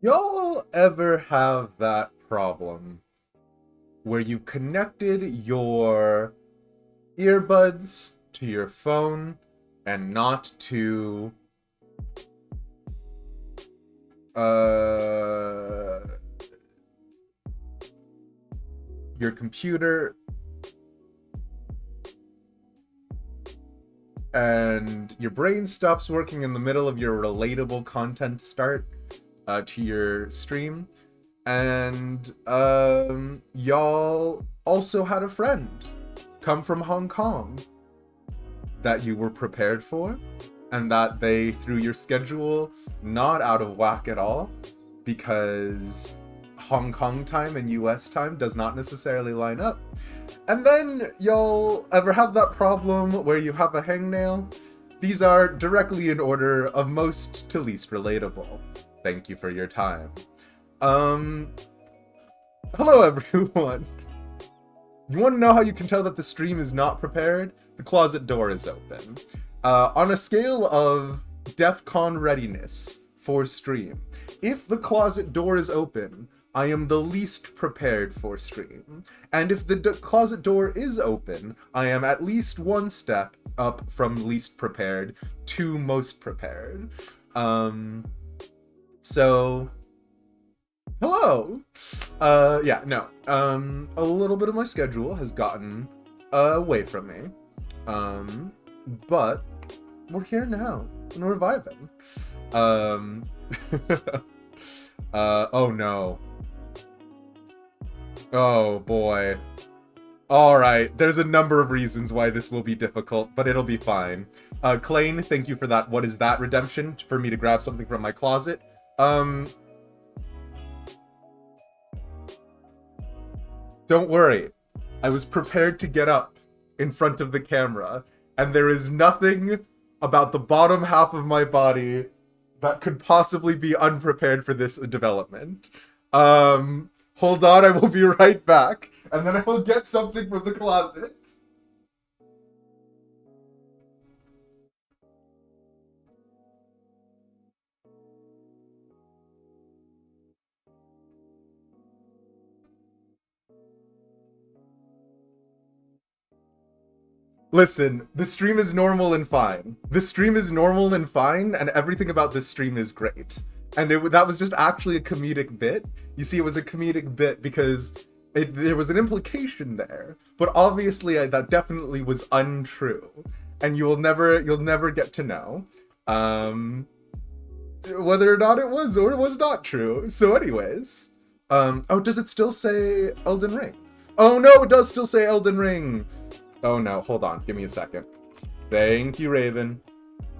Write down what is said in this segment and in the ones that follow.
Y'all ever have that problem where you connected your earbuds to your phone and not to uh your computer, and your brain stops working in the middle of your relatable content start to your stream? And y'all also had a friend come from Hong Kong that you were prepared for, and that they threw your schedule not out of whack at all, because Hong Kong time and US time does not necessarily line up. And then y'all ever have that problem where you have a hangnail? These are directly in order of most to least relatable. Thank you for your time. Hello everyone. You want to know how you can tell that the stream is not prepared? The closet door is open. On a scale of DEF CON readiness for stream, if the closet door is open, I am the least prepared for stream. And if the closet door is open, I am at least one step up from least prepared to most prepared. So hello. Yeah, no. A little bit of my schedule has gotten away from me. But we're here now and we're vibing. Oh no. Oh boy. Alright, there's a number of reasons why this will be difficult, but it'll be fine. Klain, thank you for that. What is that redemption? For me to grab something from my closet. Don't worry. I was prepared to get up in front of the camera, and there is nothing about the bottom half of my body that could possibly be unprepared for this development. Hold on, I will be right back, and then I will get something from the closet. Listen, the stream is normal and fine. The stream is normal and fine, and everything about this stream is great. And that was just actually a comedic bit. You see, it was a comedic bit because there was an implication there, but obviously that definitely was untrue, and you'll never get to know whether or not it was or it was not true. So, anyways, oh, does it still say Elden Ring? Oh no, it does still say Elden Ring. Oh no, hold on, give me a second. Thank you, Raven.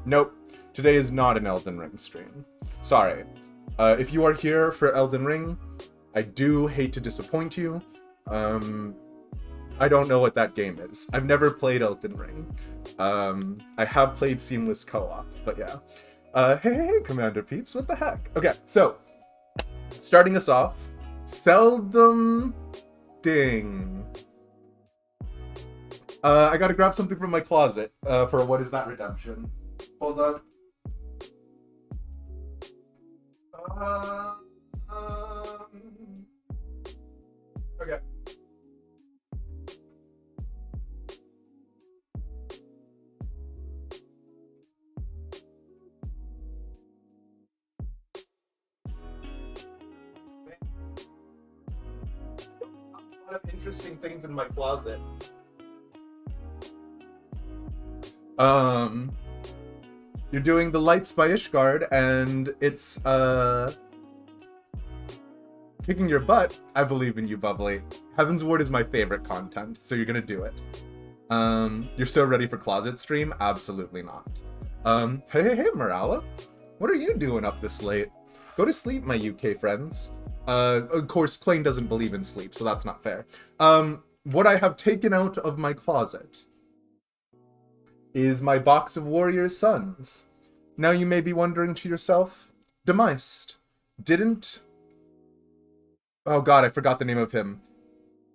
Nope, today is not an Elden Ring stream. Sorry. If you are here for Elden Ring, I do hate to disappoint you. I don't know what that game is. I've never played Elden Ring. I have played Seamless Co-op, but yeah. Hey, Commander Peeps, what the heck? Okay, so, starting us off, Seldom Ding. I gotta grab something from my closet for What Is That Redemption. Hold up. Okay. A lot of interesting things in my closet. You're doing the Lights by Ishgard, and it's, kicking your butt. I believe in you, Bubbly. Heaven's Ward is my favorite content, so you're gonna do it. You're so ready for closet stream? Absolutely not. Hey, Morala. What are you doing up this late? Go to sleep, my UK friends. Of course, Klain doesn't believe in sleep, so that's not fair. What I have taken out of my closet is my box of Warrior Sons. Now you may be wondering to yourself, Demeist, didn't... Oh god, I forgot the name of him.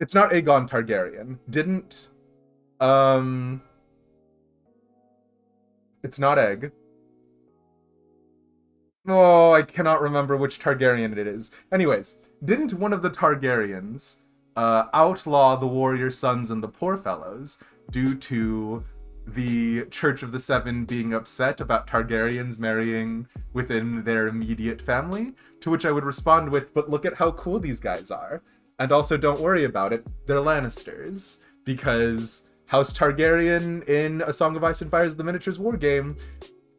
It's not Aegon Targaryen. Didn't... It's not Egg. Oh, I cannot remember which Targaryen it is. Anyways, didn't one of the Targaryens outlaw the warrior sons and the poor fellows due to the Church of the Seven being upset about Targaryens marrying within their immediate family? To which I would respond with, but look at how cool these guys are. And also, don't worry about it, they're Lannisters. Because House Targaryen in A Song of Ice and Fire is the Miniatures War game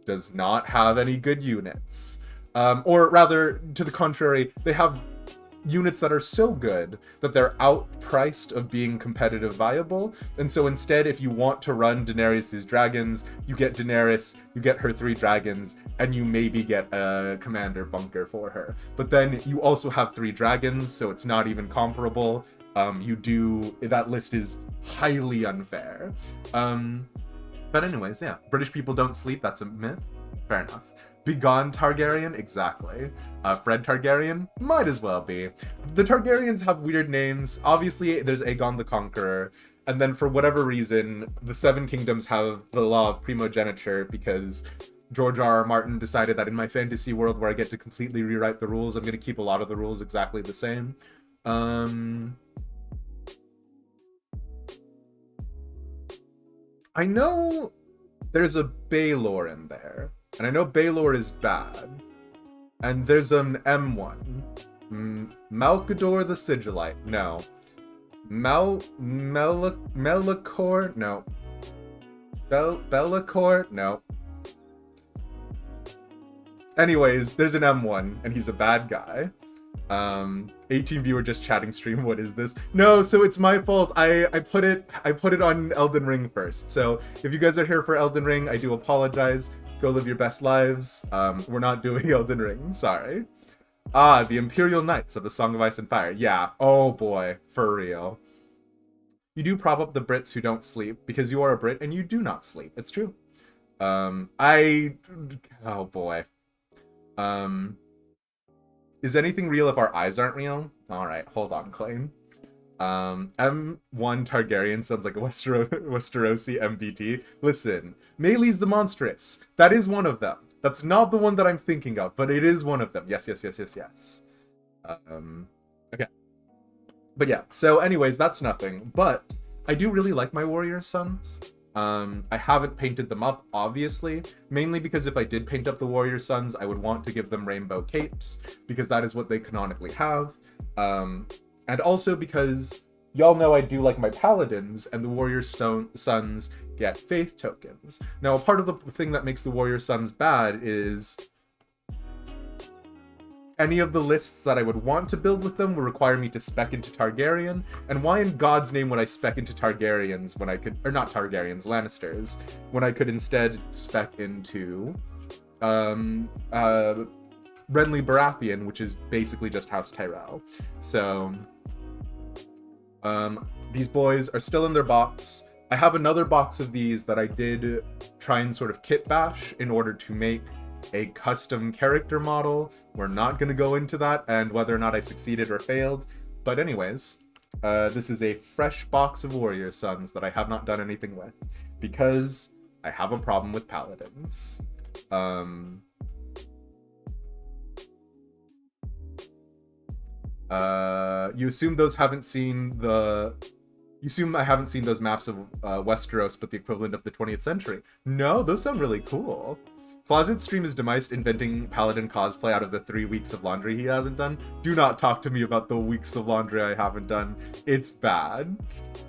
does not have any good units. Or rather, to the contrary, they have units that are so good that they're outpriced of being competitive viable. And so instead, if you want to run Daenerys' dragons, you get Daenerys, you get her 3 dragons, and you maybe get a commander bunker for her. But then you also have 3 dragons, so it's not even comparable. That list is highly unfair. But anyways, yeah, British people don't sleep, that's a myth. Fair enough. Begone Targaryen? Exactly. Fred Targaryen? Might as well be. The Targaryens have weird names. Obviously, there's Aegon the Conqueror, and then for whatever reason, the Seven Kingdoms have the law of primogeniture because George R.R. Martin decided that in my fantasy world where I get to completely rewrite the rules, I'm going to keep a lot of the rules exactly the same. I know there's a Baelor in there, and I know Baelor is bad. And there's an M1. Malkador the Sigillite. No. Melakor? No. Bellacore? No. Anyways, there's an M1, and he's a bad guy. 18 viewer just chatting stream, what is this? No, so it's my fault. I put it on Elden Ring first. So if you guys are here for Elden Ring, I do apologize. Go live your best lives. We're not doing Elden Ring, sorry. The Imperial Knights of A Song of Ice and Fire. Yeah, oh boy, for real. You do prop up the Brits who don't sleep, because you are a Brit and you do not sleep. It's true. Oh boy. Is anything real if our eyes aren't real? Alright, hold on, Claim. M1 Targaryen sounds like a Westerosi MBT. Listen, Melee's the Monstrous. That is one of them. That's not the one that I'm thinking of, but it is one of them. Yes. Okay. But yeah, so anyways, that's nothing. But I do really like my warrior sons. I haven't painted them up, obviously, mainly because if I did paint up the warrior sons, I would want to give them rainbow capes, because that is what they canonically have. And also because y'all know I do like my paladins, and the warrior sons get faith tokens. Now, a part of the thing that makes the warrior sons bad is any of the lists that I would want to build with them will require me to spec into Targaryen, and why in God's name would I spec into Targaryens when I could, or not Targaryens, Lannisters, when I could instead spec into Renly Baratheon, which is basically just House Tyrell. So these boys are still in their box. I have another box of these that I did try and sort of kit bash in order to make a custom character model. We're not going to go into that and whether or not I succeeded or failed. But anyways, this is a fresh box of warrior sons that I have not done anything with because I have a problem with paladins. You assume those haven't seen the... You assume I haven't seen those maps of Westeros, but the equivalent of the 20th century. No, those sound really cool. Closet Stream is demised inventing paladin cosplay out of the 3 weeks of laundry he hasn't done. Do not talk to me about the weeks of laundry I haven't done. It's bad.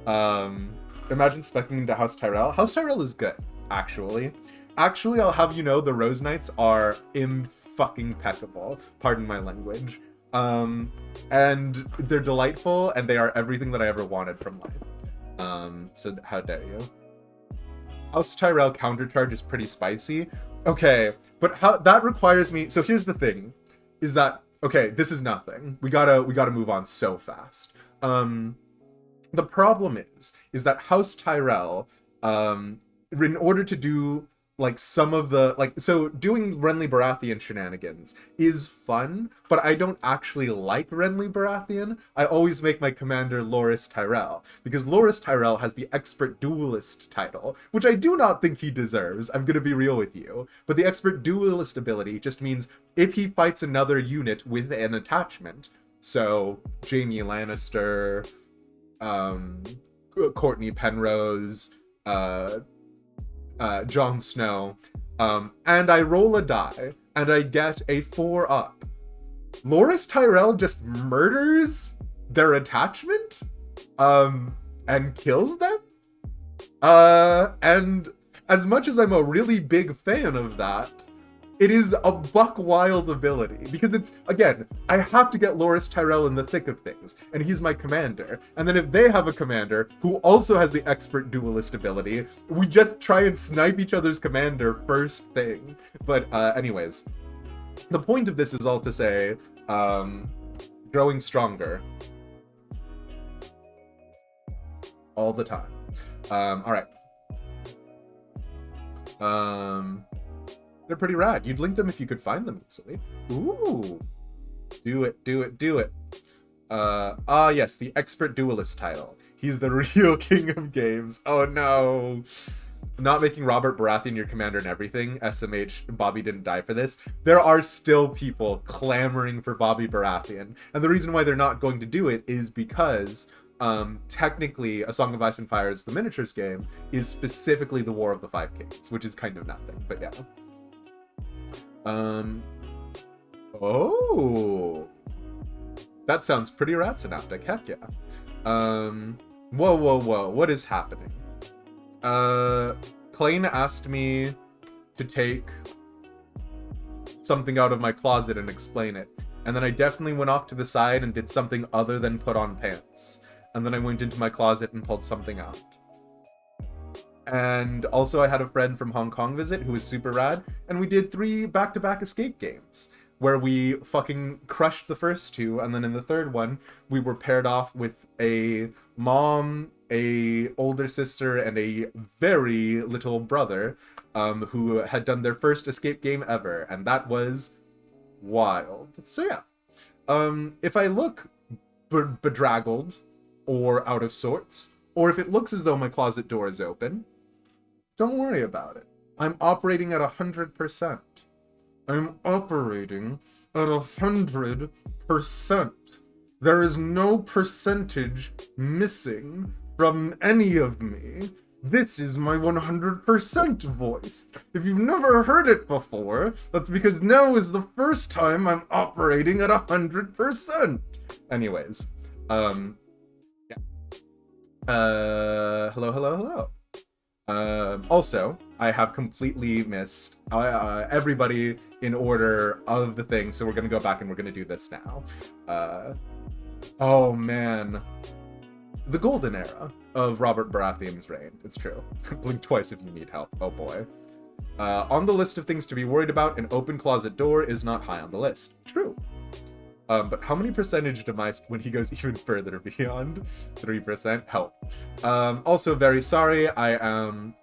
Imagine speccing into House Tyrell. House Tyrell is good, actually. Actually, I'll have you know, the Rose Knights are fucking-peccable. Pardon my language. And they're delightful, and they are everything that I ever wanted from life. So how dare you? House Tyrell countercharge is pretty spicy. Okay, but how that requires me. So here's the thing, is that okay? This is nothing. We gotta move on so fast. The problem is that House Tyrell, in order to do like some of the so doing Renly Baratheon shenanigans is fun, but I don't actually like Renly Baratheon. I always make my commander Loras Tyrell, because Loras Tyrell has the expert duelist title, which I do not think he deserves. I'm gonna be real with you. But the expert duelist ability just means if he fights another unit with an attachment, so Jaime Lannister, Courtney Penrose, Jon Snow, and I roll a die, and I get a 4-up. Loras Tyrell just murders their attachment, and kills them? And as much as I'm a really big fan of that, it is a buck wild ability, because it's, again, I have to get Loras Tyrell in the thick of things, and he's my commander. And then if they have a commander who also has the expert duelist ability, we just try and snipe each other's commander first thing. But anyways, the point of this is all to say, growing stronger. All the time. Alright. They're pretty rad. You'd link them if you could find them easily. Ooh. Do it, do it, do it. Yes, the expert duelist title. He's the real king of games. Oh no. Not making Robert Baratheon your commander and everything. SMH, Bobby didn't die for this. There are still people clamoring for Bobby Baratheon. And the reason why they're not going to do it is because technically A Song of Ice and Fire is the miniatures game, is specifically the War of the Five Kings, which is kind of nothing, but yeah. Oh, that sounds pretty rat synaptic. Heck yeah. Whoa, what is happening? Klein asked me to take something out of my closet and explain it, and then I definitely went off to the side and did something other than put on pants, and then I went into my closet and pulled something out. And also I had a friend from Hong Kong visit who was super rad, and we did 3 back-to-back escape games where we fucking crushed the first 2, and then in the third one we were paired off with a mom, a older sister, and a very little brother who had done their first escape game ever, and that was wild. So yeah, if I look bedraggled or out of sorts, or if it looks as though my closet door is open, don't worry about it. I'm operating at 100%. I'm operating at 100%. There is no percentage missing from any of me. This is my 100% voice. If you've never heard it before, that's because now is the first time I'm operating at 100%. Anyways, yeah. Hello. Also, I have completely missed everybody in order of the thing, so we're gonna go back and we're gonna do this now. Oh man. The golden era of Robert Baratheon's reign. It's true. Blink twice if you need help. Oh boy. On the list of things to be worried about, an open closet door is not high on the list. True. But how many percentage demise when he goes even further beyond 3%? Help. Also, very sorry. I am,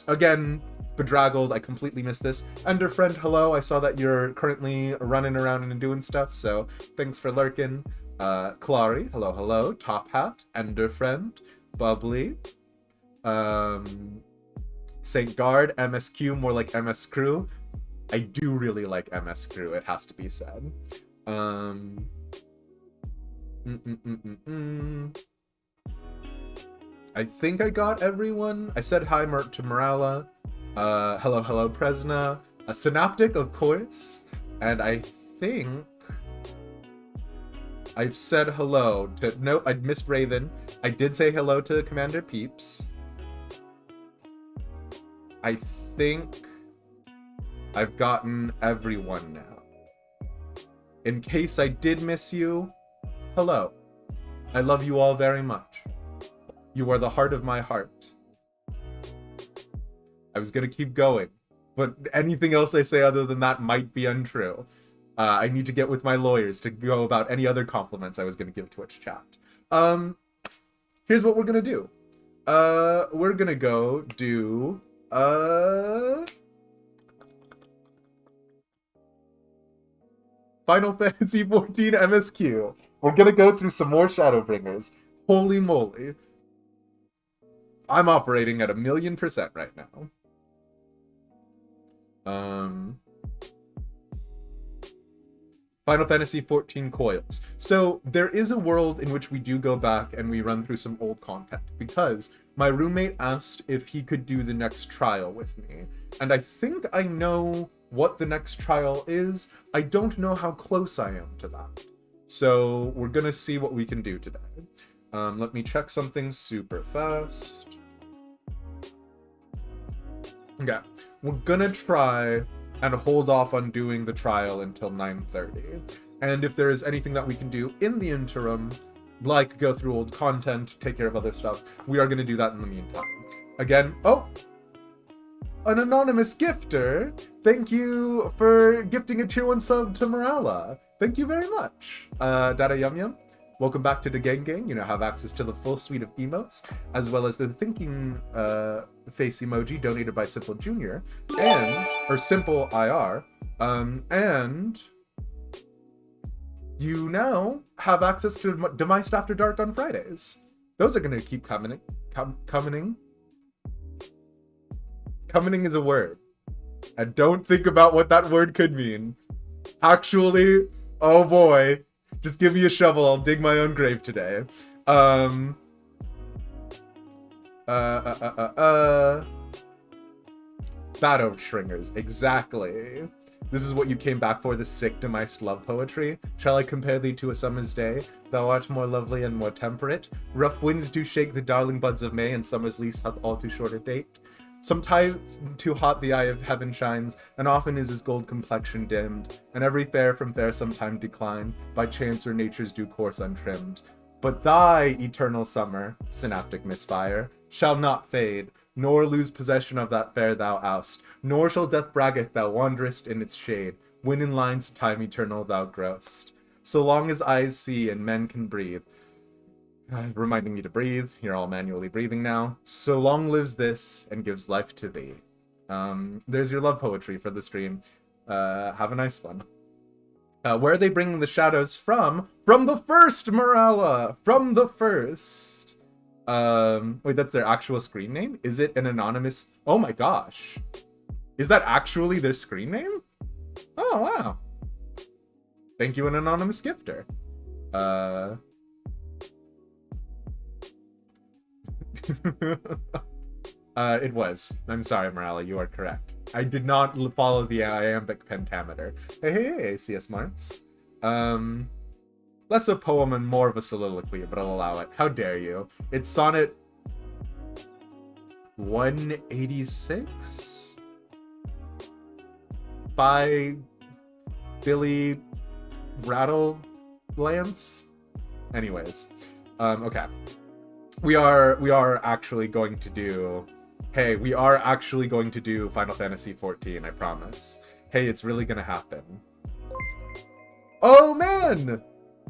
again, bedraggled. I completely missed this. Ender friend, hello. I saw that you're currently running around and doing stuff, so thanks for lurking. Clary, hello. Top Hat, Ender friend, Bubbly. Saint Guard, MSQ, more like MSQ. I do really like MSQ, it has to be said. I think I got everyone. I said hi to Morala. Hello, Presna. A Synaptic, of course. And I think I've said hello to... No, I missed Raven. I did say hello to Commander Peeps. I think I've gotten everyone now. In case I did miss you, hello. I love you all very much. You are the heart of my heart. I was gonna keep going, but anything else I say other than that might be untrue. I need to get with my lawyers to go about any other compliments I was gonna give Twitch chat. Here's what we're gonna do. We're gonna go do Final Fantasy 14 MSQ. We're gonna go through some more Shadowbringers. Holy moly. I'm operating at 1,000,000% right now. Final Fantasy 14 coils. So there is a world in which we do go back and we run through some old content, because my roommate asked if he could do the next trial with me. And I think I know what the next trial is. I don't know how close I am to that. So we're gonna see what we can do today. Let me check something super fast. Okay, we're gonna try and hold off on doing the trial until 9:30. And if there is anything that we can do in the interim, like go through old content, take care of other stuff, we are going to do that in the meantime. Again, oh! An anonymous gifter! Thank you for gifting a tier 1 sub to Morala. Thank you very much. Dada Yum Yum, welcome back to the Gang Gang. You now have access to the full suite of emotes, as well as the thinking face emoji donated by Simple Jr. or Simple IR, and you now have access to Demised After Dark on Fridays. Those are gonna keep coming. Coming is a word. And don't think about what that word could mean. Actually, oh boy. Just give me a shovel, I'll dig my own grave today. Shadowbringers, exactly. This is what you came back for, the sick demised love poetry. Shall I compare thee to a summer's day? Thou art more lovely and more temperate. Rough winds do shake the darling buds of May, and summer's lease hath all too short a date. Sometime too hot the eye of heaven shines, and often is his gold complexion dimmed, and every fair from fair sometime decline, by chance or nature's due course untrimmed. But thy eternal summer, synaptic misfire, shall not fade, nor lose possession of that fair thou oust, nor shall death braggeth thou wanderest in its shade, when in lines of time eternal thou growst. So long as eyes see and men can breathe, reminding me to breathe, you're all manually breathing now. So long lives this and gives life to thee. There's your love poetry for the stream. Have a nice one. Where are they bringing the shadows from? From the first, Morala! From the first! Wait, that's their actual screen name? Is it an anonymous... Oh my gosh. Is that actually their screen name? Oh, wow. Thank you, an anonymous gifter. It was. I'm sorry, Morala, you are correct. I did not follow the iambic pentameter. Hey, ACS Mars. Less a poem and more of a soliloquy, but I'll allow it. How dare you? It's sonnet 186 by Billy Rattlelance. Anyways, okay. We are actually going to do... Hey, we are actually going to do Final Fantasy 14, I promise. Hey, it's really gonna happen. Oh, man!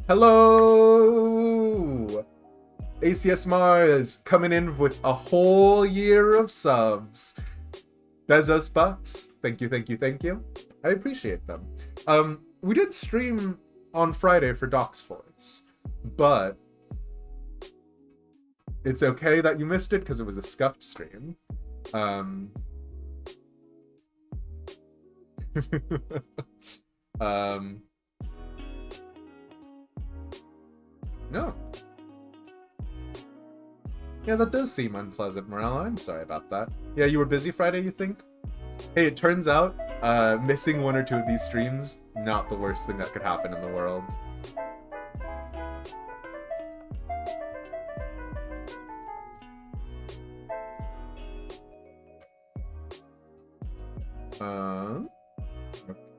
Hello! ACS Mars coming in with a whole year of subs. Bezos Bucks, thank you, thank you, thank you. I appreciate them. We did stream on Friday for Doc's Force, but it's okay that you missed it because it was a scuffed stream. No. Yeah, that does seem unpleasant, Morella. I'm sorry about that. Yeah, you were busy Friday, you think? Hey, it turns out, missing one or two of these streams, not the worst thing that could happen in the world.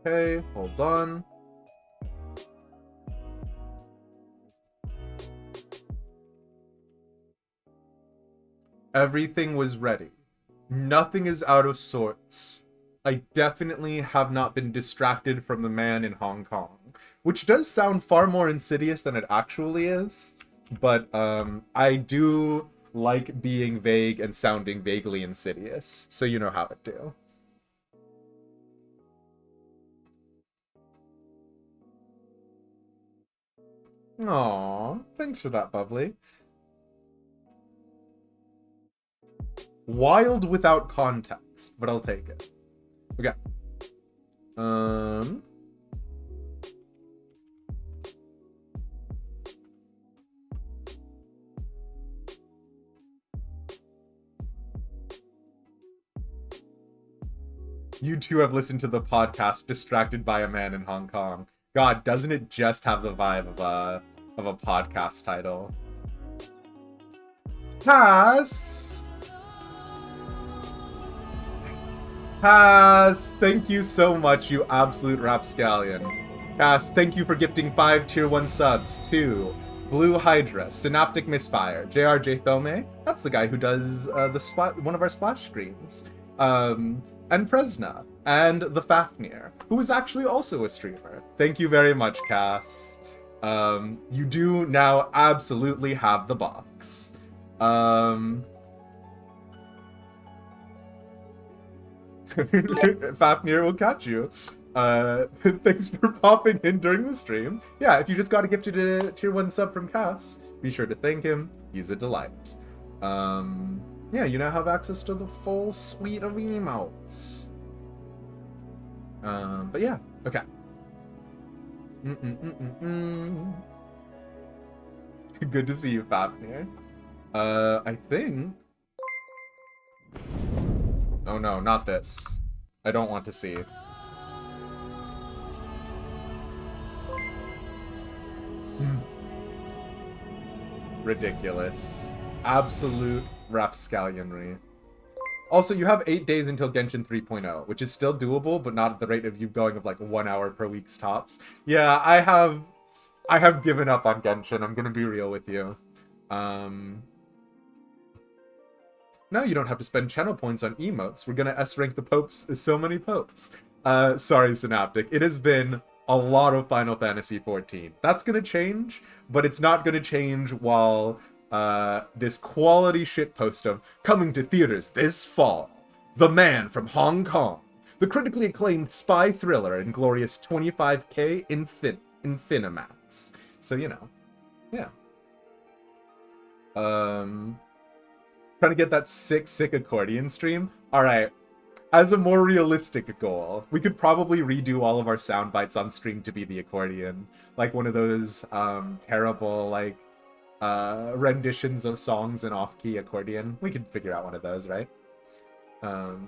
Okay, hold on. Everything was ready. Nothing is out of sorts. I definitely have not been distracted from the man in Hong Kong, which does sound far more insidious than it actually is, but I do like being vague and sounding vaguely insidious, so you know how it do. Aw, thanks for that, Bubbly. Wild without context, but I'll take it. Okay. You two have listened to the podcast Distracted by a Man in Hong Kong. God, doesn't it just have the vibe of a podcast title? Cass, thank you so much, you absolute rapscallion. Cass, thank you for gifting 5 tier 1 subs to Blue Hydra, Synaptic Misfire, JRJ Thome, that's the guy who does one of our splash screens, and Presna, and the Fafnir, who is actually also a streamer. Thank you very much, Cass. You do now absolutely have the box. Fafnir will catch you. Thanks for popping in during the stream. Yeah, if you just got a gifted a tier 1 sub from Cass, be sure to thank him. He's a delight. Yeah, you now have access to the full suite of emotes. But yeah, okay. Good to see you, Fafnir. I think... Oh no, not this. I don't want to see. Ridiculous. Absolute rapscallionry. Also, you have 8 days until Genshin 3.0, which is still doable, but not at the rate of you going of like 1 hour per week's tops. Yeah, I have given up on Genshin, I'm gonna be real with you. No, you don't have to spend channel points on emotes. We're gonna S-rank the popes, so many popes. Sorry, Synaptic. It has been a lot of Final Fantasy XIV. That's gonna change, but it's not gonna change while this quality shitpost of coming to theaters this fall. The Man from Hong Kong. The critically acclaimed spy thriller in glorious 25K Infinamax. So, you know. Yeah. Trying to get that sick accordion stream. Alright. As a more realistic goal, we could probably redo all of our sound bites on stream to be the accordion. Like one of those terrible, like, renditions of songs in off-key accordion. We could figure out one of those, right? Final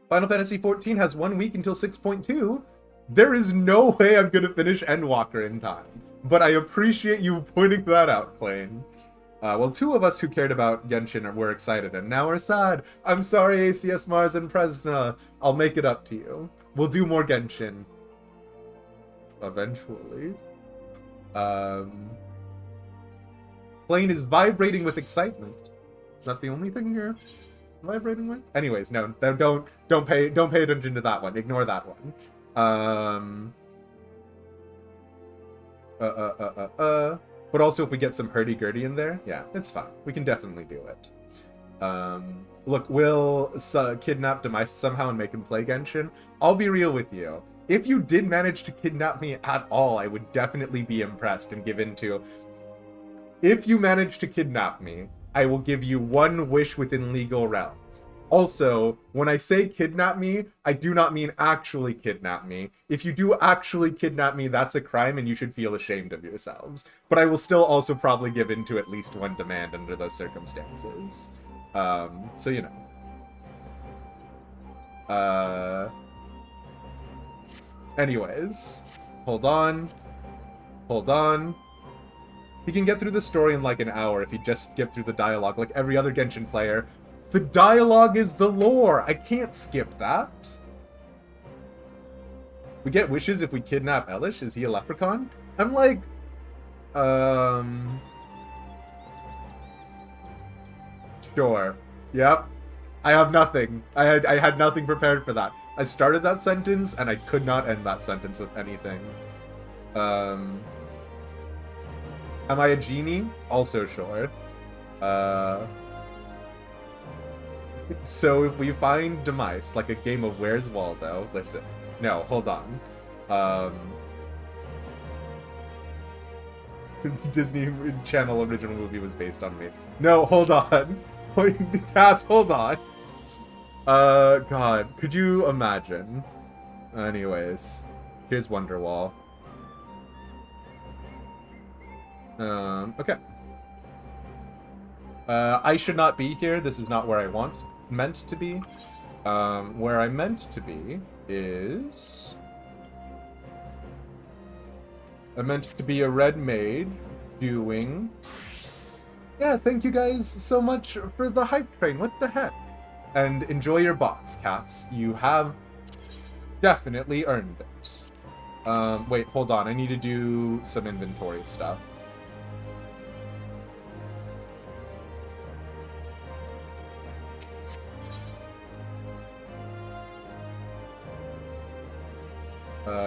Fantasy XIV has 1 week until 6.2. There is no way I'm gonna finish Endwalker in time. But I appreciate you pointing that out, Plain. Well, 2 of us who cared about Genshin were excited, and now are sad. I'm sorry, ACS Mars and Presna. I'll make it up to you. We'll do more Genshin. Eventually. Plain is vibrating with excitement. Is that the only thing you're vibrating with? Anyways, no, don't pay attention to that one. Ignore that one. But also if we get some hurdy-gurdy in there, yeah, it's fine. We can definitely do it. Look, we'll kidnap Demise somehow and make him play Genshin. I'll be real with you. If you did manage to kidnap me at all, I would definitely be impressed and give in to... If you manage to kidnap me, I will give you 1 wish within legal realms. Also, when I say kidnap me, I do not mean actually kidnap me. If you do actually kidnap me, that's a crime and you should feel ashamed of yourselves. But I will still also probably give in to at least 1 demand under those circumstances. So, you know. Anyways. Hold on. He can get through the story in like an hour if he just skip through the dialogue like every other Genshin player. The dialogue is the lore. I can't skip that. We get wishes if we kidnap Elish. Is he a leprechaun? I'm like... Sure. Yep. I have nothing. I had nothing prepared for that. I started that sentence, and I could not end that sentence with anything. Am I a genie? Also sure. So if we find Demise, like a game of Where's Waldo, listen. No, hold on. Disney Channel original movie was based on me. No, hold on. Cass, hold on. God, could you imagine? Anyways, here's Wonderwall. Okay. I should not be here. This is not where I meant to be. Where I meant to be is... I meant to be a red maid doing... Yeah, thank you guys so much for the hype train. What the heck? And enjoy your box, Cass. You have definitely earned it. Wait, hold on. I need to do some inventory stuff.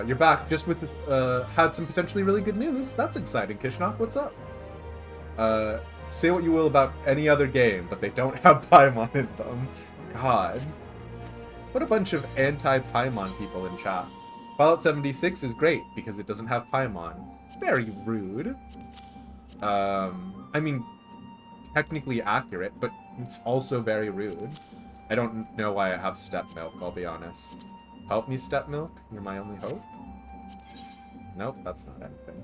You're back just with, had some potentially really good news. That's exciting, Kishnok. What's up? Say what you will about any other game, but they don't have Paimon in them. God. What a bunch of anti-Paimon people in chat. Fallout 76 is great because it doesn't have Paimon. Very rude. I mean, technically accurate, but it's also very rude. I don't know why I have step milk, I'll be honest. Help me, step milk? You're my only hope? Nope, that's not anything.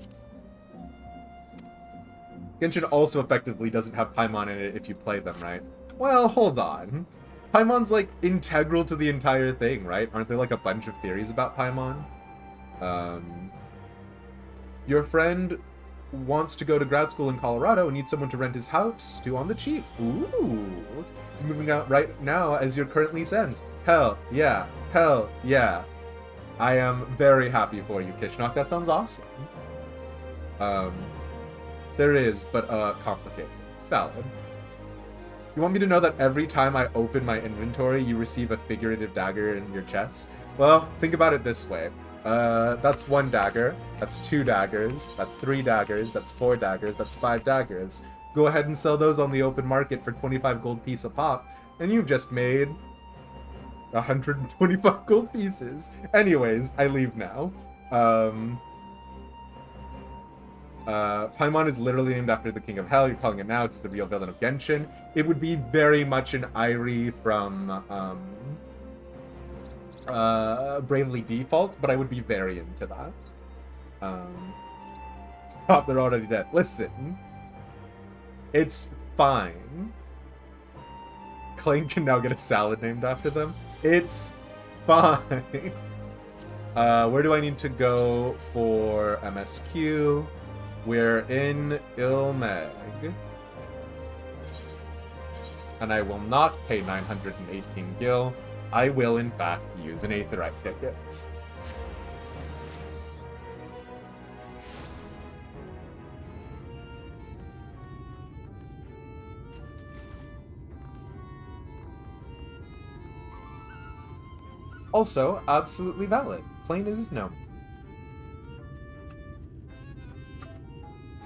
Genshin also effectively doesn't have Paimon in it if you play them, right? Well, hold on. Paimon's, like, integral to the entire thing, right? Aren't there, like, a bunch of theories about Paimon? Your friend wants to go to grad school in Colorado and needs someone to rent his house to on the cheap. Ooh. He's moving out right now as your current lease ends. Hell yeah. Hell yeah. I am very happy for you, Kishnok. That sounds awesome. There is, but complicated. Valid. You want me to know that every time I open my inventory, you receive a figurative dagger in your chest? Well, think about it this way. That's 1 dagger, that's 2 daggers, that's 3 daggers, that's 4 daggers, that's 5 daggers. Go ahead and sell those on the open market for 25 gold piece a pop, and you've just made 125 gold pieces. Anyways, I leave now. Paimon is literally named after the King of Hell. You're calling it now because the real villain of Genshin. It would be very much an Irie from Bravely Default, but I would be very into that. Stop, they're already dead. Listen. It's fine. Clayne can now get a salad named after them. It's fine. Where do I need to go for MSQ? We're in Ilmeg. And I will not pay 918 gil. I will, in fact, use an Aetheryte ticket. Also, absolutely valid. Plain as no.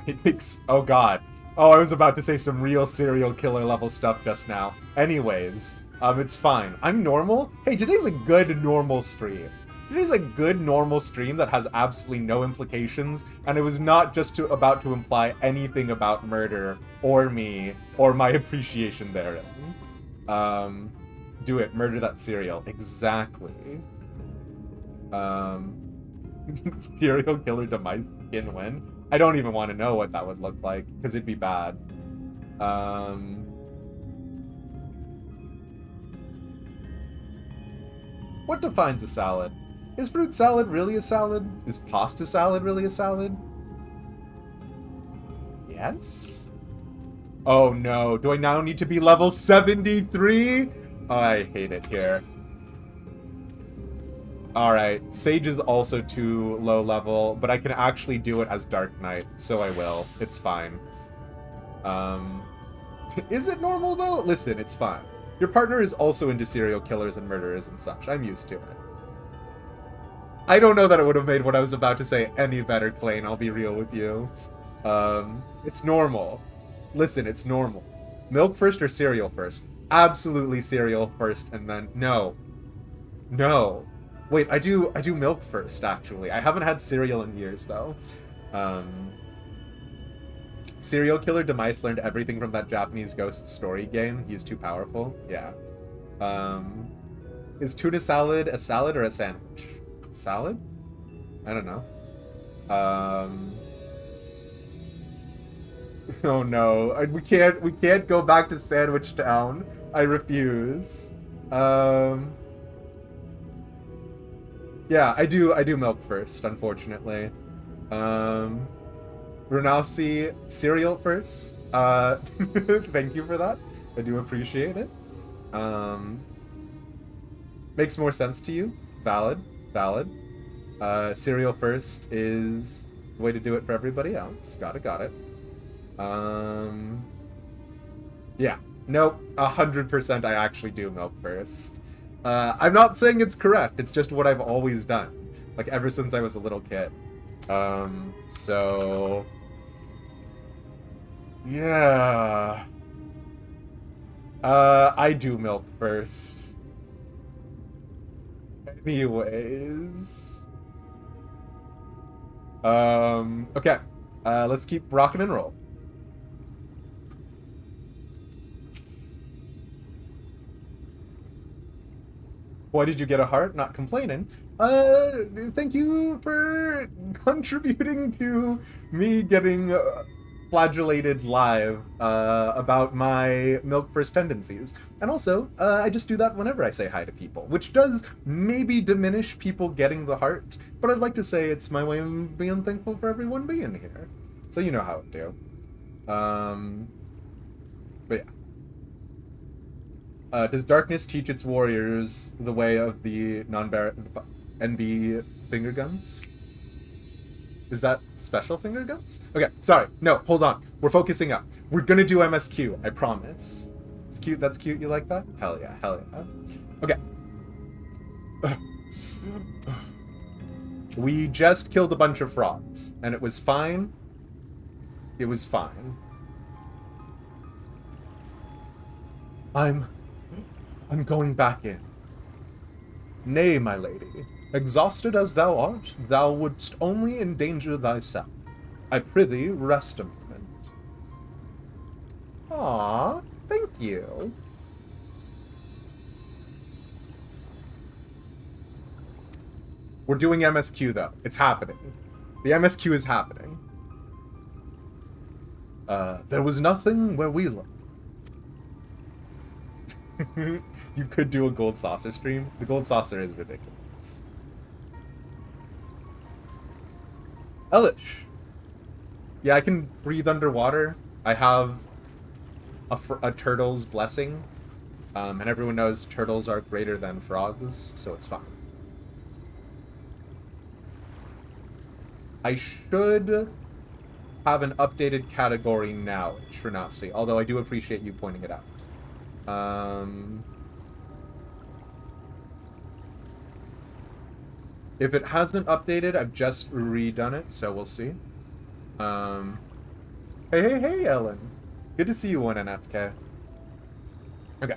It makes... Oh god. Oh, I was about to say some real serial killer level stuff just now. Anyways, it's fine. I'm normal? Hey, today's a good normal stream. Today's a good normal stream that has absolutely no implications, and it was not just about to imply anything about murder, or me, or my appreciation therein. Do it. Murder that cereal. Exactly. Serial killer demise skin win? I don't even want to know what that would look like, because it'd be bad. What defines a salad? Is fruit salad really a salad? Is pasta salad really a salad? Yes? Oh no, do I now need to be level 73? Oh, I hate it here. Alright, Sage is also too low level, but I can actually do it as Dark Knight, so I will. It's fine. Is it normal though? Listen, it's fine. Your partner is also into serial killers and murderers and such. I'm used to it. I don't know that it would have made what I was about to say any better, Clayne, I'll be real with you. It's normal. Listen, it's normal. Milk first or cereal first? Absolutely cereal first, and then... No. No. Wait, I do milk first, actually. I haven't had cereal in years, though. Serial killer Demise learned everything from that Japanese ghost story game. He's too powerful. Yeah. Is tuna salad a salad or a sandwich? Salad? I don't know. Oh no, we can't go back to Sandwich Town. I refuse. Yeah, I do milk first, unfortunately. Renalsi, cereal first. Thank you for that. I do appreciate it. Makes more sense to you. Valid. Cereal first is the way to do it for everybody else. Got it. Yeah. Nope. 100% I actually do milk first. I'm not saying it's correct. It's just what I've always done. Like, ever since I was a little kid. So... yeah. I do milk first. Anyways. Okay. Let's keep rocking and roll. Why did you get a heart? Not complaining. Thank you for contributing to me getting flagellated live about my milk first tendencies. And also, I just do that whenever I say hi to people, which does maybe diminish people getting the heart, but I'd like to say it's my way of being thankful for everyone being here. So you know how it do. But yeah. Does darkness teach its warriors the way of the NB finger guns? Is that special finger guns? Okay, sorry. No, hold on. We're focusing up. We're gonna do MSQ, I promise. It's cute. That's cute. You like that? Hell yeah. Okay. We just killed a bunch of frogs, and it was fine. It was fine. I'm going back in. Nay, my lady, exhausted as thou art, thou wouldst only endanger thyself. I prithee, rest a moment. Ah, thank you. We're doing MSQ, though. It's happening. The MSQ is happening. There was nothing where we looked. You could do a gold saucer stream. The gold saucer is ridiculous. Elish. Yeah, I can breathe underwater. I have a turtle's blessing. And everyone knows turtles are greater than frogs, so it's fine. I should have an updated category now, Shrinasi, although I do appreciate you pointing it out. If it hasn't updated, I've just redone it, so we'll see. Hey, Ellen. Good to see you on NFK. Okay.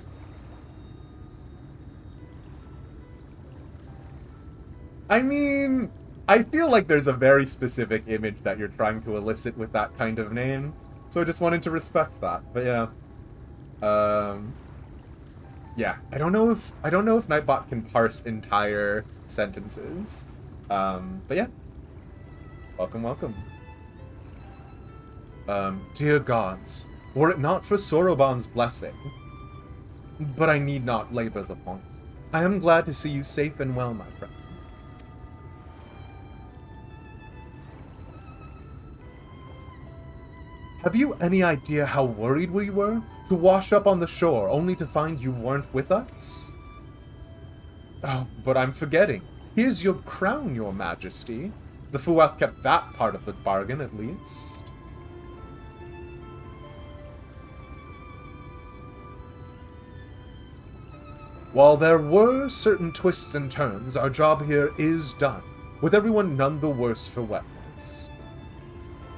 I mean, I feel like there's a very specific image that you're trying to elicit with that kind of name, so I just wanted to respect that. But yeah. Yeah, I don't know if Nightbot can parse entire sentences. But yeah. Welcome. Dear gods, were it not for Soroban's blessing. But I need not labor the point. I am glad to see you safe and well, my friend. Have you any idea how worried we were to wash up on the shore only to find you weren't with us? Oh, but I'm forgetting. Here's your crown, your majesty. The Fuath kept that part of the bargain, at least. While there were certain twists and turns, our job here is done, with everyone none the worse for wetness.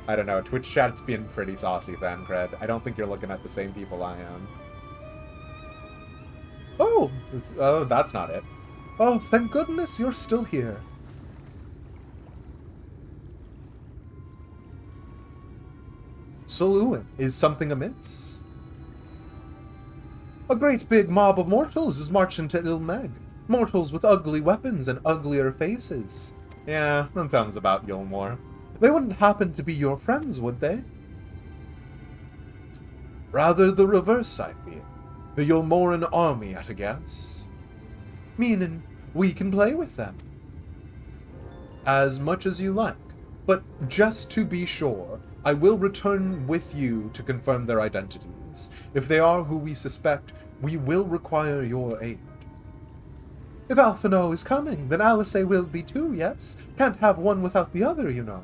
I don't know, Twitch chat's being pretty saucy then, Cred. I don't think you're looking at the same people I am. Oh, that's not it. Oh, thank goodness you're still here. Saloon, is something amiss? A great big mob of mortals is marching to Ilmeg. Mortals with ugly weapons and uglier faces. Yeah, that sounds about Yulmore. They wouldn't happen to be your friends, would they? Rather the reverse, I fear. The Yulmoran army at a guess. Meaning, we can play with them. As much as you like, but just to be sure, I will return with you to confirm their identities. If they are who we suspect, we will require your aid. If Alphino is coming, then Alice will be too, yes? Can't have one without the other, you know.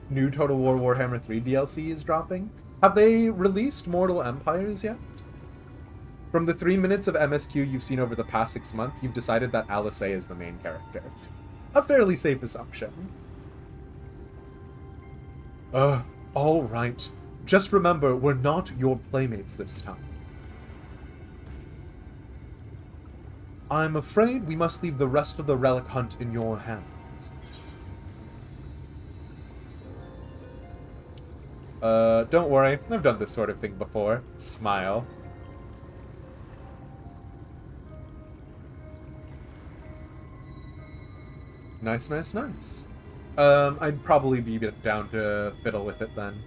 New Total War Warhammer 3 DLC is dropping. Have they released Mortal Empires yet? From the 3 minutes of MSQ you've seen over the past 6 months, you've decided that Alice is the main character. A fairly safe assumption. Alright. Just remember, we're not your playmates this time. I'm afraid we must leave the rest of the relic hunt in your hands. Don't worry, I've done this sort of thing before. Smile. Nice, nice, nice. I'd probably be down to fiddle with it then.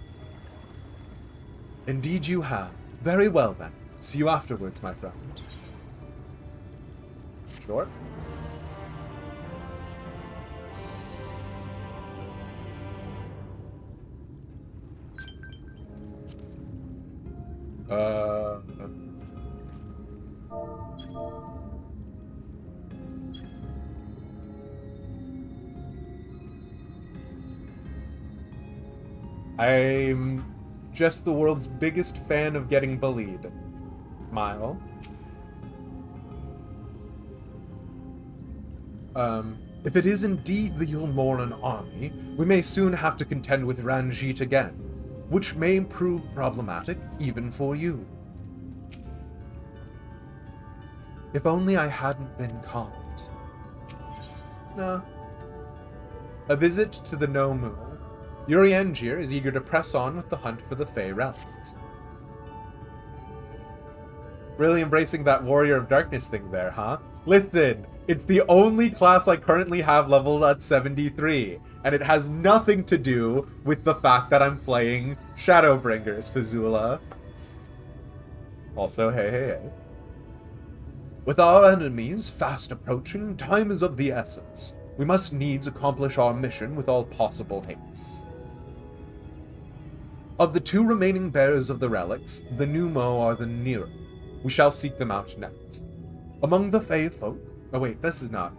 Indeed you have. Very well then. See you afterwards, my friend. Sure. I'm just the world's biggest fan of getting bullied. Smile. If it is indeed the Yulmoran army, we may soon have to contend with Ranjit again, which may prove problematic even for you. If only I hadn't been caught. Nah. A visit to the Nomu. Uriengir is eager to press on with the hunt for the Fey relics. Really embracing that Warrior of Darkness thing there, huh? Listen, it's the only class I currently have leveled at 73, and it has nothing to do with the fact that I'm playing Shadowbringers, Fazula. Also, hey. With our enemies fast approaching, time is of the essence. We must needs accomplish our mission with all possible haste. Of the 2 remaining bearers of the relics, the Numo are the nearer. We shall seek them out next. Among the Fey folk... Oh wait, this is not...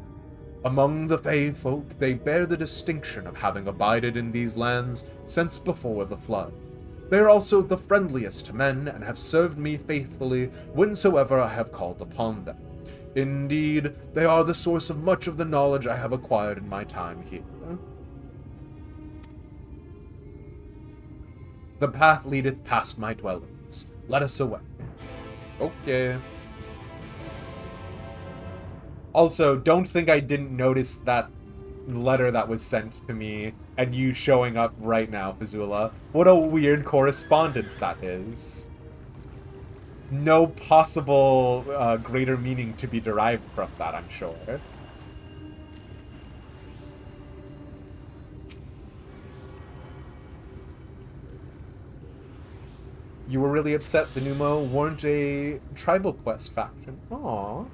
Among the Fey folk, they bear the distinction of having abided in these lands since before the Flood. They are also the friendliest to men, and have served me faithfully whensoever I have called upon them. Indeed, they are the source of much of the knowledge I have acquired in my time here. The path leadeth past my dwellings. Let us away. Okay. Also, don't think I didn't notice that letter that was sent to me and you showing up right now, Fazula. What a weird correspondence that is. No possible greater meaning to be derived from that, I'm sure. You were really upset the Numo weren't a Tribal Quest faction. Aww.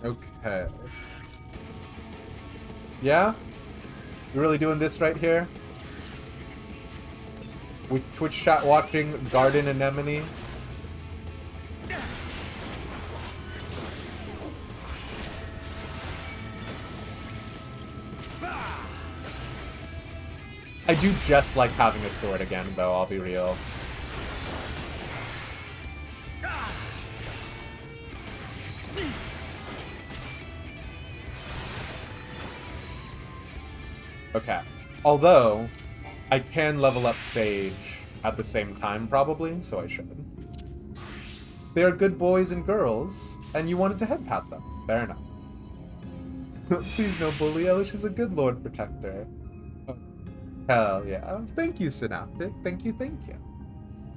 Okay. Yeah? You really doing this right here? With Twitch chat watching Garden Anemone? I do just like having a sword again, though, I'll be real. Okay. Although, I can level up Sage at the same time, probably, so I should. They are good boys and girls, and you wanted to head pat them. Fair enough. Please no bully, Elish is a good Lord Protector. Oh, hell yeah. Thank you, Synaptic. Thank you, thank you.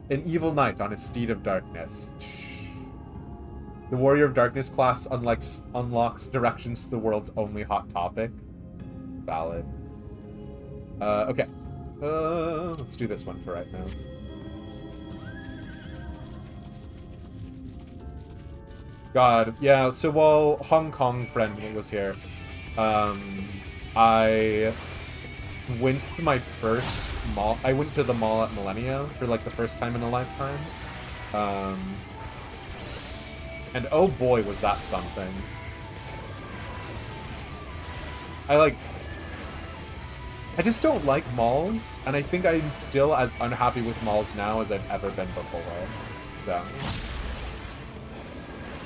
An evil knight on a steed of darkness. The Warrior of Darkness class unlocks directions to the world's only hot topic. Valid. Okay. Let's do this one for right now. God, yeah, so while Hong Kong friend was here, I went to my first mall. I went to the mall at Millennia for like the first time in a lifetime. And oh boy, was that something. I just don't like malls, and I think I'm still as unhappy with malls now as I've ever been before. So.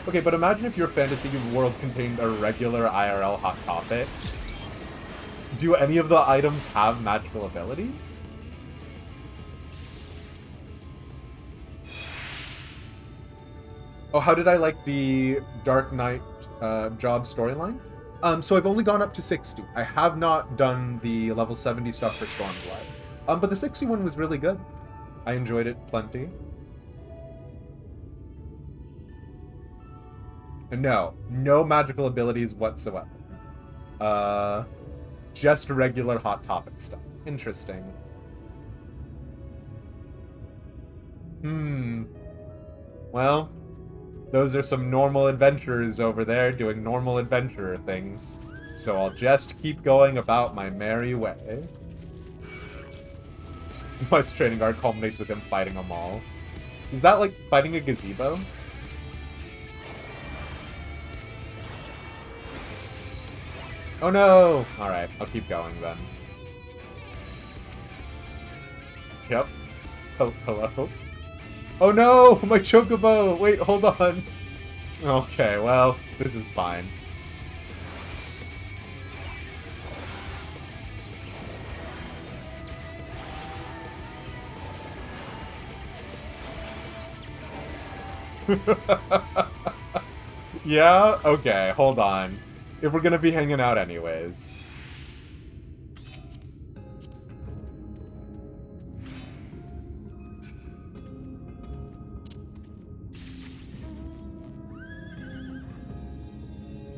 Okay, but imagine if your fantasy world contained a regular IRL hot topic. Do any of the items have magical abilities? Oh, how did I like the Dark Knight job storyline? So I've only gone up to 60. I have not done the level 70 stuff for Stormblood. But the 60 one was really good. I enjoyed it plenty. No magical abilities whatsoever. Just regular hot topic stuff. Interesting. Well, those are some normal adventurers over there doing normal adventurer things. So I'll just keep going about my merry way. My training arc culminates with him fighting a mall. Is that like fighting a gazebo? Oh no! Alright, I'll keep going then. Yep. Oh, hello? Oh no! My chocobo! Wait, hold on! Okay, well, this is fine. Yeah? Okay, hold on. If we're gonna be hanging out anyways.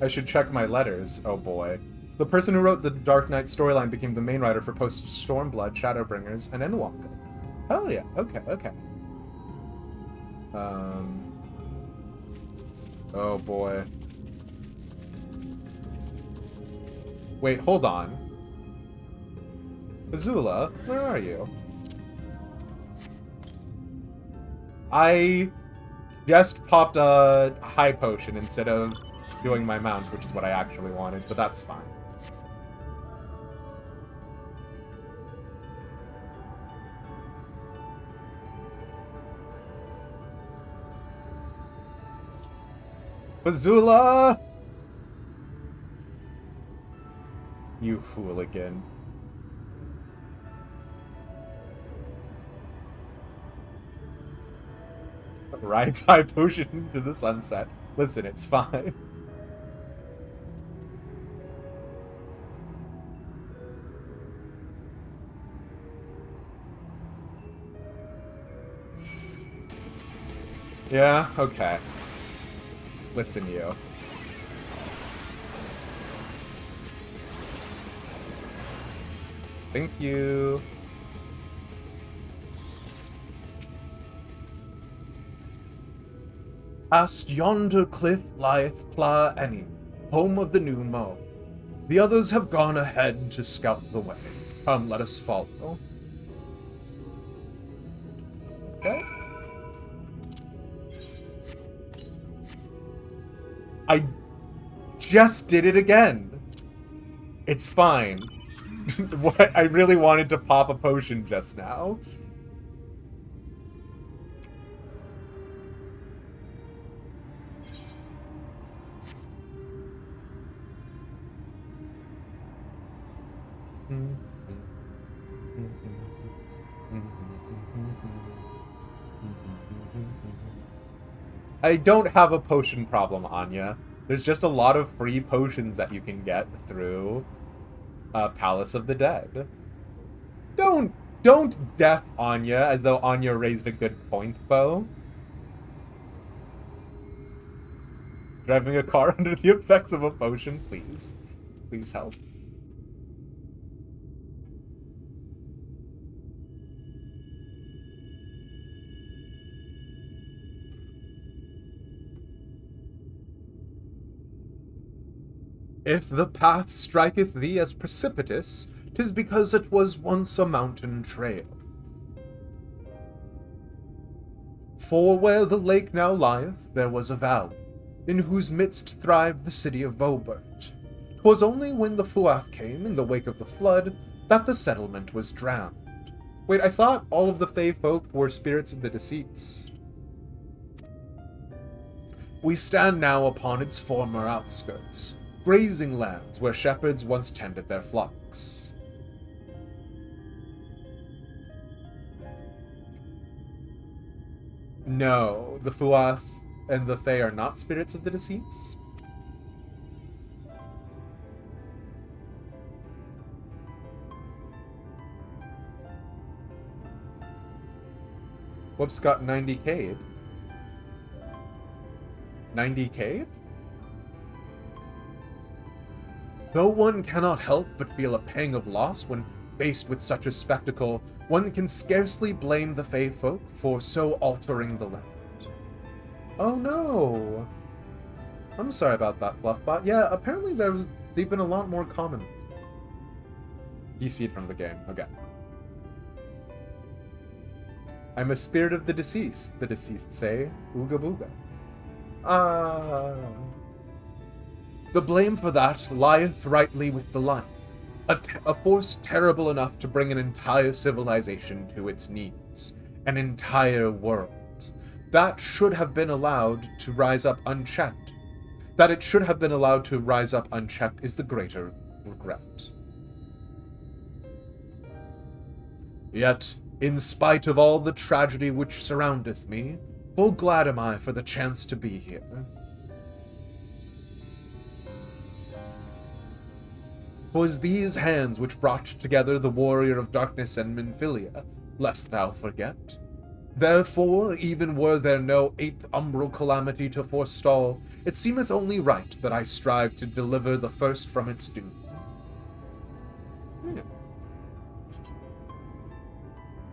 I should check my letters. Oh boy. The person who wrote the Dark Knight storyline became the main writer for post-Stormblood, Shadowbringers, and Endwalker. Hell yeah. Okay, okay. Oh boy. Wait, hold on. Azula, where are you? I just popped a high potion instead of doing my mount, which is what I actually wanted, but that's fine. Azula! You hooligan. Rides high potion into the sunset. Listen, it's fine. Yeah, okay. Listen, you. Thank you. Past yonder cliff lieth Pla Annie, home of the new Mo. The others have gone ahead to scout the way. Come, let us follow. Okay. I just did it again. It's fine. What? I really wanted to pop a potion just now. I don't have a potion problem, Anya. There's just a lot of free potions that you can get through Palace of the Dead. Don't deaf Anya as though Anya raised a good point, Bo. Driving a car under the effects of a potion, please. Please help. If the path striketh thee as precipitous, 'tis because it was once a mountain trail. For where the lake now lieth, there was a valley, in whose midst thrived the city of Vobert. 'Twas only when the Fuath came in the wake of the flood that the settlement was drowned. Wait, I thought all of the Fey folk were spirits of the deceased. We stand now upon its former outskirts, grazing lands where shepherds once tended their flocks. No, the Fuath and the Fey are not spirits of the deceased? Whoops got 90k'd. 90k'd? Though one cannot help but feel a pang of loss when faced with such a spectacle, one can scarcely blame the Fey folk for so altering the land. Oh no! I'm sorry about that, Fluffbot. Yeah, apparently they've been a lot more common. You see it from the game. Okay. I'm a spirit of the deceased say. Ooga booga. The blame for that lieth rightly with the light. A force terrible enough to bring an entire civilization to its knees. An entire world. That should have been allowed to rise up unchecked. That it should have been allowed to rise up unchecked is the greater regret. Yet, in spite of all the tragedy which surroundeth me, full glad am I for the chance to be here. 'Twas these hands which brought together the warrior of darkness and Minfilia, lest thou forget. Therefore, even were there no 8th umbral calamity to forestall, it seemeth only right that I strive to deliver the first from its doom.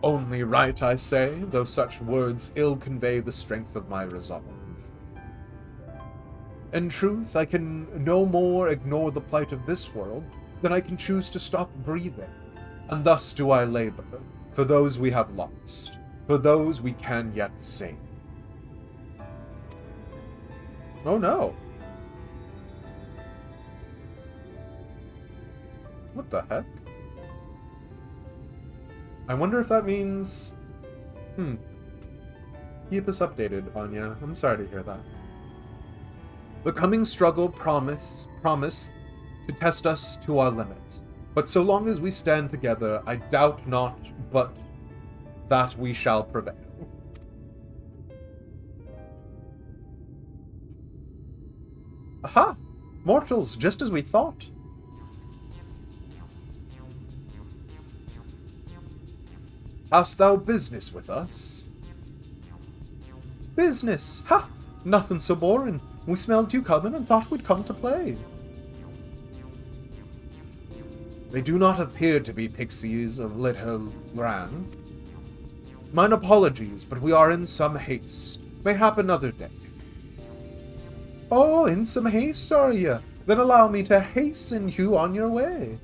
Only right, I say, though such words ill convey the strength of my resolve. In truth, I can no more ignore the plight of this world than I can choose to stop breathing, and thus do I labor, for those we have lost, for those we can yet save. Oh no! What the heck? I wonder if that means... Keep us updated, Anya. I'm sorry to hear that. The coming struggle promised to test us to our limits, but so long as we stand together, I doubt not but that we shall prevail. Aha! Mortals, just as we thought. Hast thou business with us? Business? Ha! Nothing so boring. We smelled you coming and thought we'd come to play. They do not appear to be pixies of Little Ran. Mine apologies, but we are in some haste. Mayhap another day. Oh, in some haste, are ye? Then allow me to hasten you on your way.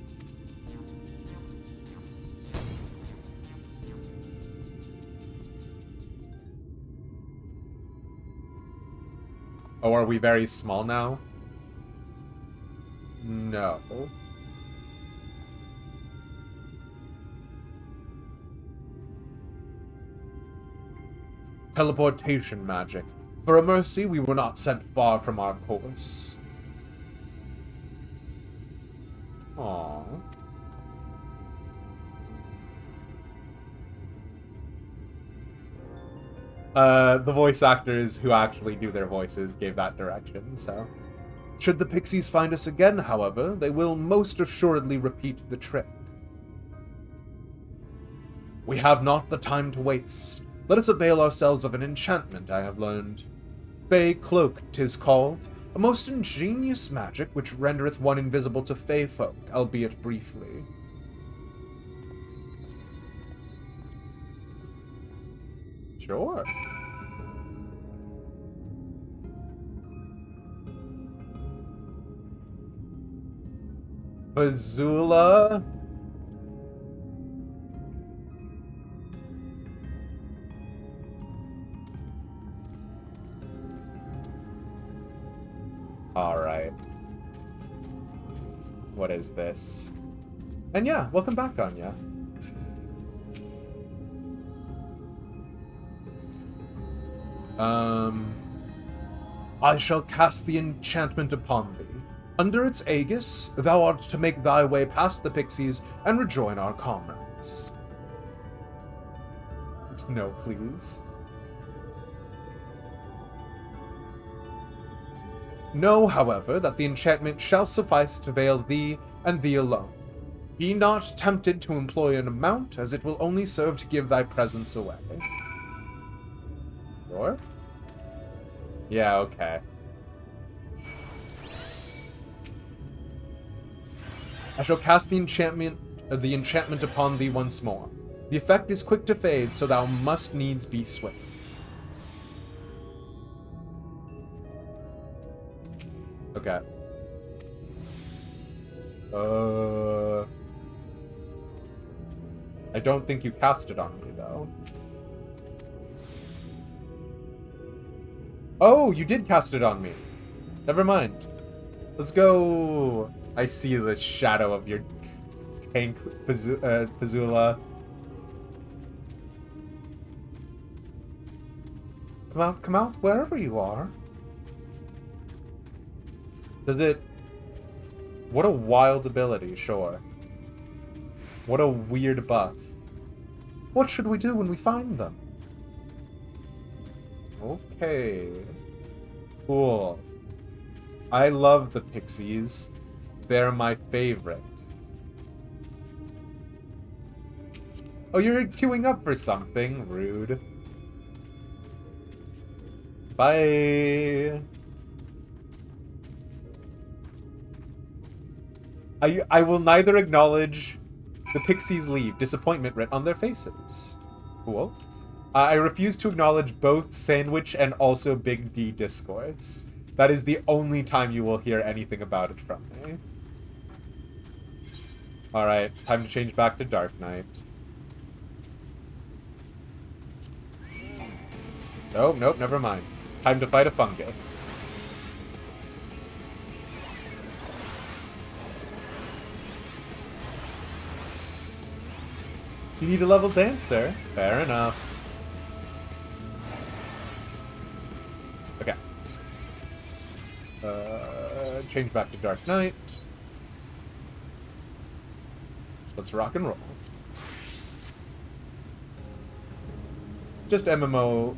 Oh, are we very small now? No. Teleportation magic. For a mercy, we were not sent far from our course. Aww. The voice actors who actually do their voices gave that direction, so. Should the pixies find us again, however, they will most assuredly repeat the trick. We have not the time to waste. Let us avail ourselves of an enchantment I have learned. Fey Cloak 'tis called, a most ingenious magic which rendereth one invisible to fey folk, albeit briefly. Sure. Bazula. Alright. What is this? And yeah, welcome back, Anya. I shall cast the enchantment upon thee. Under its aegis, thou art to make thy way past the pixies and rejoin our comrades. No, please. Know, however, that the enchantment shall suffice to veil thee and thee alone. Be not tempted to employ an amount, as it will only serve to give thy presence away. Sure? Yeah, okay. I shall cast the enchantment upon thee once more. The effect is quick to fade, so thou must needs be swift. Okay. I don't think you cast it on me, though. Oh, you did cast it on me. Never mind. Let's go. I see the shadow of your tank, Fazula. Come out, wherever you are. Does it... What a wild ability, sure. What a weird buff. What should we do when we find them? Okay. Cool. I love the pixies. They're my favorite. Oh, you're queuing up for something. Rude. Bye. I will neither acknowledge the pixies leave, disappointment writ on their faces. Cool. I refuse to acknowledge both Sandwich and also Big D discourse. That is the only time you will hear anything about it from me. Alright, time to change back to Dark Knight. Oh, nope, never mind. Time to fight a fungus. You need a level dancer. Fair enough. Okay. Change back to Dark Knight. Let's rock and roll. Just MMO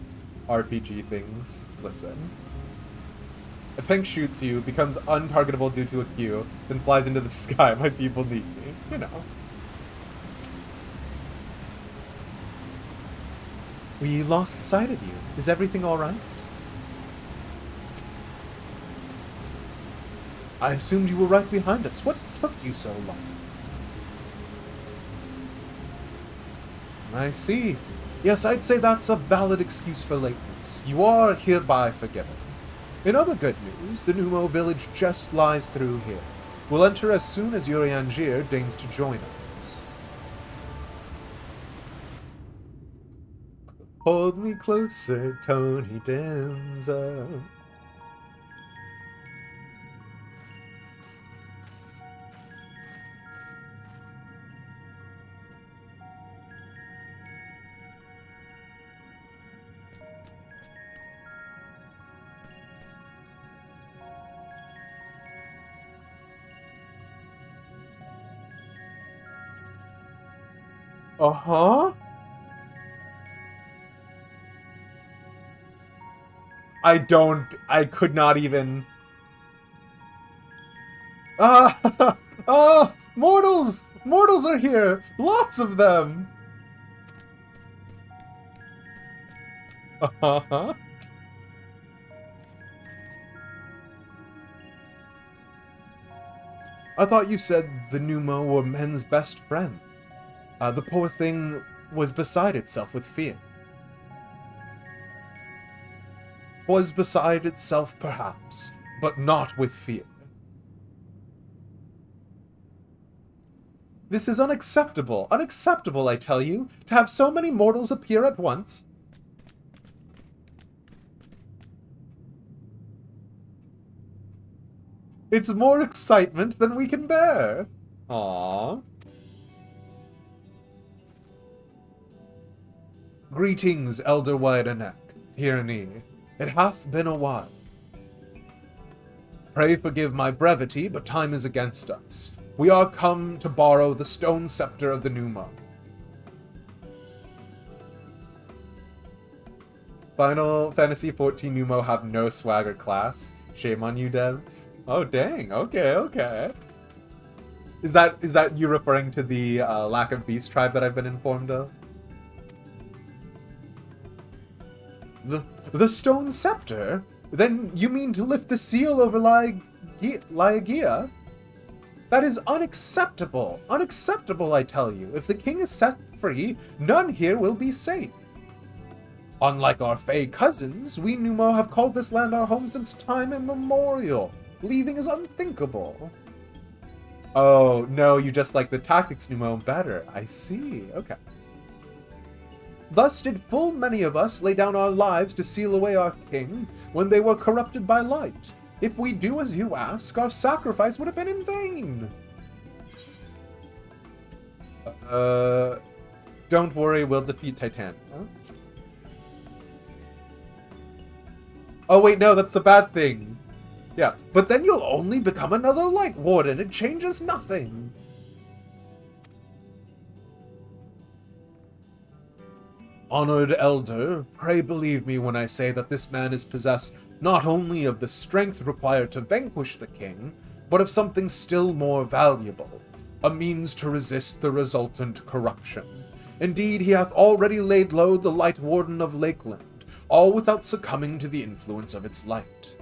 RPG things. Listen. A tank shoots you, becomes untargetable due to a Q, then flies into the sky. My people need me. You know. We lost sight of you. Is everything alright? I assumed you were right behind us. What took you so long? I see. Yes, I'd say that's a valid excuse for lateness. You are hereby forgiven. In other good news, the Numo village just lies through here. We'll enter as soon as Uriangir deigns to join us. Hold me closer, Tony Danza. Uh-huh. I could not even... Ah! Ah! Mortals! Mortals are here! Lots of them! Uh-huh. I thought you said the Pneumo were men's best friend. The poor thing was beside itself with fear. Was beside itself, perhaps, but not with fear. This is unacceptable. Unacceptable, I tell you, to have so many mortals appear at once. It's more excitement than we can bear. Aww. Greetings, Elder Wideneck, Tyranny. It hath been a while. Pray forgive my brevity, but time is against us. We are come to borrow the stone scepter of the Pneumo. Final Fantasy XIV Pneumo have no swagger class. Shame on you, devs. Oh, dang. Okay, okay. Is that you referring to the lack of beast tribe that I've been informed of? The stone scepter? Then you mean to lift the seal over Lyagia? That is unacceptable. Unacceptable, I tell you. If the king is set free, none here will be safe. Unlike our Fey cousins, we Pneumo have called this land our home since time immemorial. Leaving is unthinkable. Oh, no, you just like the tactics Pneumo better. I see. Okay. Thus did full many of us lay down our lives to seal away our king when they were corrupted by light. If we do as you ask, our sacrifice would have been in vain. Don't worry, we'll defeat Titania. Oh wait, no, that's the bad thing. Yeah, but then you'll only become another Light Warden. It changes nothing. Honored Elder, pray believe me when I say that this man is possessed not only of the strength required to vanquish the king, but of something still more valuable, a means to resist the resultant corruption. Indeed, he hath already laid low the Light Warden of Lakeland, all without succumbing to the influence of its light.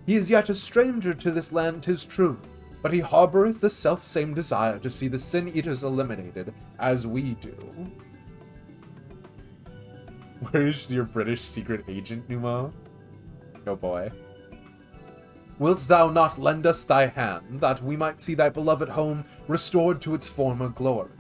He is yet a stranger to this land, 'tis true, but he harboureth the self-same desire to see the Sin-Eaters eliminated, as we do. Where is your British secret agent, Pneumo? Oh boy. Wilt thou not lend us thy hand, that we might see thy beloved home restored to its former glory?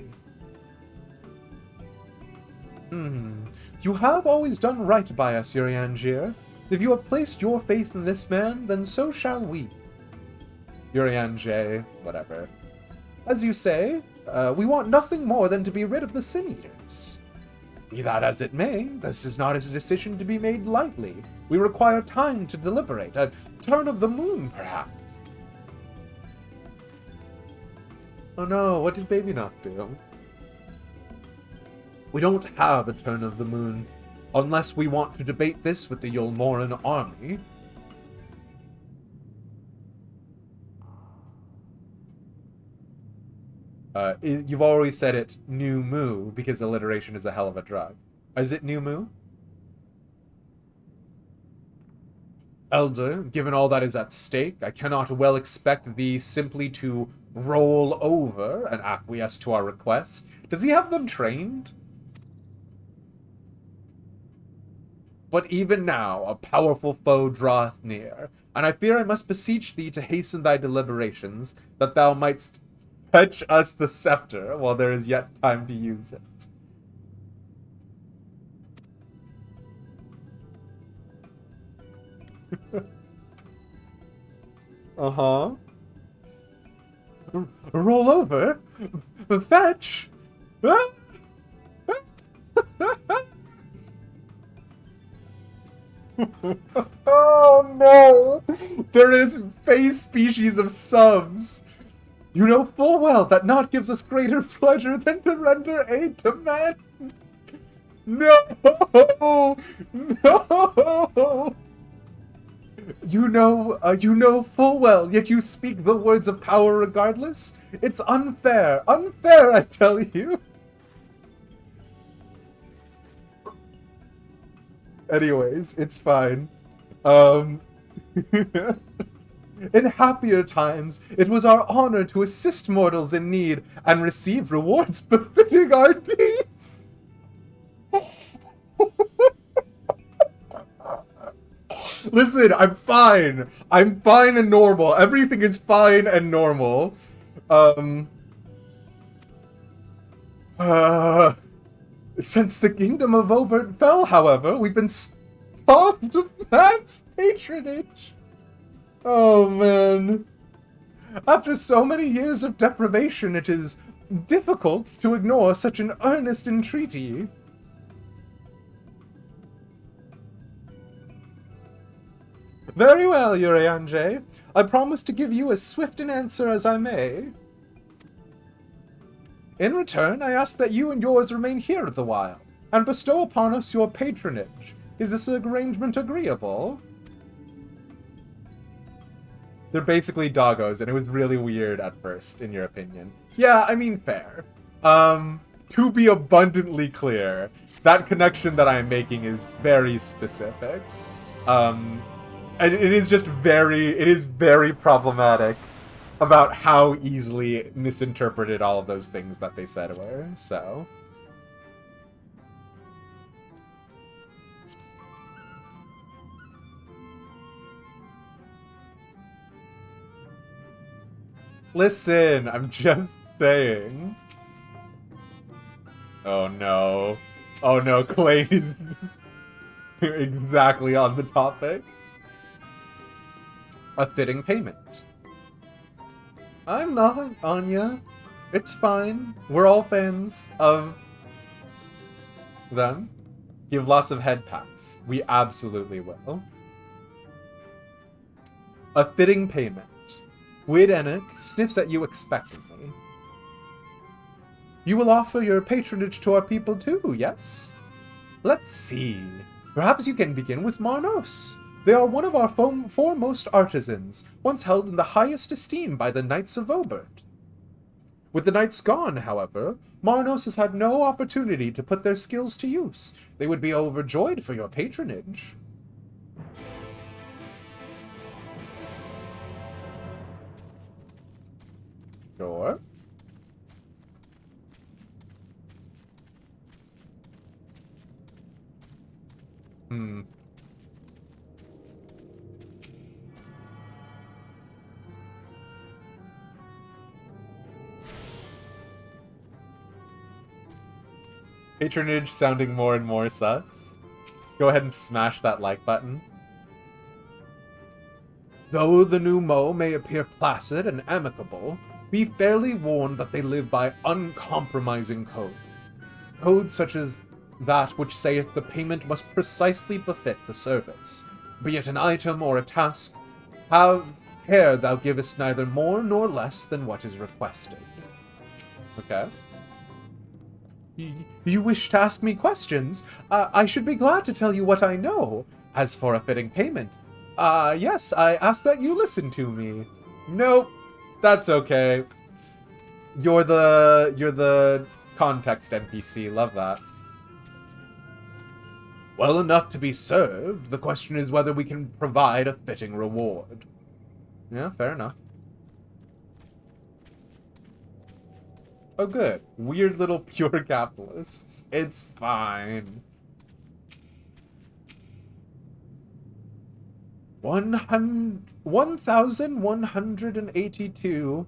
You have always done right by us, Urianger. If you have placed your faith in this man, then so shall we. Urianger, whatever. As you say, we want nothing more than to be rid of the Sin-Eaters. Be that as it may, this is not a decision to be made lightly. We require time to deliberate, a turn of the moon, perhaps. Oh no, what did Baby Knock do? We don't have a turn of the moon, unless we want to debate this with the Yulmoran army. You've always said it New Moo, because alliteration is a hell of a drug. Is it New Moo? Elder, given all that is at stake, I cannot well expect thee simply to roll over and acquiesce to our request. Does he have them trained? But even now, a powerful foe draweth near, and I fear I must beseech thee to hasten thy deliberations, that thou mightst fetch us the scepter while there is yet time to use it. Uh-huh. Roll over? Fetch? Oh no! There is face species of subs! You know full well that naught gives us greater pleasure than to render aid to men! No! No! You know full well, yet you speak the words of power regardless? It's unfair, unfair, I tell you. Anyways, it's fine. In happier times, it was our honor to assist mortals in need and receive rewards befitting our deeds. Listen, I'm fine. I'm fine and normal. Everything is fine and normal. Since the kingdom of Obert fell, however, we've been starved of man's patronage. Oh, man. After so many years of deprivation, it is difficult to ignore such an earnest entreaty. Very well, Urianger. I promise to give you as swift an answer as I may. In return, I ask that you and yours remain here the while, and bestow upon us your patronage. Is this arrangement agreeable? They're basically doggos, and it was really weird at first, in your opinion. Yeah, I mean, fair. To be abundantly clear, that connection that I'm making is very specific. And it is just very problematic about how easily misinterpreted all of those things that they said were, so... Listen, I'm just saying. Oh no. Oh no, Quaid is exactly on the topic. A fitting payment. I'm not, Anya. It's fine. We're all fans of them. Give lots of head pats. We absolutely will. A fitting payment. Wid Enoch sniffs at you expectantly. You will offer your patronage to our people too, yes? Let's see. Perhaps you can begin with Marnos. They are one of our foremost artisans, once held in the highest esteem by the Knights of Obert. With the Knights gone, however, Marnos has had no opportunity to put their skills to use. They would be overjoyed for your patronage. Sure. Patronage sounding more and more sus. Go ahead and smash that like button. Though the new Mo may appear placid and amicable, be fairly warned that they live by uncompromising code. Codes such as that which saith the payment must precisely befit the service. Be it an item or a task, have care thou givest neither more nor less than what is requested. Okay. You wish to ask me questions? I should be glad to tell you what I know. As for a fitting payment, yes, I ask that you listen to me. Nope, that's okay. You're the context NPC, love that. Well enough to be served, the question is whether we can provide a fitting reward. Yeah, fair enough. Oh good, weird little pure capitalists. It's fine. 1,182.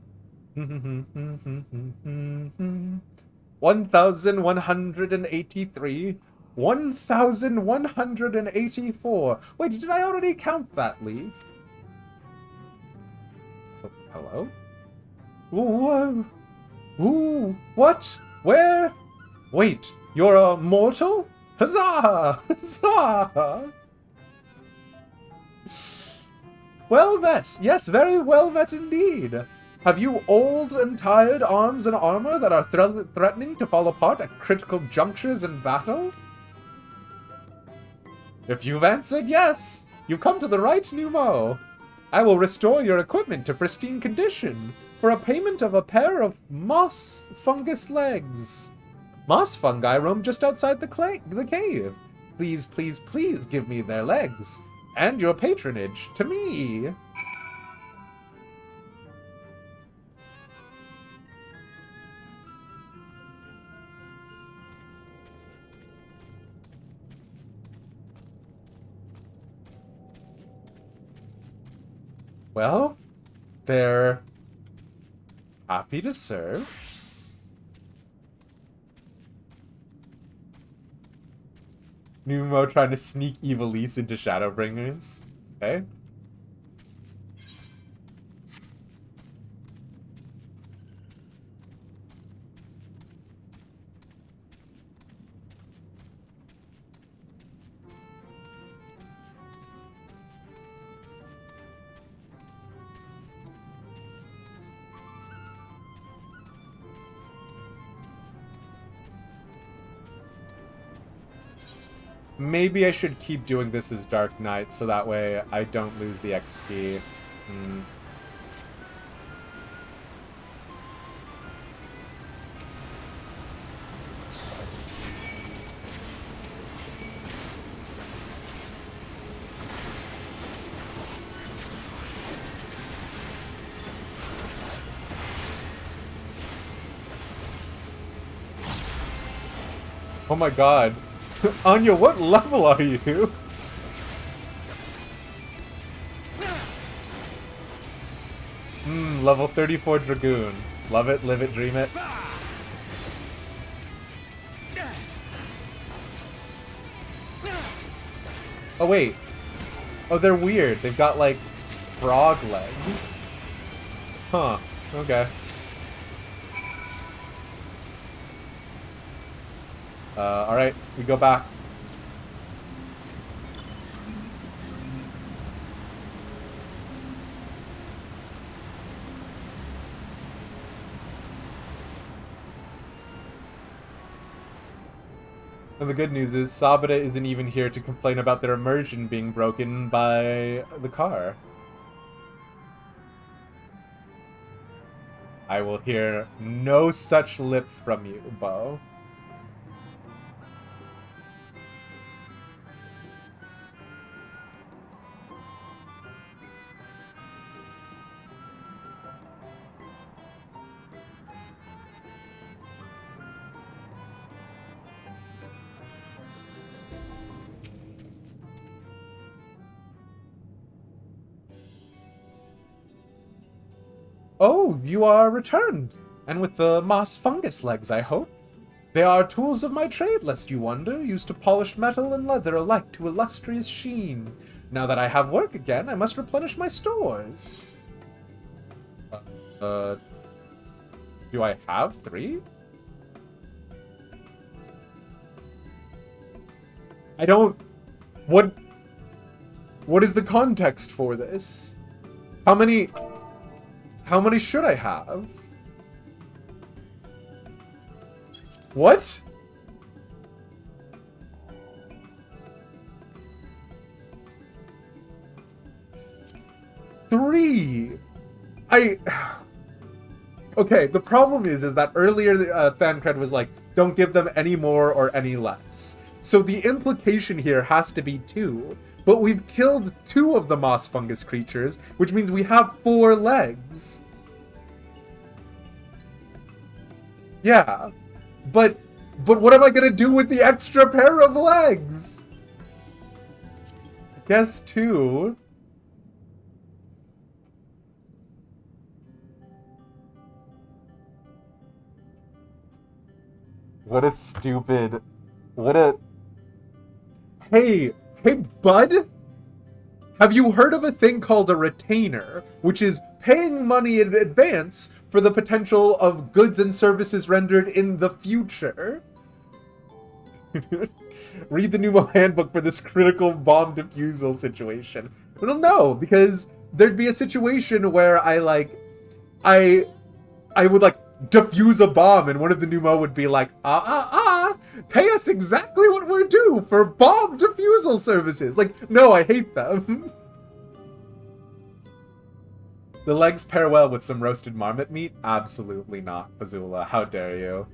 1,183. 1,184. Wait, did I already count that, Leaf? Hello? Whoa. Ooh, what? Where? Wait, you're a mortal? Huzzah! Huzzah! Well met. Yes, very well met indeed. Have you old and tired arms and armor that are threatening to fall apart at critical junctures in battle? If you've answered yes, You've come to the right Numo. I will restore your equipment to pristine condition for a payment of a pair of moss fungus legs. Moss fungi roam just outside the cave. Please, please, please give me their legs and your patronage to me. Well, they're happy to serve. Numo trying to sneak Evilise into Shadowbringers. Okay. Maybe I should keep doing this as Dark Knight, so that way I don't lose the XP. Oh my god. Anya, what level are you? Level 34 Dragoon. Love it, live it, dream it. Oh wait. Oh, they're weird. They've got like frog legs. Huh. Okay. Alright, we go back. And the good news is, Sabata isn't even here to complain about their immersion being broken by the car. I will hear no such lip from you, Bo. Oh, you are returned, and with the moss fungus legs, I hope. They are tools of my trade, lest you wonder, used to polish metal and leather alike to illustrious sheen. Now that I have work again, I must replenish my stores. Do I have 3? I don't... What is the context for this? How many should I have? What? Three. Okay, the problem is that earlier Thancred was like, don't give them any more or any less. So the implication here has to be 2. But we've killed 2 of the moss fungus creatures, which means we have 4 legs. Yeah. But what am I gonna do with the extra pair of legs? I guess 2. What a stupid... What a... Hey, bud? Have you heard of a thing called a retainer, which is paying money in advance for the potential of goods and services rendered in the future? Read the Numo handbook for this critical bomb defusal situation. Well, no, because there'd be a situation where I would, like, defuse a bomb, and one of the Numo would be like, Pay us exactly what we're due for bomb defusal services. Like, no, I hate them. The legs pair well with some roasted marmot meat? Absolutely not, Fazula. How dare you?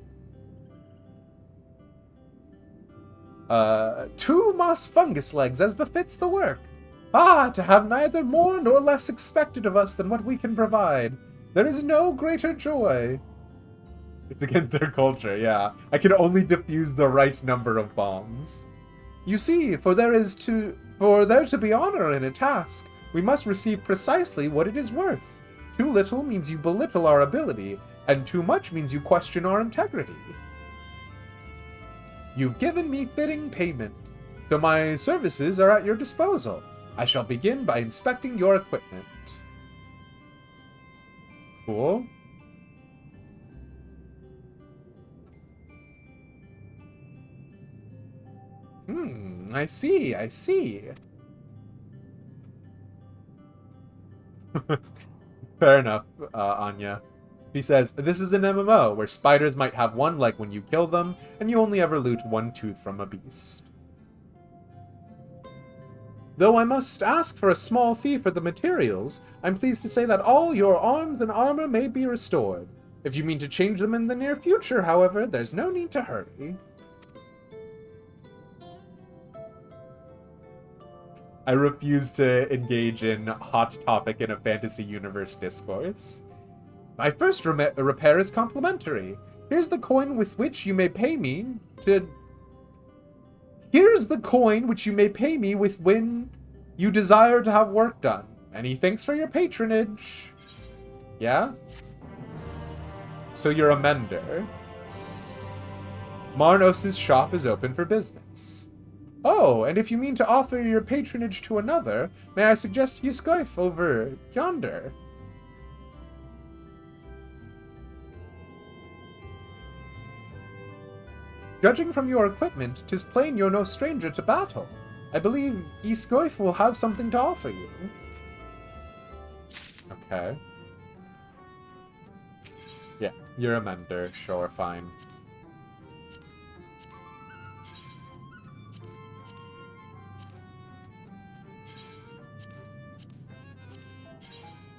2 moss fungus legs, as befits the work. Ah, to have neither more nor less expected of us than what we can provide. There is no greater joy. It's against their culture, yeah. I can only defuse the right number of bombs. You see, for there to be honor in a task, we must receive precisely what it is worth. Too little means you belittle our ability, and too much means you question our integrity. You've given me fitting payment, so my services are at your disposal. I shall begin by inspecting your equipment. Cool. I see. Fair enough, Anya. He says, this is an MMO, where spiders might have one leg when you kill them, and you only ever loot one tooth from a beast. Though I must ask for a small fee for the materials, I'm pleased to say that all your arms and armor may be restored. If you mean to change them in the near future, however, there's no need to hurry. I refuse to engage in hot topic in a fantasy universe discourse. My first repair is complimentary. Here's the coin with which you may pay me with when you desire to have work done. Many thanks for your patronage. Yeah? So you're a mender. Marnos' shop is open for business. Oh, and if you mean to offer your patronage to another, may I suggest Yusgoif over yonder? Judging from your equipment, 'tis plain you're no stranger to battle. I believe Yusgoif will have something to offer you. Okay. Yeah, you're a mender. Sure, fine.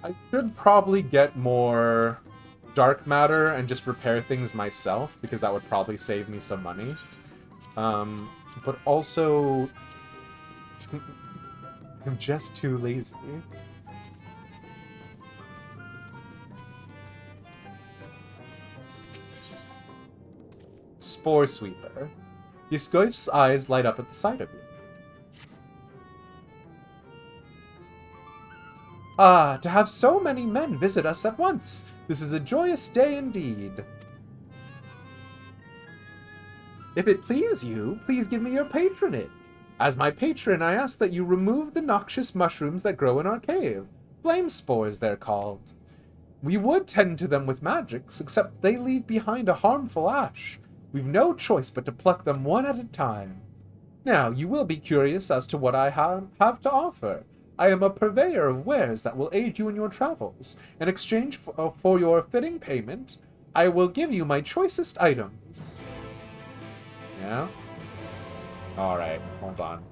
I should probably get more dark matter and just repair things myself, because that would probably save me some money. But also, I'm just too lazy. Spore Sweeper. Yusgoif's eyes light up at the sight of you. Ah, to have so many men visit us at once! This is a joyous day indeed. If it please you, please give me your patronage. As my patron, I ask that you remove the noxious mushrooms that grow in our cave. Flame spores, they're called. We would tend to them with magics, except they leave behind a harmful ash. We've no choice but to pluck them one at a time. Now, you will be curious as to what I have to offer. I am a purveyor of wares that will aid you in your travels. In exchange for your fitting payment, I will give you my choicest items. Yeah? Alright, hold on.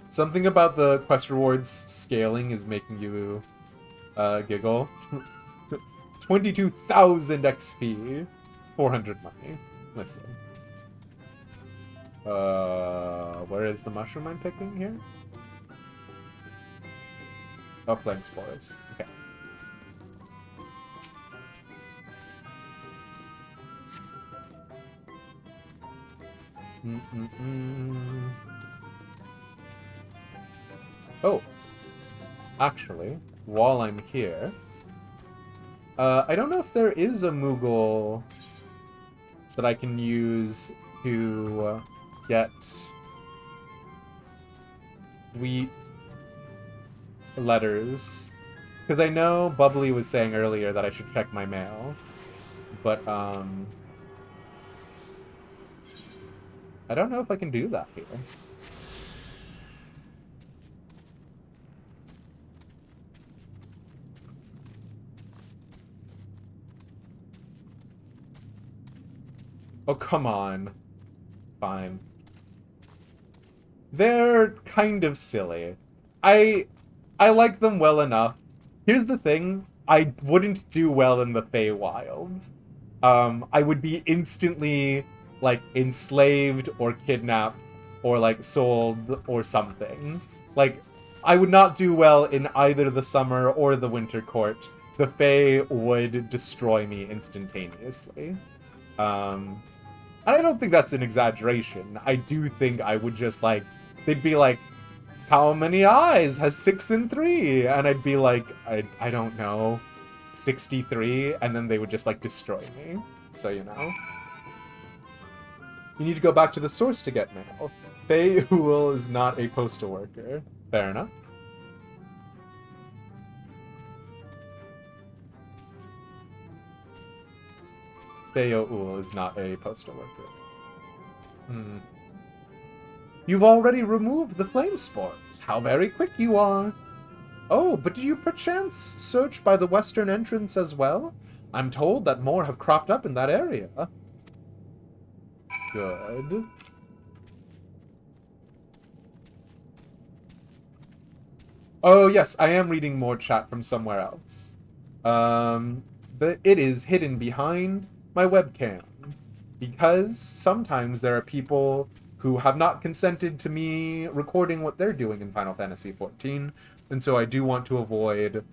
Something about the quest rewards scaling is making you giggle. 22,000 XP. 400 money. Listen. Where is the mushroom I'm picking here? Oh, flame spores. Okay. Oh. Actually, while I'm here, I don't know if there is a Moogle that I can use to get wheat letters. Because I know Bubbly was saying earlier that I should check my mail. But, I don't know if I can do that here. Oh, come on. Fine. They're kind of silly. I I like them well enough. Here's the thing, I wouldn't do well in the Feywild. I would be instantly, like, enslaved or kidnapped or, like, sold or something. Like, I would not do well in either the summer or the winter court. The Fae would destroy me instantaneously. Um, and I don't think that's an exaggeration. I do think I would just, like, they'd be like, how many eyes has 6 and 3? And I'd be like, I don't know, 63, and then they would just, like, destroy me. So, you know. You need to go back to the source to get mail. Feyul is not a postal worker. Fair enough. Feyul is not a postal worker. Hmm. You've already removed the flame spores. How very quick you are. Oh, but do you perchance search by the western entrance as well? I'm told that more have cropped up in that area. Good. Oh, yes, I am reading more chat from somewhere else. It is hidden behind my webcam. Because sometimes there are people who have not consented to me recording what they're doing in Final Fantasy XIV, and so I do want to avoid,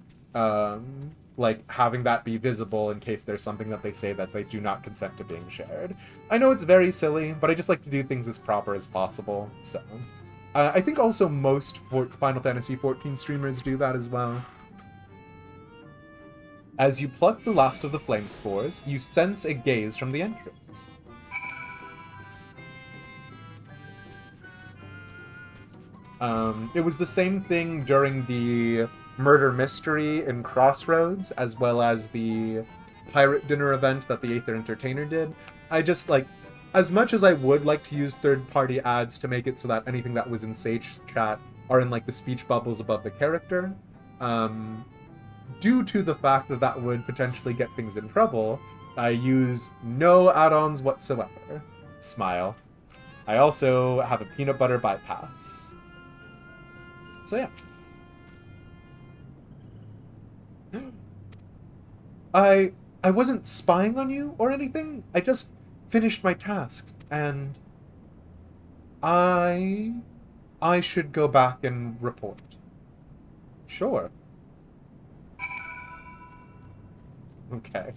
like, having that be visible in case there's something that they say that they do not consent to being shared. I know it's very silly, but I just like to do things as proper as possible, so... I think also most Final Fantasy XIV streamers do that as well. As you pluck the last of the flame spores, you sense a gaze from the entrance. It was the same thing during the murder mystery in Crossroads, as well as the pirate dinner event that the Aether Entertainer did. I just, like, as much as I would like to use third-party ads to make it so that anything that was in Sage chat are in, like, the speech bubbles above the character, due to the fact that that would potentially get things in trouble, I use no add-ons whatsoever. Smile. I also have a peanut butter bypass. So yeah. I wasn't spying on you or anything. I just finished my tasks, and I should go back and report. Sure. Okay.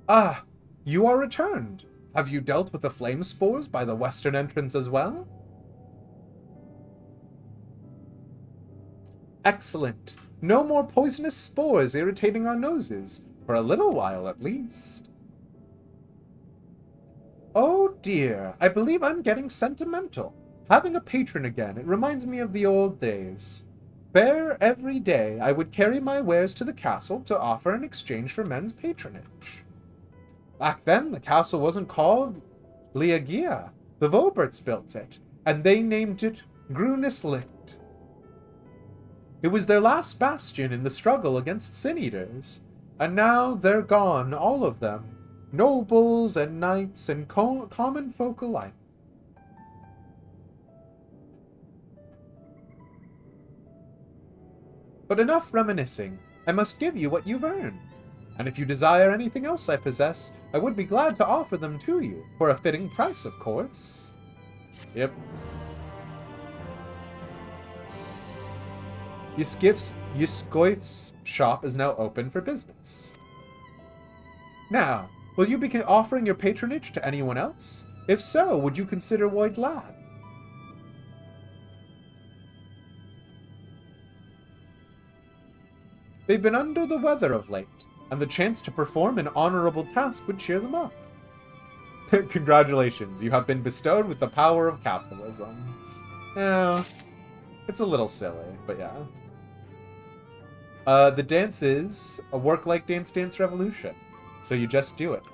Ah, you are returned. Have you dealt with the flame spores by the western entrance as well? Excellent. No more poisonous spores irritating our noses, for a little while at least. Oh dear, I believe I'm getting sentimental. Having a patron again, it reminds me of the old days. Fair every day, I would carry my wares to the castle to offer in exchange for men's patronage. Back then, the castle wasn't called Liagia. The Voberts built it, and they named it Grunislicht. It was their last bastion in the struggle against sin-eaters, and now they're gone, all of them. Nobles and knights and common folk alike. But enough reminiscing. I must give you what you've earned. And if you desire anything else I possess, I would be glad to offer them to you, for a fitting price, of course. Yep. Yuskoif's shop is now open for business. Now, will you be offering your patronage to anyone else? If so, would you consider Void Lad? They've been under the weather of late, and the chance to perform an honorable task would cheer them up. Congratulations, you have been bestowed with the power of capitalism. Yeah, it's a little silly, but yeah. The dance is a work like Dance Dance Revolution, so you just do it.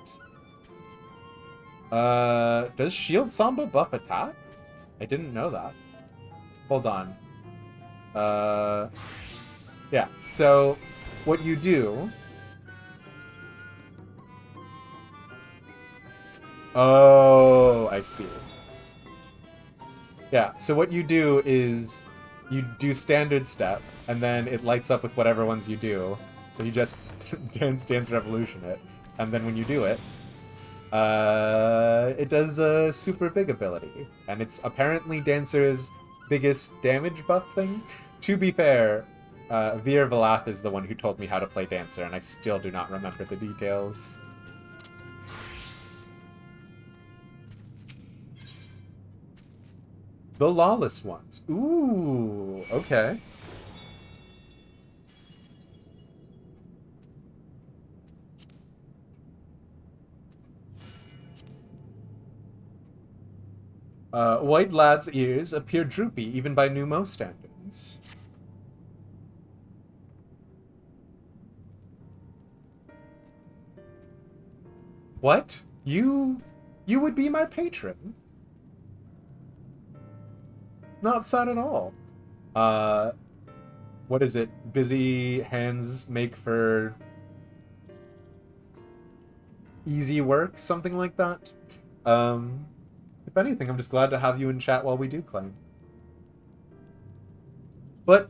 Does Shield Samba buff attack? I didn't know that. Hold on. Yeah, so what you do... Oh, I see. Yeah, so what you do is you do standard step, and then it lights up with whatever ones you do. So you just Dance Dance Revolution it, and then when you do it, it does a super big ability. And it's apparently Dancer's biggest damage buff thing. To be fair, Veer Valath is the one who told me how to play Dancer, and I still do not remember the details. The Lawless Ones. Ooh, okay. White lad's ears appear droopy even by Numo standards. What? You would be my patron? Not sad at all. What is it? Busy hands make for easy work? Something like that? If anything, I'm just glad to have you in chat while we do claim. But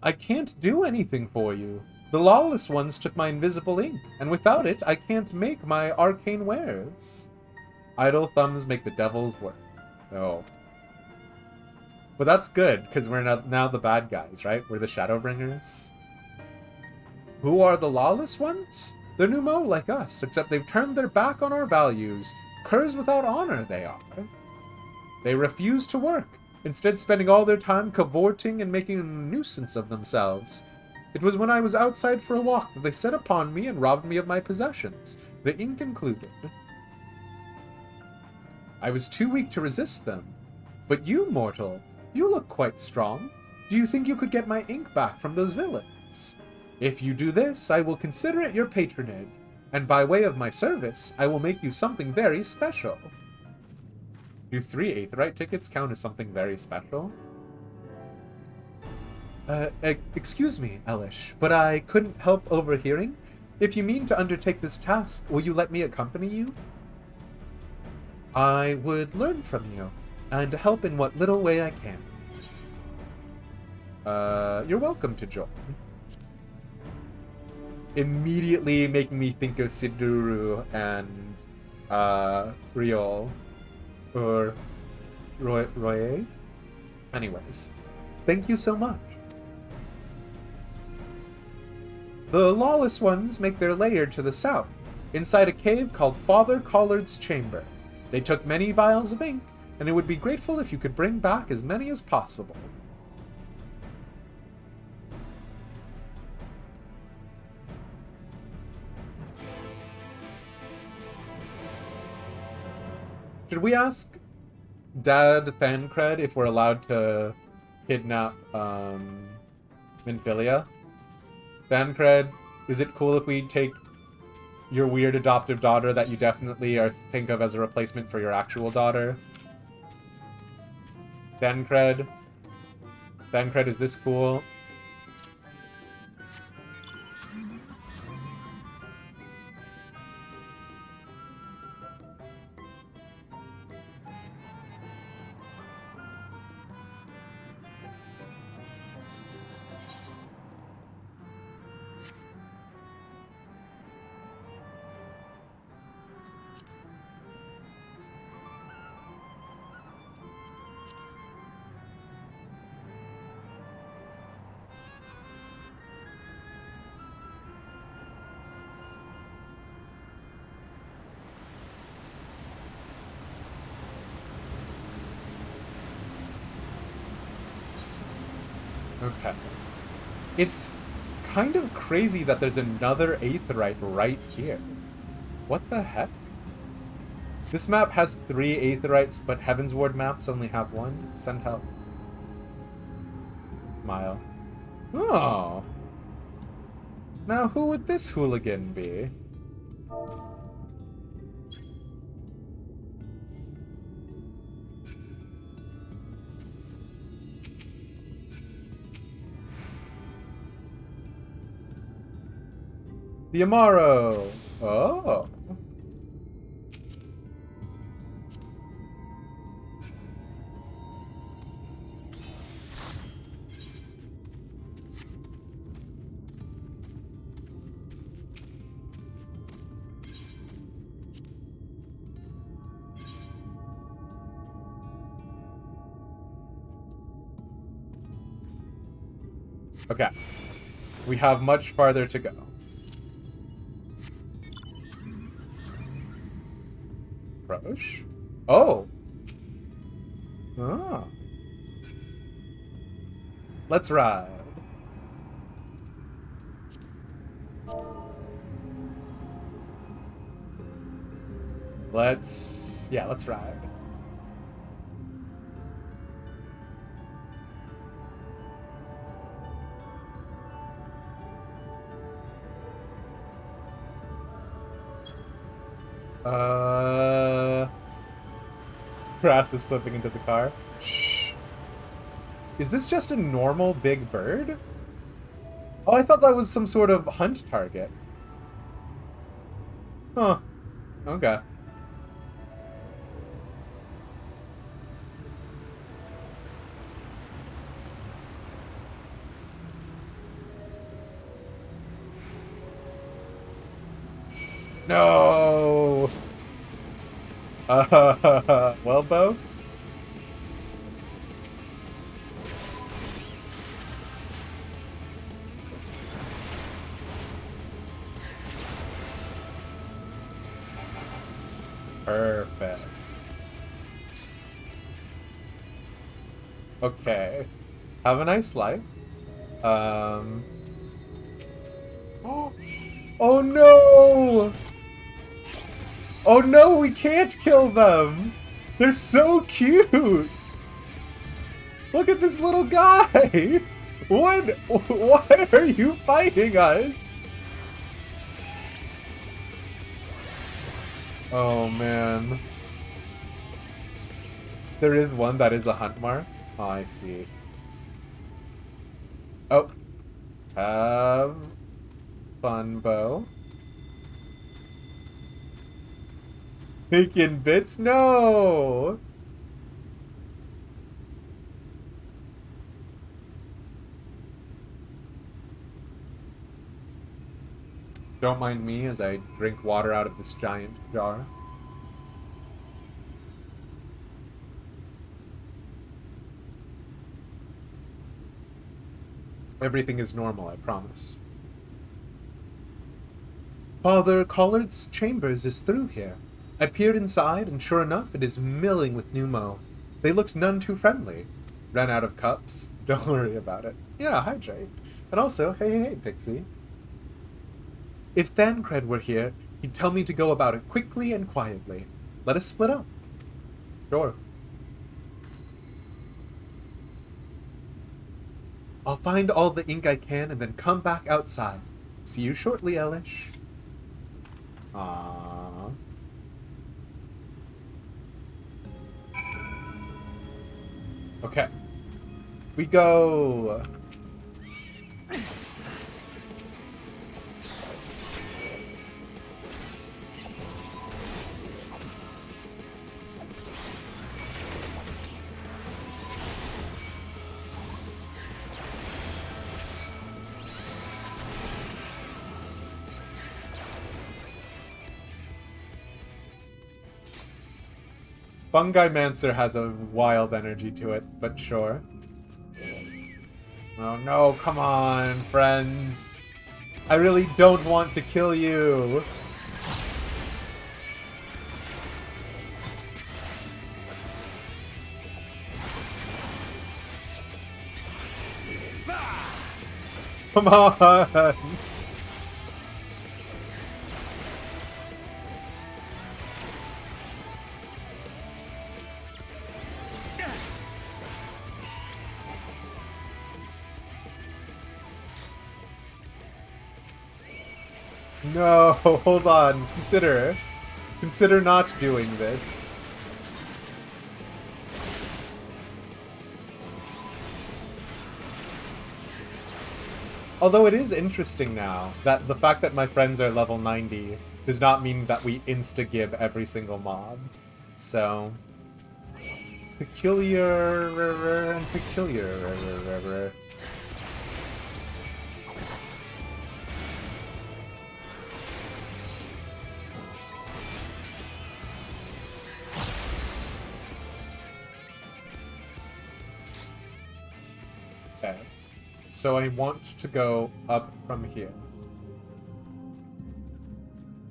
I can't do anything for you. The Lawless Ones took my invisible ink, and without it, I can't make my arcane wares. Idle thumbs make the devil's work. Oh. But that's good, because we're now the bad guys, right? We're the Shadowbringers. Who are the Lawless Ones? They're Numo like us, except they've turned their back on our values. Curs without honor, they are. They refuse to work, instead spending all their time cavorting and making a nuisance of themselves. It was when I was outside for a walk that they set upon me and robbed me of my possessions, the ink included. I was too weak to resist them. But you, mortal, you look quite strong. Do you think you could get my ink back from those villains? If you do this, I will consider it your patronage, and by way of my service, I will make you something very special. Do 3 Aetheryte tickets count as something very special? Excuse me, Elish, but I couldn't help overhearing. If you mean to undertake this task, will you let me accompany you? I would learn from you, and help in what little way I can. You're welcome to join. Immediately making me think of Siduru and, Riol. Or Roye? Anyways, thank you so much. The Lawless Ones make their lair to the south, inside a cave called Father Collard's Chamber. They took many vials of ink, and it would be grateful if you could bring back as many as possible. Should we ask Dad Thancred if we're allowed to kidnap, Minfilia? Thancred, is it cool if we take your weird adoptive daughter that you definitely think of as a replacement for your actual daughter? Thancred? Thancred, is this cool? Okay. It's kind of crazy that there's another Aetheryte right here. What the heck? This map has 3 Aetherytes, but Heavensward maps only have 1. Send help. Smile. Oh. Now who would this hooligan be? The Amaro! Oh! Okay. We have much farther to go. Approach. Oh! Ah. Let's ride. Let's ride. Grass is clipping into the car. Shh. Is this just a normal big bird? Oh, I thought that was some sort of hunt target. Huh. Okay. No! Well, Bo? Perfect. Okay. Have a nice life. Oh no! Oh no, we can't kill them! They're so cute! Look at this little guy! What? Why are you fighting us? Oh man. There is one that is a hunt mark? Oh, I see. Oh. Have fun, Bo. Making bits? No! Don't mind me as I drink water out of this giant jar. Everything is normal, I promise. Father Collard's chambers is through here. I peered inside, and sure enough, it is milling with pneumo. They looked none too friendly. Ran out of cups. Don't worry about it. Yeah, hydrate. And also, hey, Pixie. If Thancred were here, he'd tell me to go about it quickly and quietly. Let us split up. Sure. I'll find all the ink I can and then come back outside. See you shortly, Elish. Aww. Okay. We go. Fungi Mancer has a wild energy to it, but sure. Oh no, come on, friends. I really don't want to kill you. Come on! No, hold on. Consider not doing this. Although it is interesting now that the fact that my friends are level 90 does not mean that we insta-gib every single mob. So... peculiar and peculiar. Okay. So I want to go up from here.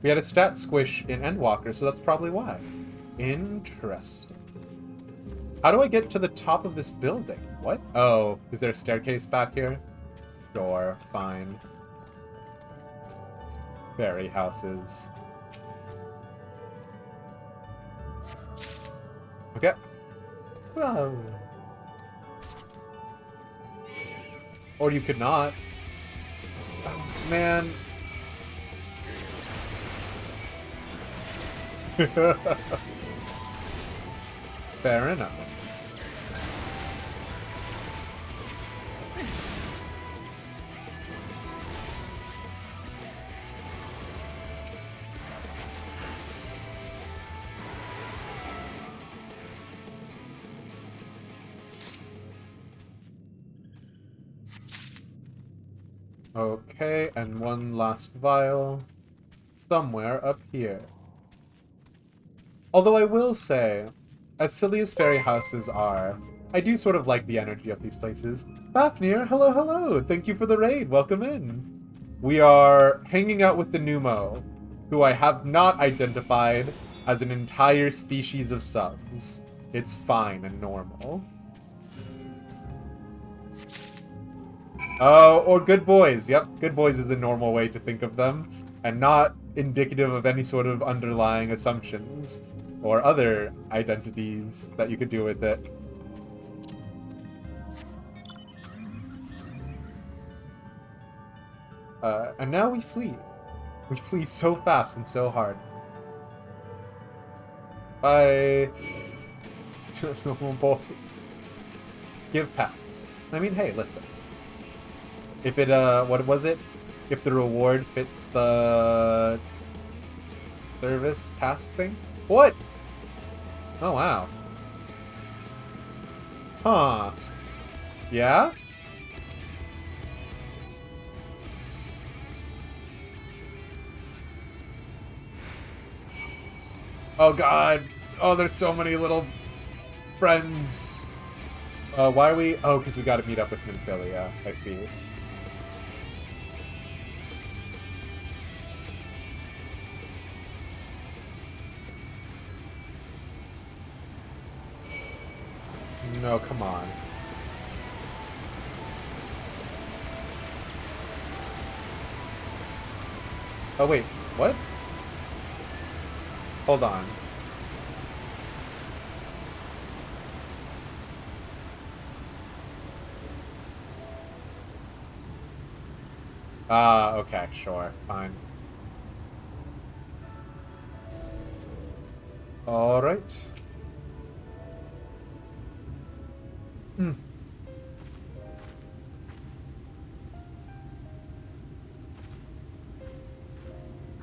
We had a stat squish in Endwalker, so that's probably why. Interesting. How do I get to the top of this building? What? Oh, is there a staircase back here? Sure, fine. Fairy houses. Okay. Whoa. Or you could not. Oh, man. Fair enough. Okay, and one last vial somewhere up here. Although I will say, as silly as fairy houses are, I do sort of like the energy of these places. Fafnir, hello, hello! Thank you for the raid, welcome in! We are hanging out with the Numo, who I have not identified as an entire species of subs. It's fine and normal. Oh, or good boys. Yep, good boys is a normal way to think of them, and not indicative of any sort of underlying assumptions or other identities that you could do with it. And now we flee. We flee so fast and so hard. Bye. Boy. Give pats. I mean, hey, listen. If it, what was it? If the reward fits the service task thing? What? Oh, wow. Huh. Yeah? Oh, God. Oh, there's so many little friends. Why are we... Oh, because we gotta meet up with Minfilia. I see. No, come on. Oh, wait. What? Hold on. Ah, okay, sure. Fine. Alright. Hmm.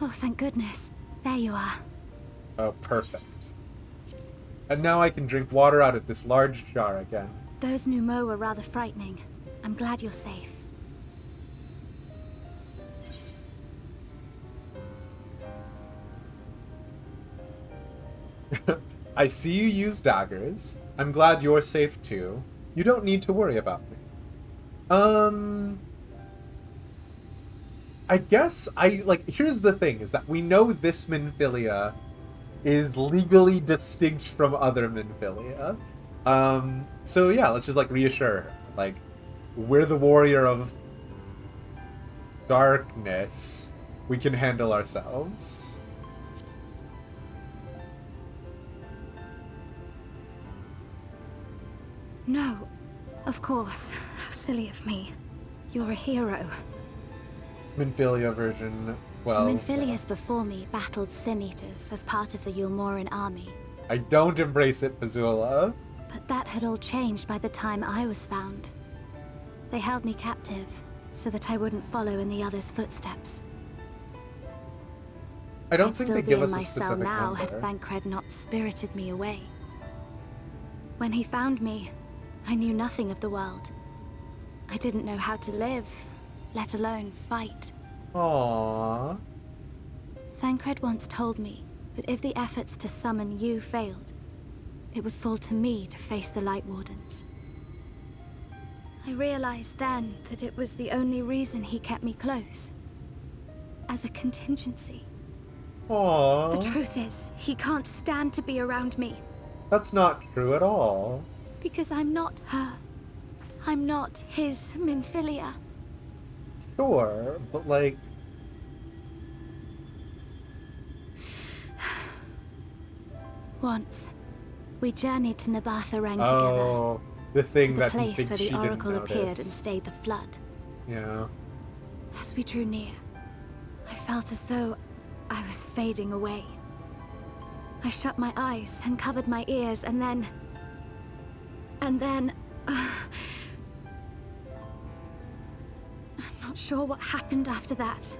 Oh, thank goodness. There you are. Oh, perfect. And now I can drink water out of this large jar again. Those Numo were rather frightening. I'm glad you're safe. I see you use daggers. I'm glad you're safe too. You don't need to worry about me. I guess here's the thing, is that we know this Minfilia is legally distinct from other Minfilia. So yeah, let's just reassure her. We're the warrior of Darkness. We can handle ourselves. No, of course. How silly of me. You're a hero. Minfilia version 12. The Minfilius before me battled Sin Eaters as part of the Yulmoran army. I don't embrace it, Pazula. But that had all changed by the time I was found. They held me captive, so that I wouldn't follow in the others' footsteps. I don't I'd think still they be give in us my a cell specific now number. had Thancred not spirited me away. When he found me, I knew nothing of the world. I didn't know how to live, let alone fight. Aww. Thancred once told me that if the efforts to summon you failed, it would fall to me to face the Light Wardens. I realized then that it was the only reason he kept me close. As a contingency. Aww. The truth is, he can't stand to be around me. That's not true at all. Because I'm not her. I'm not his Minfilia. Sure, but like... Once, we journeyed to Nabatha-Reng Oh, the together. thing To the that he place thinks where she the didn't Oracle appeared and notice. stayed the flood. Yeah. As we drew near, I felt as though I was fading away. I shut my eyes and covered my ears, and then... I'm not sure what happened after that.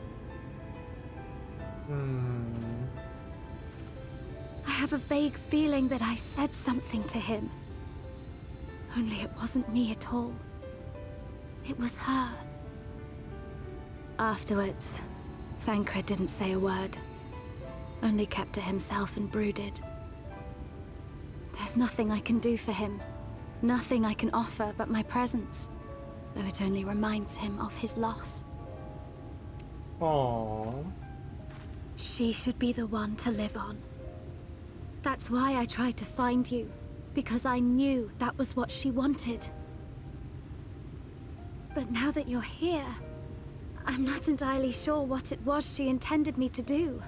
I have a vague feeling that I said something to him. Only it wasn't me at all. It was her. Afterwards, Thancred didn't say a word. Only kept to himself and brooded. There's nothing I can do for him. Nothing I can offer but my presence. Though it only reminds him of his loss. Aww. She should be the one to live on. That's why I tried to find you. Because I knew that was what she wanted. But now that you're here, I'm not entirely sure what it was she intended me to do.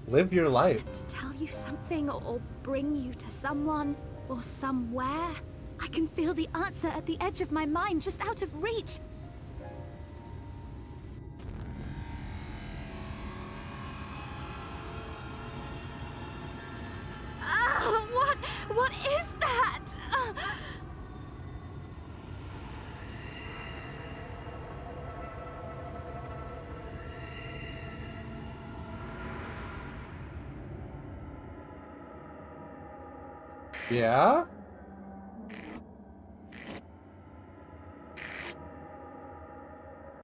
Live your life. To tell you something or bring you to someone or somewhere? I can feel the answer at the edge of my mind, just out of reach. What is that? Yeah?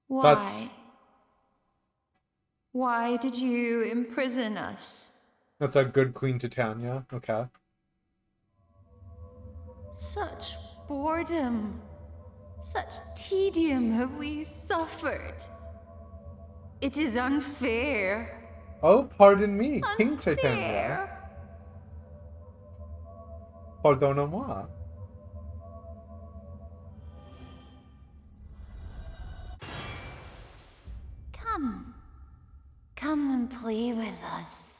Why? Why did you imprison us? That's a good Queen Titania. Okay. Such boredom, such tedium have we suffered. It is unfair. Oh, pardon me, King Titania. Unfair. Pardonnez-moi. Come. Come and play with us.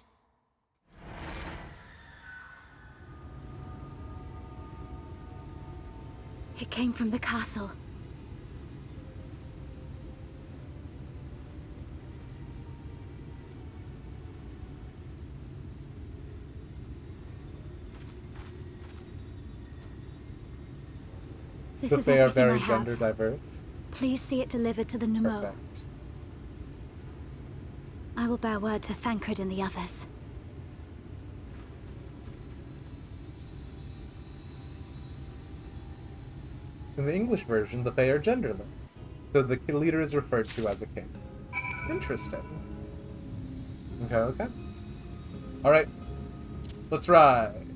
It came from the castle. This But is they are everything very I gender have. diverse. Please see it delivered to the Nemo. Perfect. I will bear word to Thancred and the others. In the English version, the Fae are genderless, so the leader is referred to as a king. Interesting. Okay, okay. Alright. Let's ride.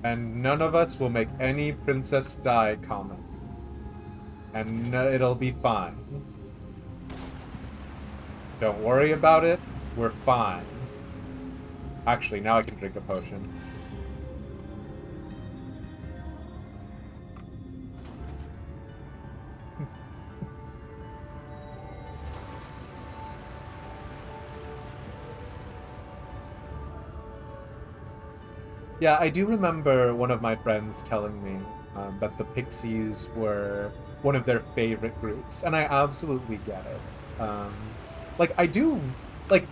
And none of us will make any Princess Di comment. And no, it'll be fine. Don't worry about it. We're fine. Actually, now I can drink a potion. Yeah, I do remember one of my friends telling me that the Pixies were one of their favorite groups, and I absolutely get it. Like, I do, like,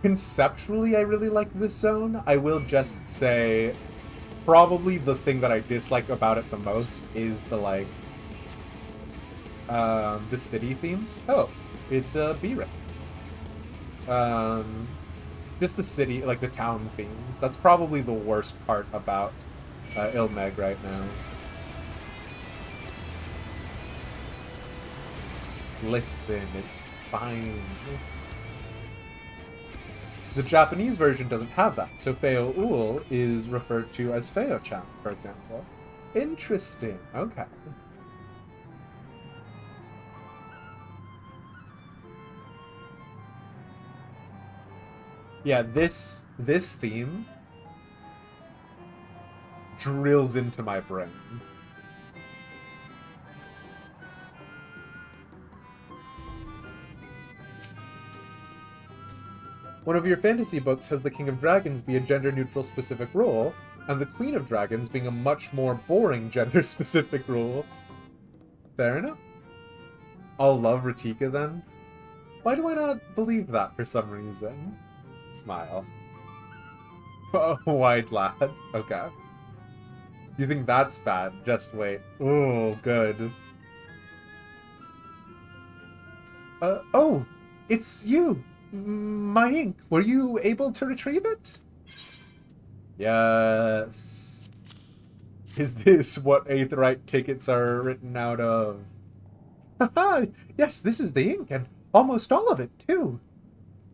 conceptually, I really like this zone. I will just say, probably the thing that I dislike about it the most is the, like, the city themes. Oh, it's a B-Ray. Just the city, like the town themes. That's probably the worst part about Ilmeg right now. Listen, it's fine. The Japanese version doesn't have that, so Feo-ul is referred to as Feo-chan, for example. Interesting, okay. Yeah, this theme drills into my brain. One of your fantasy books has the King of Dragons be a gender-neutral specific role, and the Queen of Dragons being a much more boring gender-specific role. Fair enough. I'll love Ratika then. Why do I not believe that for some reason? Smile. Oh, wide lad. Okay. You think that's bad? Just wait. Oh, good. Oh! It's you! My ink. Were you able to retrieve it? Yes. Is this what Aetheryte tickets are written out of? Haha! Yes, this is the ink, and almost all of it, too.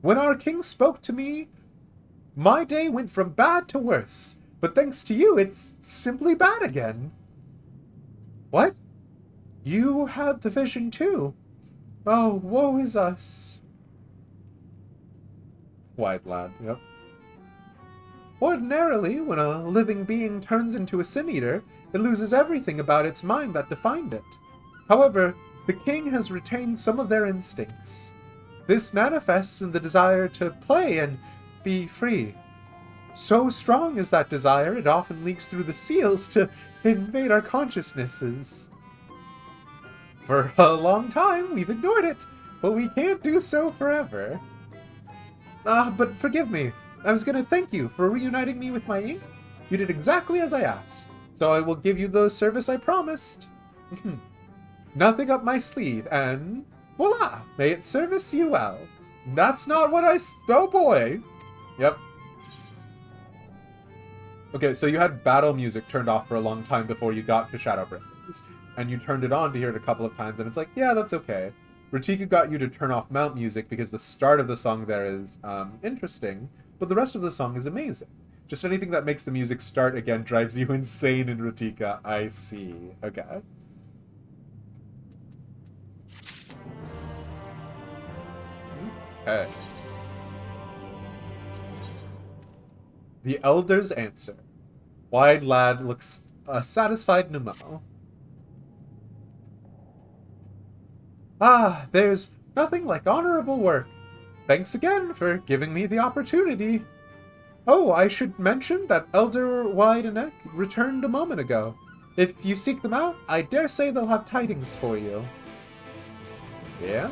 When our king spoke to me, my day went from bad to worse. But thanks to you, it's simply bad again. What? You had the vision, too? Oh, woe is us. White lad, yep. Ordinarily, when a living being turns into a sin-eater, it loses everything about its mind that defined it. However, the king has retained some of their instincts. This manifests in the desire to play and be free. So strong is that desire, it often leaks through the seals to invade our consciousnesses. For a long time, we've ignored it, but we can't do so forever. But forgive me. I was going to thank you for reuniting me with my ink. You did exactly as I asked, so I will give you the service I promised. Nothing up my sleeve, and voila! May it service you well. That's not what oh boy! Yep. Okay, so you had battle music turned off for a long time before you got to Shadowbringers, and you turned it on to hear it a couple of times, and it's like, yeah, that's okay. Ratika got you to turn off mount music because the start of the song there is interesting, but the rest of the song is amazing. Just anything that makes the music start again drives you insane in Ratika. I see. Okay. Okay. The Elder's Answer. Wide lad looks satisfied Numo. Ah, there's nothing like honorable work. Thanks again for giving me the opportunity. Oh, I should mention that Elder Wideneck returned a moment ago. If you seek them out, I dare say they'll have tidings for you. Yeah?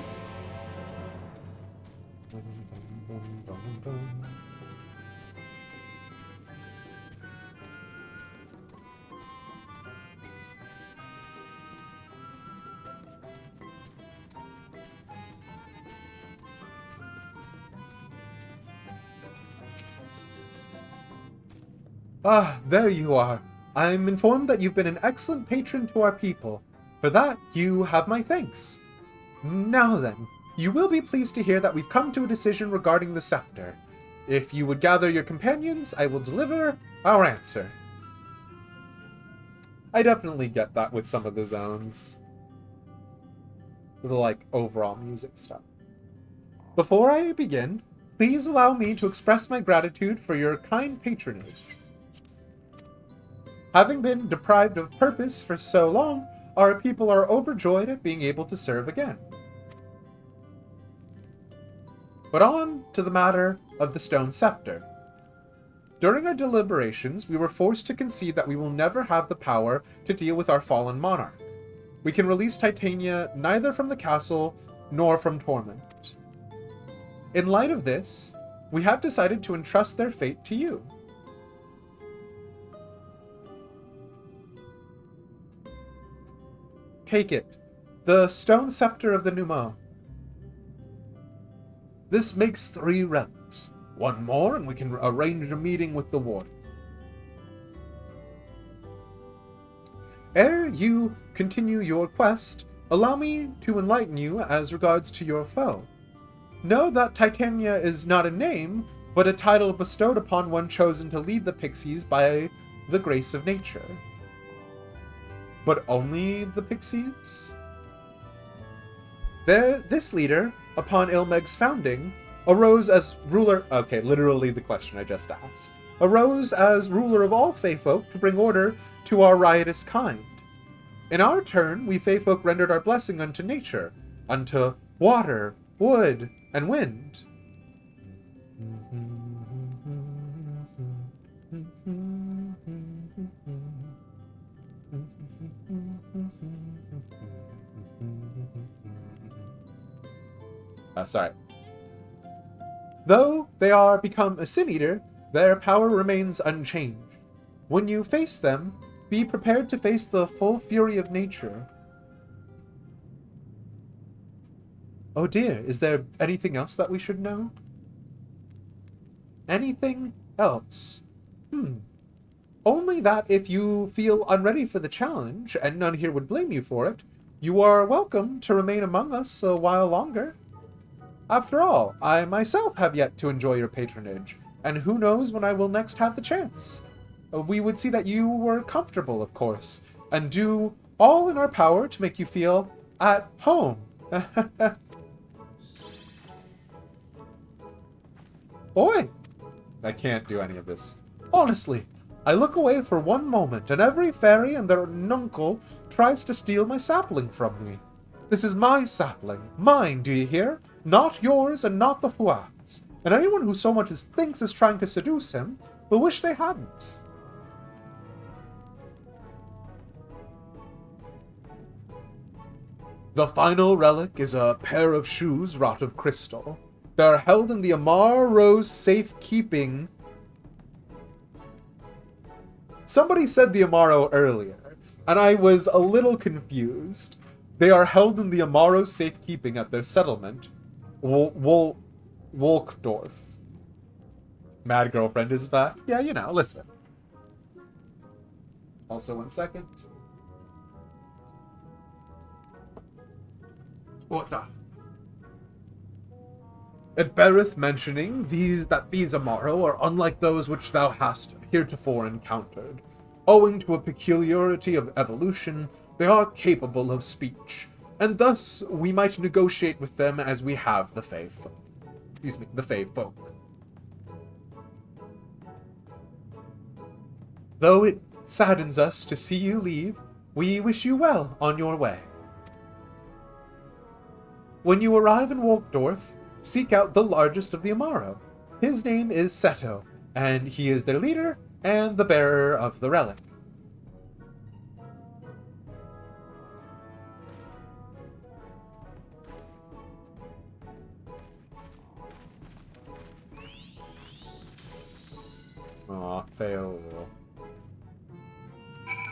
Ah, there you are. I'm informed that you've been an excellent patron to our people. For that, you have my thanks. Now then, you will be pleased to hear that we've come to a decision regarding the scepter. If you would gather your companions, I will deliver our answer. I definitely get that with some of the zones. The, like, overall music stuff. Before I begin, Please allow me to express my gratitude for your kind patronage. Having been deprived of purpose for so long, our people are overjoyed at being able to serve again. But on to the matter of the stone scepter. During our deliberations, we were forced to concede that we will never have the power to deal with our fallen monarch. We can release Titania neither from the castle nor from torment. In light of this, we have decided to entrust their fate to you. Take it, the stone scepter of the Nummo. This makes 3 relics. 1 more, and we can arrange a meeting with the warden. Ere you continue your quest, allow me to enlighten you as regards to your foe. Know that Titania is not a name, but a title bestowed upon one chosen to lead the pixies by the grace of nature. But only the pixies? This leader, upon Ilmeg's founding, arose as ruler... Okay, literally the question I just asked. Arose as ruler of all Feyfolk to bring order to our riotous kind. In our turn, we Feyfolk rendered our blessing unto nature, unto water, wood, and wind. Sorry. Though they are become a sin-eater, their power remains unchanged. When you face them, be prepared to face the full fury of nature. Oh dear, is there anything else that we should know? Anything else? Only that if you feel unready for the challenge, and none here would blame you for it, you are welcome to remain among us a while longer. After all, I myself have yet to enjoy your patronage, and who knows when I will next have the chance. We would see that you were comfortable, of course, and do all in our power to make you feel at home. Oi! I can't do any of this. Honestly, I look away for one moment, and every fairy and their nuncle tries to steal my sapling from me. This is my sapling. Mine, do you hear? Not yours and not the Fuat's. And anyone who so much as thinks is trying to seduce him will wish they hadn't. The final relic is a pair of shoes wrought of crystal. They are held in the Amar Rose safekeeping. Somebody said the Amaro earlier, and I was a little confused. They are held in the Amaro safekeeping at their settlement, Wolkdorf. Mad girlfriend is back. Yeah, you know, listen. Also, 1 second. What the? It beareth mentioning that these Amaro are unlike those which thou hast heretofore encountered. Owing to a peculiarity of evolution, they are capable of speech, and thus we might negotiate with them as we have the Fey folk. Though it saddens us to see you leave, we wish you well on your way. When you arrive in Wolkdorf, seek out the largest of the Amaro. His name is Seto, and he is their leader and the bearer of the relic. Aw, fail.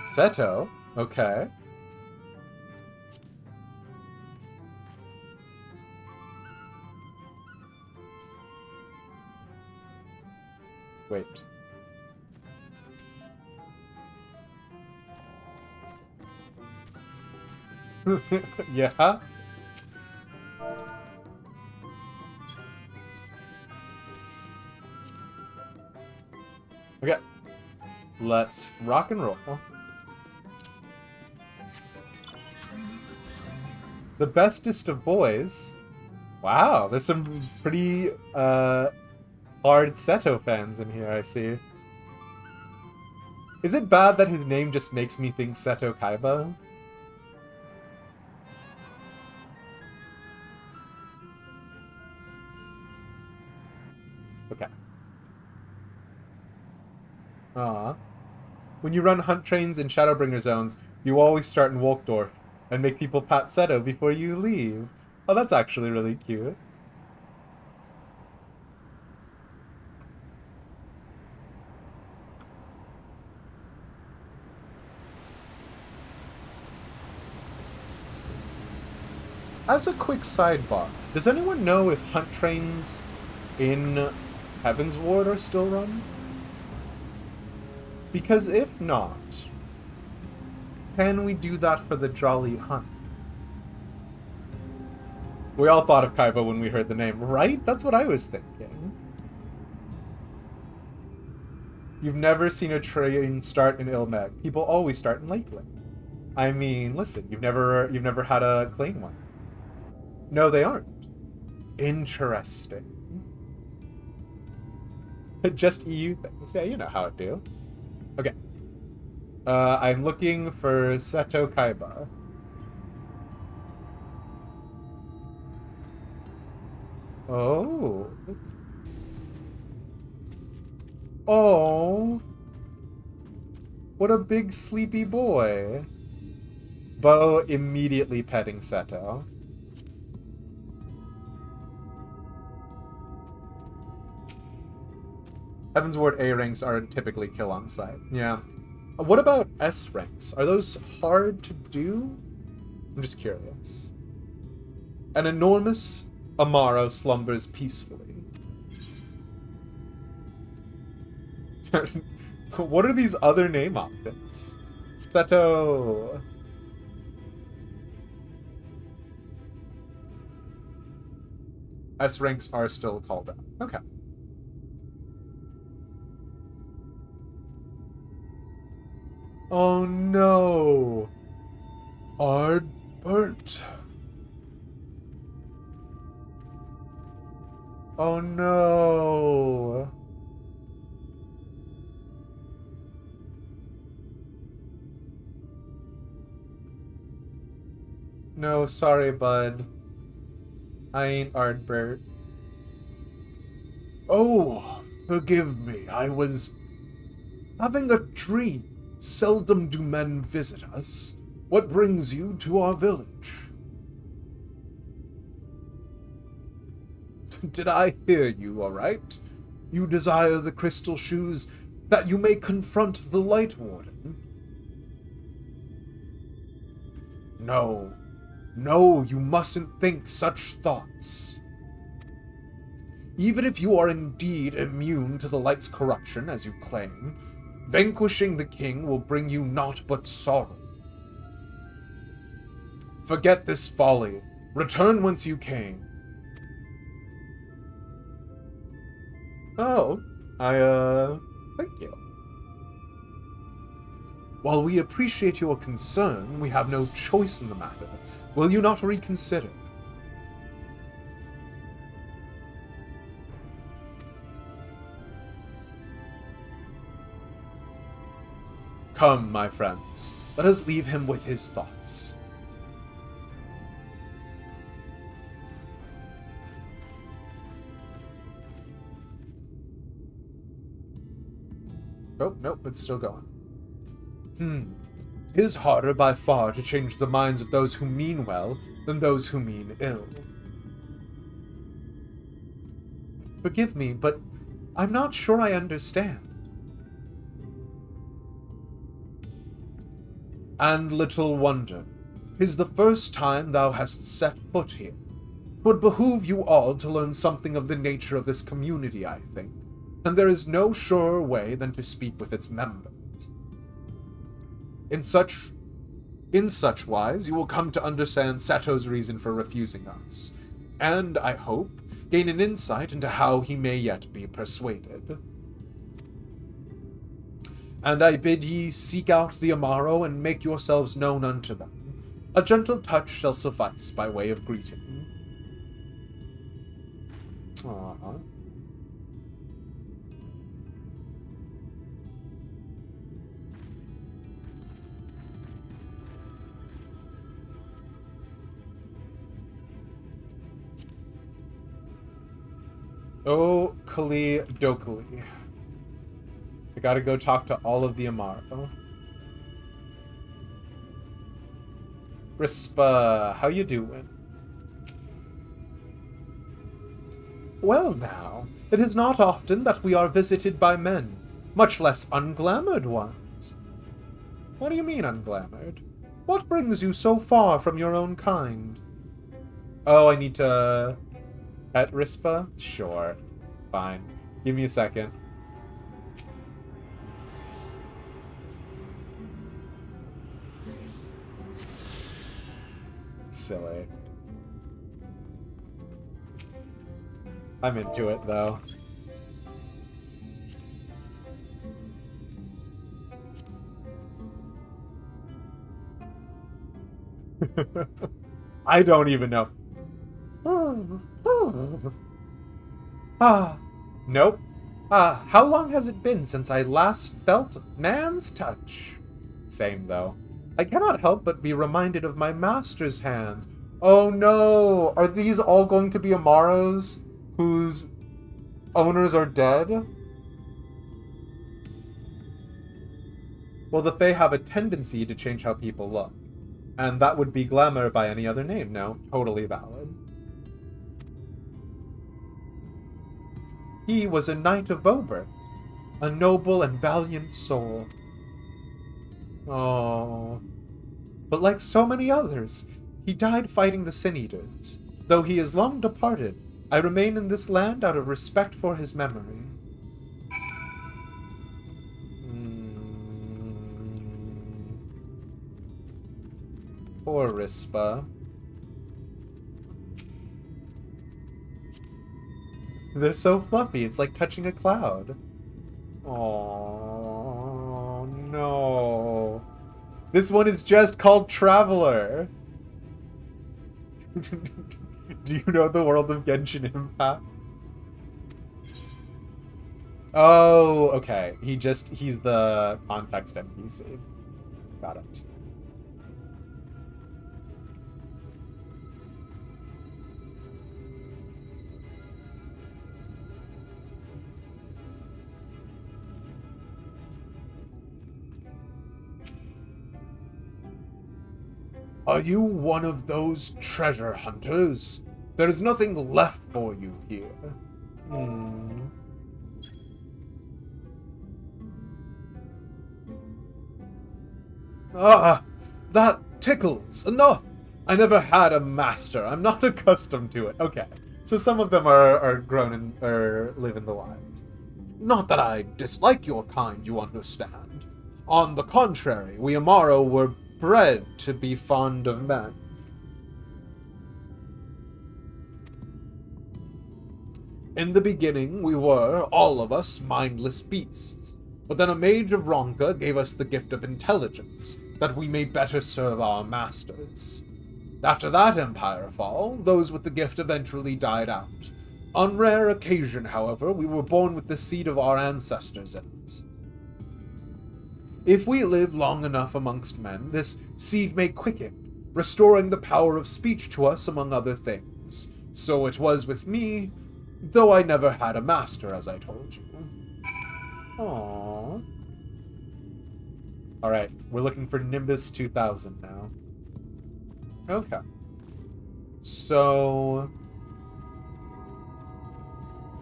Seto? Okay. Wait. Yeah? Okay. Let's rock and roll. The bestest of boys. Wow, there's some pretty hard Seto fans in here, I see. Is it bad that his name just makes me think Seto Kaiba? Okay. When you run hunt trains in Shadowbringer zones, you always start in Walkdorf and make people pat Seto before you leave. Oh, that's actually really cute. As a quick sidebar, does anyone know if hunt trains in Heaven's Ward are still run? Because if not, can we do that for the Jolly Hunt? We all thought of Kaiba when we heard the name, right? That's what I was thinking. You've never seen a train start in Ilmeg. People always start in Lakeland. I mean, listen, you've never had a clean one. No, they aren't. Interesting. Just EU things. Yeah, you know how it do. Okay. I'm looking for Seto Kaiba. Oh. Oh. What a big sleepy boy. Bo immediately petting Seto. Heaven's Ward A ranks are typically kill on sight. Yeah. What about S ranks? Are those hard to do? I'm just curious. An enormous Amaro slumbers peacefully. What are these other name options? Seto. S ranks are still called out. Okay. Oh no! Ard burnt. Oh no! No, sorry, bud. I ain't Ardbert. Oh, forgive me. I was having a dream. Seldom do men visit us. What brings you to our village? Did I hear you aright? You desire the crystal shoes that you may confront the Light Warden? No, you mustn't think such thoughts. Even if you are indeed immune to the Light's corruption, as you claim, vanquishing the king will bring you naught but sorrow. Forget this folly. Return whence you came. Oh, thank you. While we appreciate your concern, we have no choice in the matter. Will you not reconsider? Come, my friends, let us leave him with his thoughts. Oh, nope, it's still going. It is harder by far to change the minds of those who mean well than those who mean ill. Forgive me, but I'm not sure I understand. And little wonder, 'tis the first time thou hast set foot here. 'Twould behoove you all to learn something of the nature of this community, I think, and there is no surer way than to speak with its members. In such wise, you will come to understand Seto's reason for refusing us, and, I hope, gain an insight into how he may yet be persuaded. And I bid ye seek out the Amaro and make yourselves known unto them. A gentle touch shall suffice by way of greeting. Oh, Kali Dokali. I gotta go talk to all of the Amaro. Rispa, how you doing? Well now, it is not often that we are visited by men, much less unglamoured ones. What do you mean unglamoured? What brings you so far from your own kind? Oh, I need to... pet Rispa? Sure. Fine. Give me a second. Silly. I'm into it, though. I don't even know. Nope. How long has it been since I last felt man's touch? Same, though. I cannot help but be reminded of my master's hand. Oh no! Are these all going to be Amaros whose owners are dead? Well, the Fae have a tendency to change how people look. And that would be Glamour by any other name, no? Totally valid. He was a knight of Bober, a noble and valiant soul. Oh. But like so many others, he died fighting the Sin-Eaters. Though he is long departed, I remain in this land out of respect for his memory. Poor Rispa. They're so fluffy, it's like touching a cloud. Oh no. This one is just called Traveler. Do you know the world of Genshin Impact? Oh, okay. He's the context NPC. Got it. Are you one of those treasure hunters? There is nothing left for you here. Ah, that tickles. Enough! I never had a master. I'm not accustomed to it. Okay, so some of them are grown in, or live in the wild. Not that I dislike your kind, you understand. On the contrary, we Amaro were bred to be fond of men. In the beginning, we were, all of us, mindless beasts. But then a mage of Ronka gave us the gift of intelligence, that we may better serve our masters. After that empire fall, those with the gift eventually died out. On rare occasion, however, we were born with the seed of our ancestors in us. If we live long enough amongst men, this seed may quicken, restoring the power of speech to us, among other things. So it was with me, though I never had a master, as I told you. Aww. Alright, we're looking for Nimbus 2000 now. Okay. So...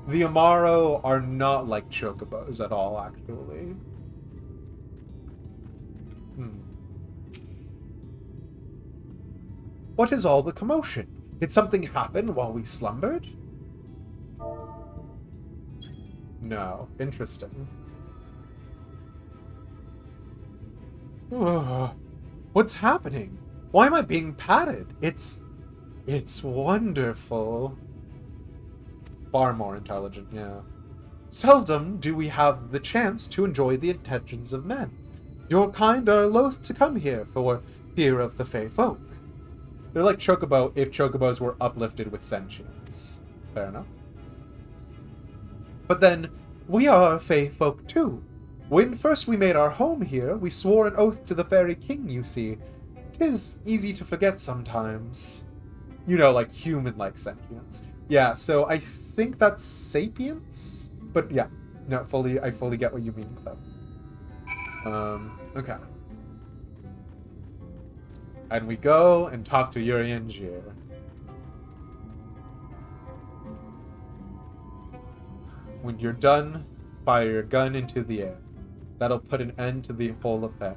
the Amaro are not like Chocobos at all, actually. What is all the commotion? Did something happen while we slumbered? No. Interesting. Ugh. What's happening? Why am I being patted? It's wonderful. Far more intelligent, yeah. Seldom do we have the chance to enjoy the intentions of men. Your kind are loath to come here for fear of the Fey folk. They're like Chocobo if Chocobos were uplifted with sentience. Fair enough. But then, we are Fey folk too. When first we made our home here, we swore an oath to the Fairy King, you see. 'Tis easy to forget sometimes. You know, like human-like sentience. Yeah, so I think that's sapience, but yeah, no, I fully get what you mean, Chloe. Okay. And we go and talk to Urianger. When you're done, fire your gun into the air. That'll put an end to the whole affair.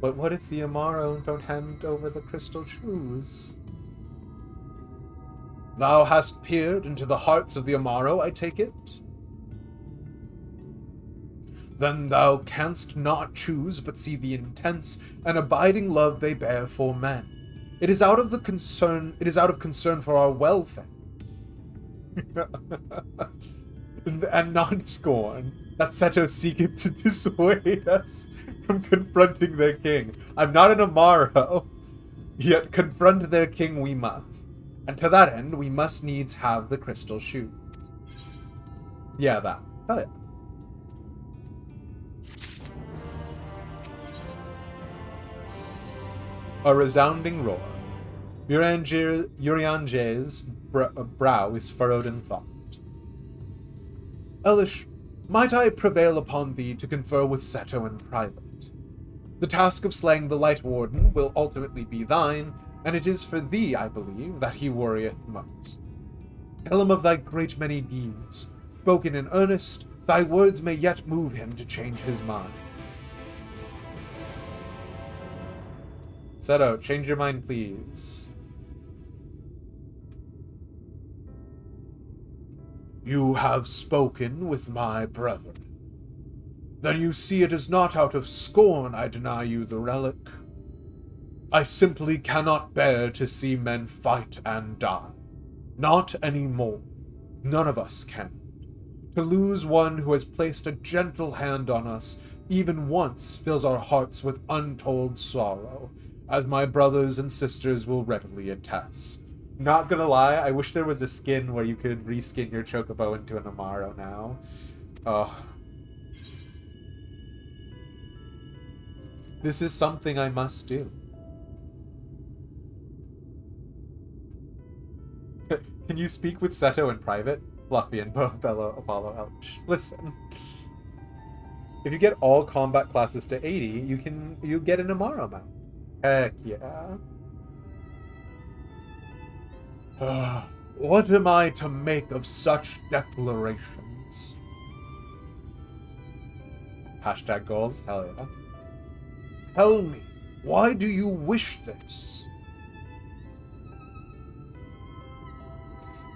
But what if the Amaro don't hand over the crystal shoes? Thou hast peered into the hearts of the Amaro, I take it? Then thou canst not choose but see the intense and abiding love they bear for men. It is out of concern for our welfare. And not scorn that Seto seeketh to dissuade us from confronting their king. I'm not an Amaro, yet confront their king we must. And to that end, we must needs have the crystal shoes. Yeah, that. Oh, yeah. A resounding roar. Urianger's brow is furrowed in thought. Elish, might I prevail upon thee to confer with Seto in private? The task of slaying the Light Warden will ultimately be thine, and it is for thee, I believe, that he worrieth most. Tell him of thy great many deeds. Spoken in earnest, thy words may yet move him to change his mind. Seto, change your mind, please. You have spoken with my brethren. Then you see it is not out of scorn I deny you the relic. I simply cannot bear to see men fight and die. Not anymore. None of us can. To lose one who has placed a gentle hand on us, even once, fills our hearts with untold sorrow, as my brothers and sisters will readily attest. Not gonna lie, I wish there was a skin where you could reskin your Chocobo into an Amaro now. Oh. This is something I must do. Can you speak with Seto in private? Fluffy and Bello Apollo Ouch. Listen. If you get all combat classes to 80, you get an Amaro mount. Heck yeah. What am I to make of such declarations? Hashtag goals? Hell yeah. Tell me, why do you wish this?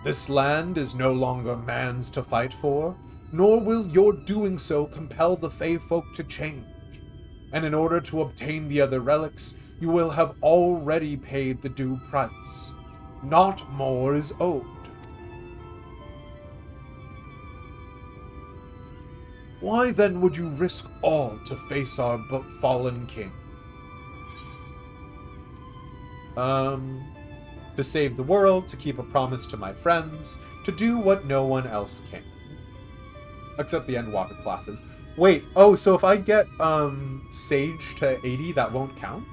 This land is no longer man's to fight for, nor will your doing so compel the Fey folk to change. And in order to obtain the other relics, you will have already paid the due price. Not more is owed. Why then would you risk all to face our fallen king? To save the world, to keep a promise to my friends, to do what no one else can. Except the Endwalker classes. Wait, oh, so if I get, Sage to 80, that won't count?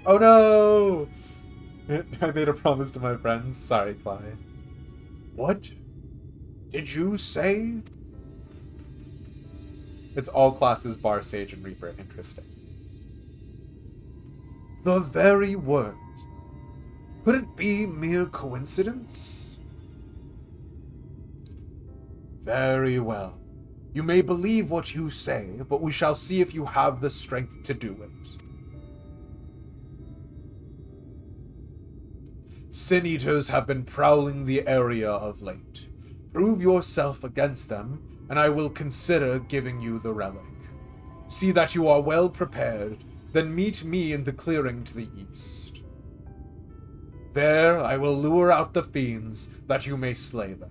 Oh no! I made a promise to my friends. Sorry, Clyde. What did you say? It's all classes bar Sage and Reaper. Interesting. The very words. Could it be mere coincidence? Very well. You may believe what you say, but we shall see if you have the strength to do it. Sin-Eaters have been prowling the area of late. Prove yourself against them, and I will consider giving you the relic. See that you are well prepared, then meet me in the clearing to the east. There I will lure out the fiends, that you may slay them.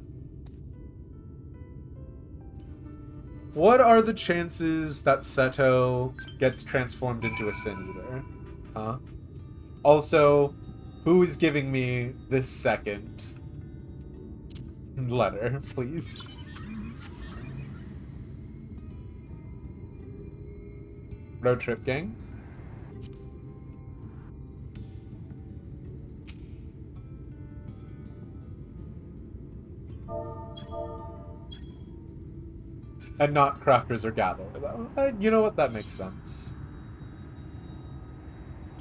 What are the chances that Seto gets transformed into a Sin-Eater? Huh? Also, who is giving me this second letter, please? Road trip gang. And not crafters or gather, though. You know what? That makes sense.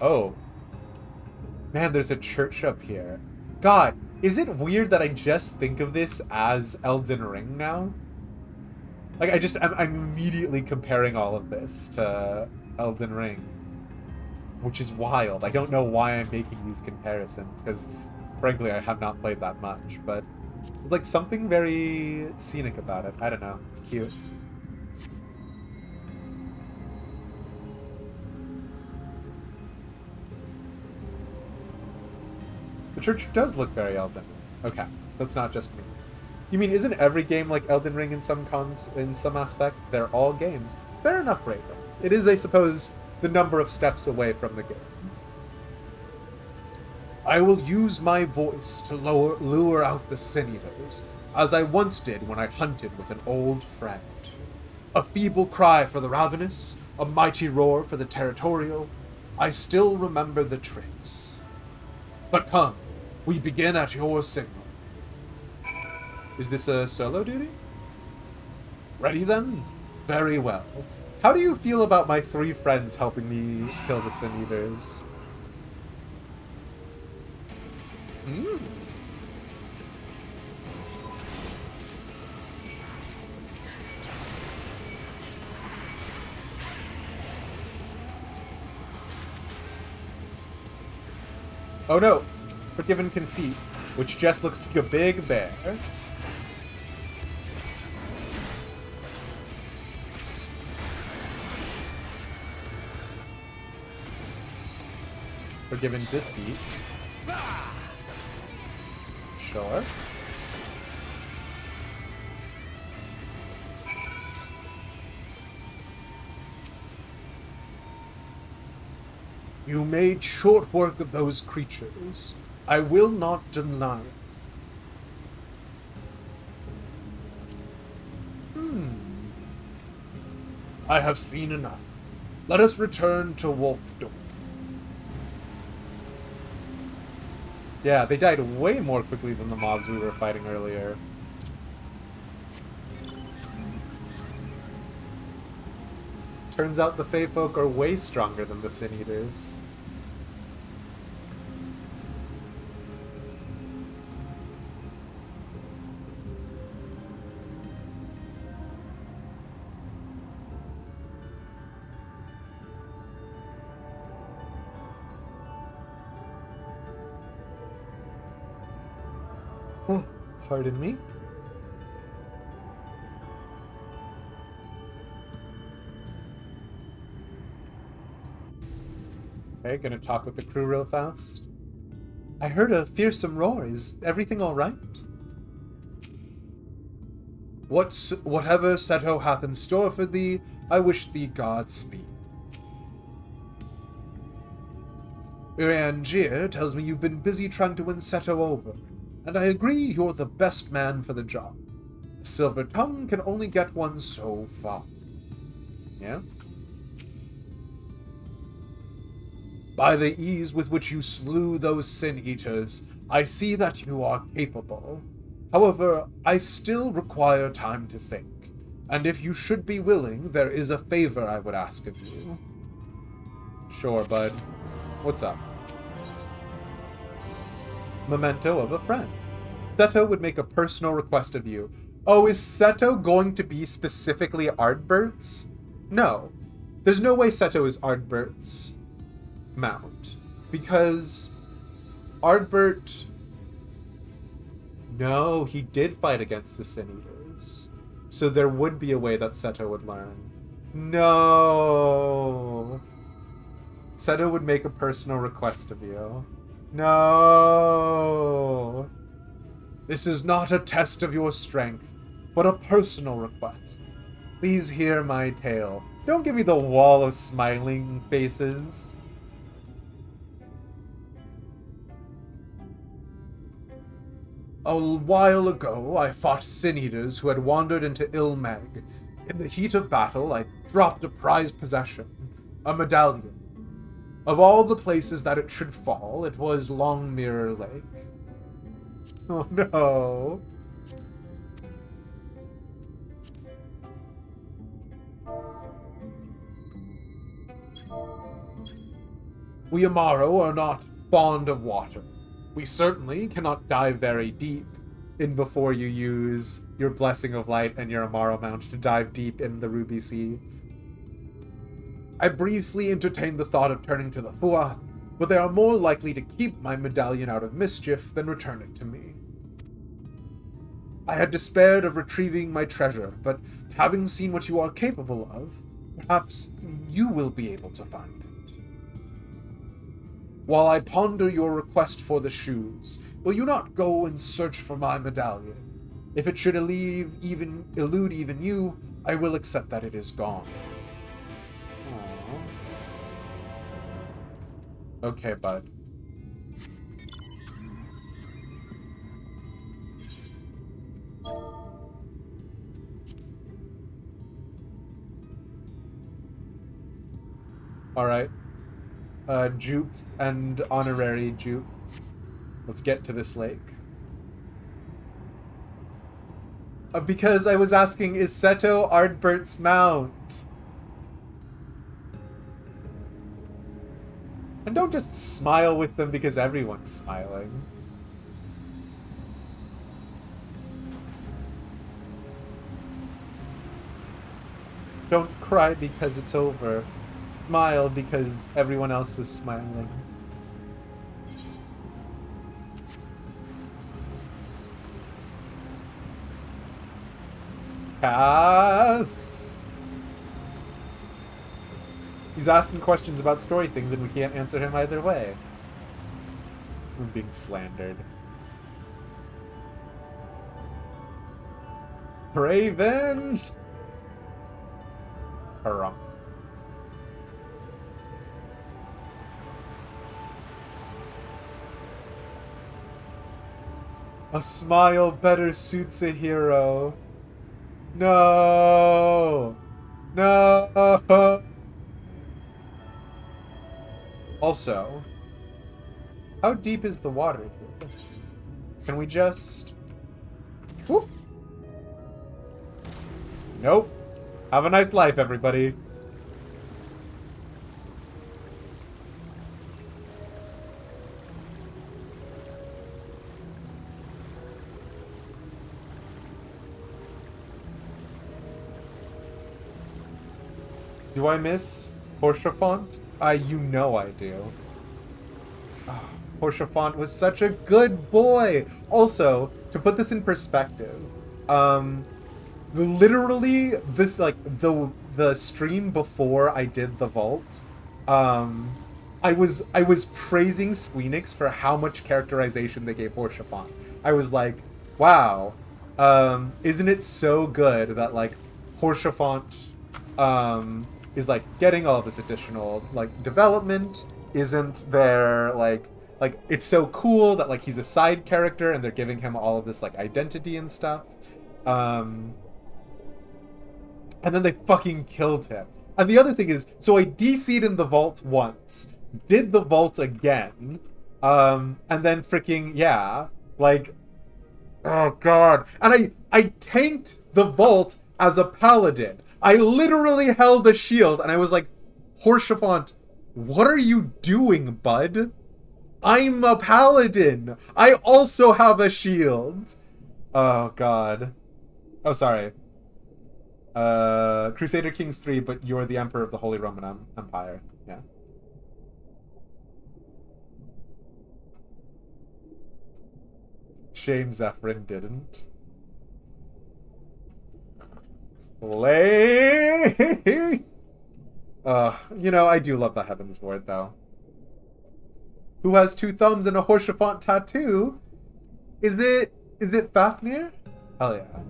Oh. Man, there's a church up here. God, is it weird that I just think of this as Elden Ring now? Like, I'm immediately comparing all of this to Elden Ring. Which is wild. I don't know why I'm making these comparisons, because, frankly, I have not played that much, but there's, like, something very scenic about it. I don't know. It's cute. The church does look very Elden Ring. Okay, that's not just me. You mean, isn't every game like Elden Ring in some aspect? They're all games. Fair enough, Raven. It is, I suppose, the number of steps away from the game. I will use my voice to lure out the sin eaters, as I once did when I hunted with an old friend. A feeble cry for the ravenous, a mighty roar for the territorial. I still remember the tricks. But come, we begin at your signal. Is this a solo duty? Ready then? Very well. How do you feel about my 3 friends helping me kill the Sin Eaters? Oh no! Forgiven Conceit, which just looks like a big bear. Forgiven Deceit. Sure. You made short work of those creatures. I will not deny it. I have seen enough. Let us return to Wolfdorf. Yeah, they died way more quickly than the mobs we were fighting earlier. Turns out the Fey folk are way stronger than the Sin Eaters. Oh, pardon me? Okay, gonna talk with the crew real fast. I heard a fearsome roar. Is everything alright? Whatever Seto hath in store for thee, I wish thee Godspeed. Urianjir tells me you've been busy trying to win Seto over, and I agree you're the best man for the job. The Silver Tongue can only get one so far. Yeah? By the ease with which you slew those Sin Eaters, I see that you are capable. However, I still require time to think, and if you should be willing, there is a favor I would ask of you. Sure, bud. What's up? Memento of a friend. Seto would make a personal request of you. Oh, is Seto going to be specifically Ardbert's? No. There's no way Seto is Ardbert's mount. Because Ardbert... No, he did fight against the Sin Eaters. So there would be a way that Seto would learn. No. Seto would make a personal request of you. No. This is not a test of your strength, but a personal request. Please hear my tale. Don't give me the wall of smiling faces. A while ago, I fought Sin Eaters who had wandered into Ilmeg. In the heat of battle, I dropped a prized possession, a medallion. Of all the places that it should fall, it was Long Mirror Lake. Oh no. We Amaro are not fond of water. We certainly cannot dive very deep in before you use your Blessing of Light and your Amaro mount to dive deep in the Ruby Sea. I briefly entertained the thought of turning to the Fua, but they are more likely to keep my medallion out of mischief than return it to me. I had despaired of retrieving my treasure, but having seen what you are capable of, perhaps you will be able to find it. While I ponder your request for the shoes, will you not go and search for my medallion? If it should elude even you, I will accept that it is gone. Aww. Okay, bud. Alright. Jupes and honorary Jupe. Let's get to this lake. Because I was asking, is Seto Ardbert's mount? And don't just smile with them because everyone's smiling. Don't cry because it's over. Smile because everyone else is smiling. Cass! He's asking questions about story things and we can't answer him either way. We're being slandered. Raven! Harumph. A smile better suits a hero. No! No! Also, how deep is the water here? Can we just... Whoop! Nope. Have a nice life, everybody. Do I miss Portiafont? You know I do. Oh, Portiafont was such a good boy! Also, to put this in perspective, literally, this, like, the stream before I did the vault, I was praising Squeenix for how much characterization they gave Portiafont. I was like, wow, isn't it so good that, like, Portiafont, is like getting all this additional like development, isn't there like it's so cool that like he's a side character and they're giving him all of this like identity and stuff. And then they fucking killed him. And the other thing is, so I DC'd in the vault once, did the vault again, and then freaking, yeah, like, oh god. And I tanked the vault as a paladin. I literally held a shield, and I was like, Portiafont, what are you doing, bud? I'm a paladin. I also have a shield. Oh, God. Oh, sorry. Crusader Kings 3, but you're the Emperor of the Holy Roman Empire. Yeah. Shame Zephyrin didn't. You know, I do love the Heavens Ward, though. Who has 2 thumbs and a Portiafont tattoo? Is it Fafnir? Hell yeah.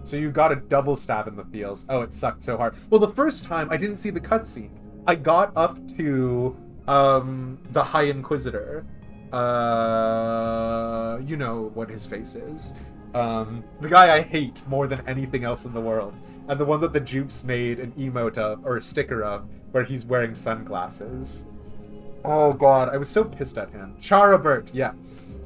So you got a double stab in the feels. Oh, it sucked so hard. Well, the first time, I didn't see the cutscene. I got up to, the High Inquisitor. You know what his face is. The guy I hate more than anything else in the world. And the one that the Jupes made an emote of, or a sticker of, where he's wearing sunglasses. Oh god, I was so pissed at him. Charabert, yes.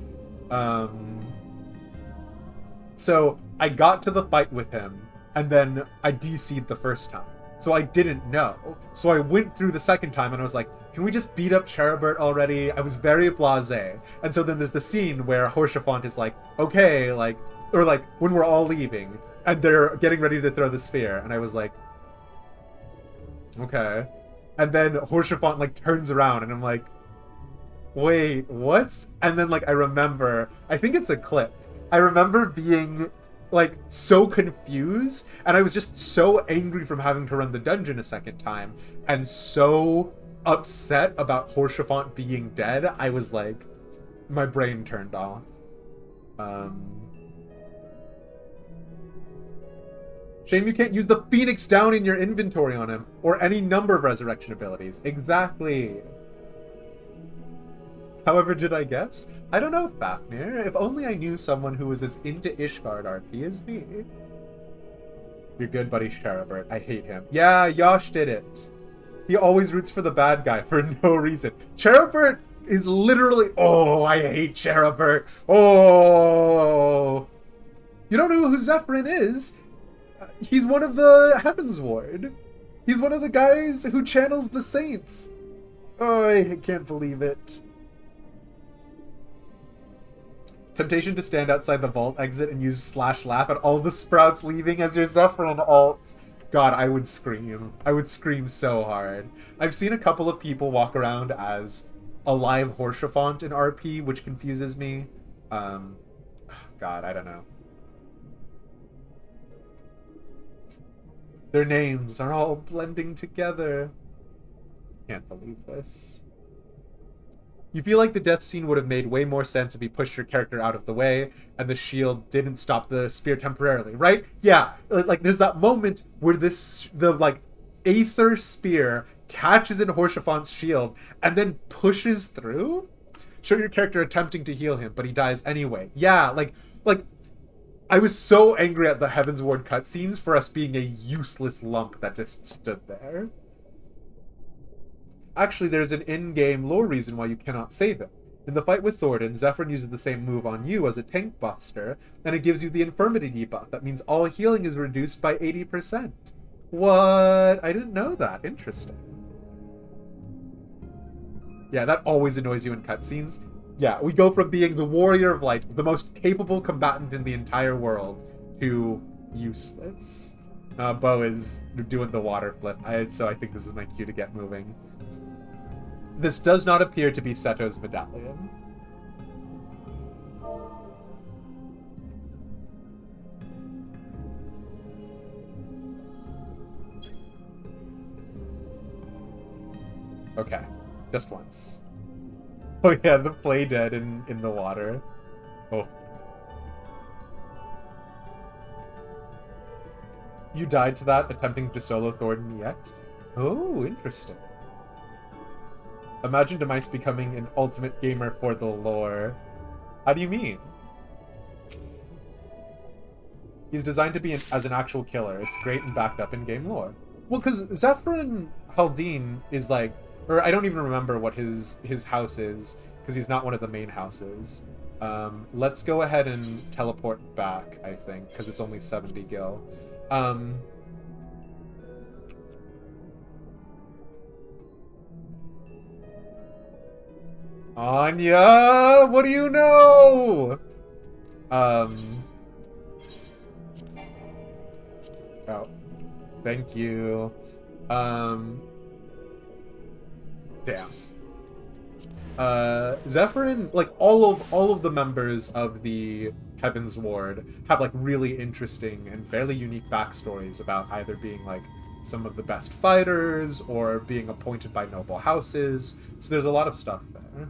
So, I got to the fight with him, and then I DC'd the first time. so I didn't know. So I went through the second time and I was like, can we just beat up Cherubert already? I was very blasé. And so then there's the scene where Horsefant is like, okay, like, or like when we're all leaving and they're getting ready to throw the sphere, and I was like, okay. And then Horsefant like turns around and I'm like, wait, what? And then like I remember, I think it's a clip. I remember being like so confused, and I was just so angry from having to run the dungeon a second time and so upset about Horsefant being dead. I was like, my brain turned off. Shame you can't use the Phoenix Down in your inventory on him, or any number of resurrection abilities. Exactly. However, did I guess? I don't know, Fafnir. If only I knew someone who was as into Ishgard RP as me. Your good buddy Cherubert. I hate him. Yeah, Yosh did it. He always roots for the bad guy for no reason. Cherubert is literally... Oh, I hate Cherubert. Oh. You don't know who Zephyrin is? He's one of the Heavens Ward. He's one of the guys who channels the saints. Oh, I can't believe it. Temptation to stand outside the vault exit and use /laugh at all the sprouts leaving as your Zephyrin alt. God, I would scream. I would scream so hard. I've seen a couple of people walk around as a live Horsefant in RP, which confuses me. God, I don't know. Their names are all blending together. Can't believe this. You feel like the death scene would have made way more sense if you pushed your character out of the way and the shield didn't stop the spear temporarily, right? Yeah, like there's that moment where the like Aether spear catches in Horsefant's shield and then pushes through. Show your character attempting to heal him, but he dies anyway. Yeah, like I was so angry at the Heavens Ward cutscenes for us being a useless lump that just stood there. Actually, there's an in-game lore reason why you cannot save him. In the fight with Thordan, Zephyrin uses the same move on you as a tank buster, and it gives you the infirmity debuff. That means all healing is reduced by 80%. What? I didn't know that. Interesting. Yeah, that always annoys you in cutscenes. Yeah, we go from being the warrior of light, the most capable combatant in the entire world, to useless. Bo is doing the water flip, so I think this is my cue to get moving. This does not appear to be Seto's medallion. Okay, just once. Oh yeah, the play dead in the water. Oh. You died to that attempting to solo Thordan EX? Oh, interesting. Imagine Demise becoming an ultimate gamer for the lore. How do you mean? He's designed to be as an actual killer. It's great and backed up in game lore. Well, because Zephyrin Haldane is like, or I don't even remember what his house is, because he's not one of the main houses. Let's go ahead and teleport back, I think, because it's only 70 gil. Anya, what do you know? Oh, thank you. Damn. Zephyrin, like all of the members of the Heavens Ward have like really interesting and fairly unique backstories about either being like some of the best fighters or being appointed by noble houses. So there's a lot of stuff there.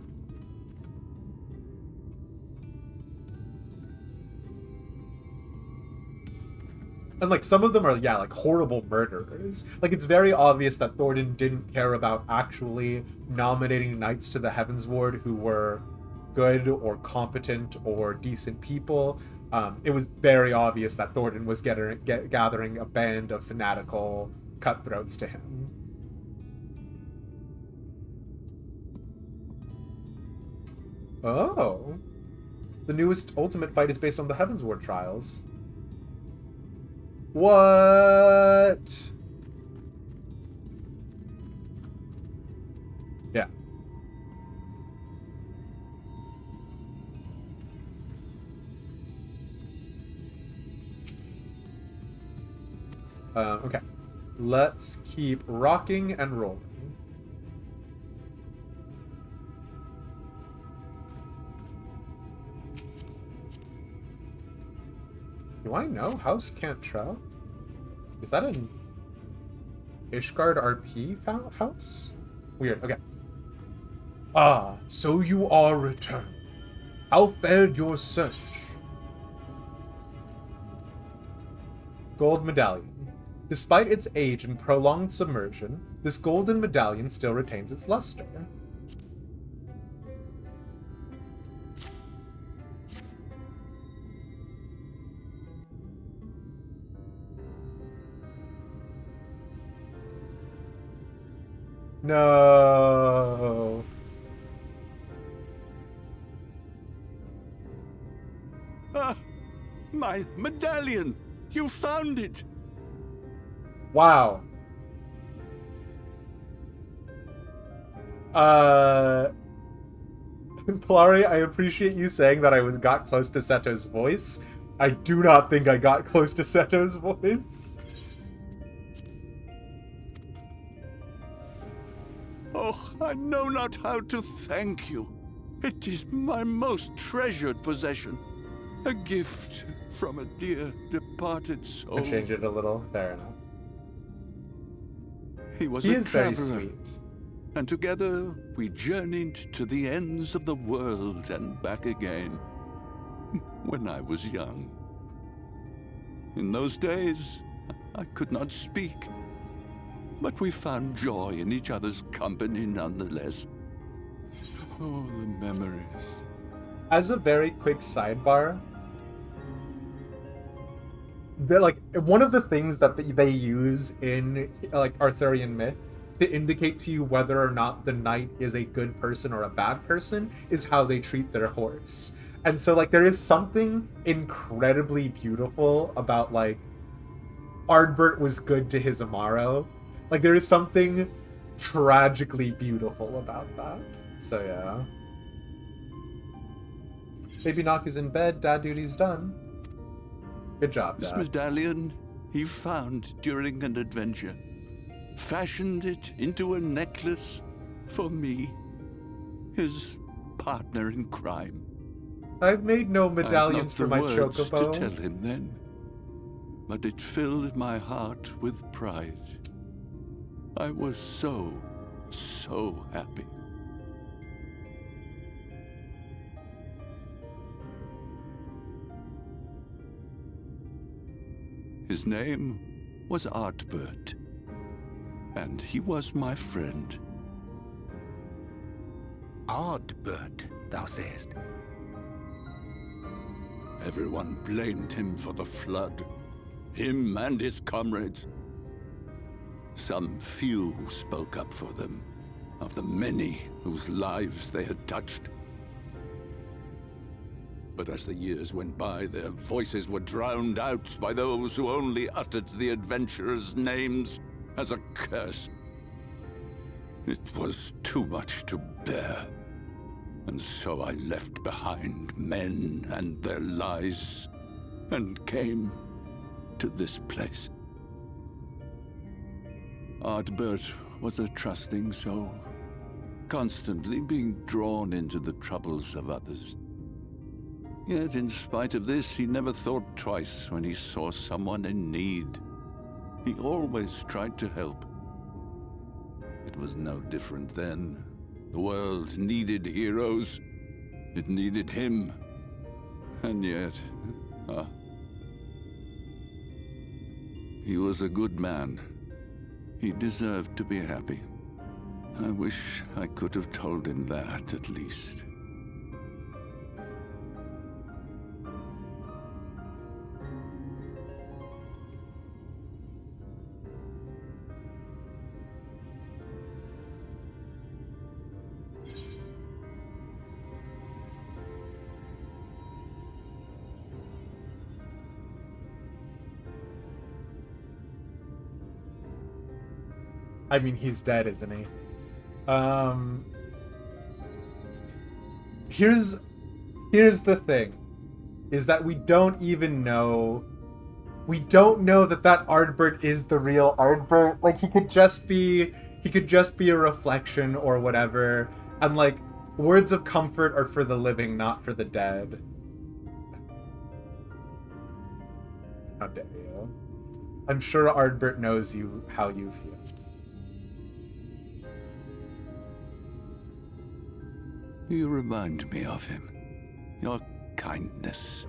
And, like, some of them are, yeah, like, horrible murderers. Like, it's very obvious that Thordan didn't care about actually nominating knights to the Heavens Ward who were good or competent or decent people. It was very obvious that Thordan was gathering a band of fanatical cutthroats to him. Oh. The newest Ultimate fight is based on the Heavens Ward trials. What? Yeah. Okay. Let's keep rocking and rolling. Do I know House Cantrell? Is that an Ishgard RP house? Weird. Okay. Ah, so you are returned. How fared your search? Gold medallion. Despite its age and prolonged submersion, this golden medallion still retains its luster. No. Ah, my medallion! You found it! Wow. Polari, I appreciate you saying that I got close to Seto's voice. I do not think I got close to Seto's voice. Oh, I know not how to thank you. It is my most treasured possession. A gift from a dear departed soul. I changed it a little. Fair enough. He was He a is very traveler, sweet. and together we journeyed to the ends of the world and back again. When I was young. In those days, I could not speak. But we found joy in each other's company nonetheless. Oh, the memories. As a very quick sidebar, one of the things that they use in like Arthurian myth to indicate to you whether or not the knight is a good person or a bad person is how they treat their horse. And so like there is something incredibly beautiful about like Ardbert was good to his Amaro. Like there is something tragically beautiful about that. So yeah. Baby Knock is in bed, dad duty's done. Good job, This Dad. medallion he found during an adventure. Fashioned it into a necklace for me, his partner in crime. I've made no I had medallions not for the my words chocobo. to tell him then, but it filled my heart with pride. I was so happy. His name was Ardbert, and he was my friend. Ardbert, thou sayest? Everyone blamed him for the flood, him and his comrades. Some few spoke up for them, of the many whose lives they had touched. But as the years went by, their voices were drowned out by those who only uttered the adventurers' names as a curse. It was too much to bear, and so I left behind men and their lies, and came to this place. Ardbert was a trusting soul, constantly being drawn into the troubles of others. Yet in spite of this, he never thought twice when he saw someone in need. He always tried to help. It was no different then. The world needed heroes. It needed him. And yet, he was a good man. He deserved to be happy. I wish I could have told him that, at least. I mean, he's dead, isn't he? Here's the thing, is that we don't know that Ardbert is the real Ardbert. Like, he could just be a reflection or whatever. And like, words of comfort are for the living, not for the dead. How dare you? I'm sure Ardbert knows how you feel. You remind me of him. Your kindness.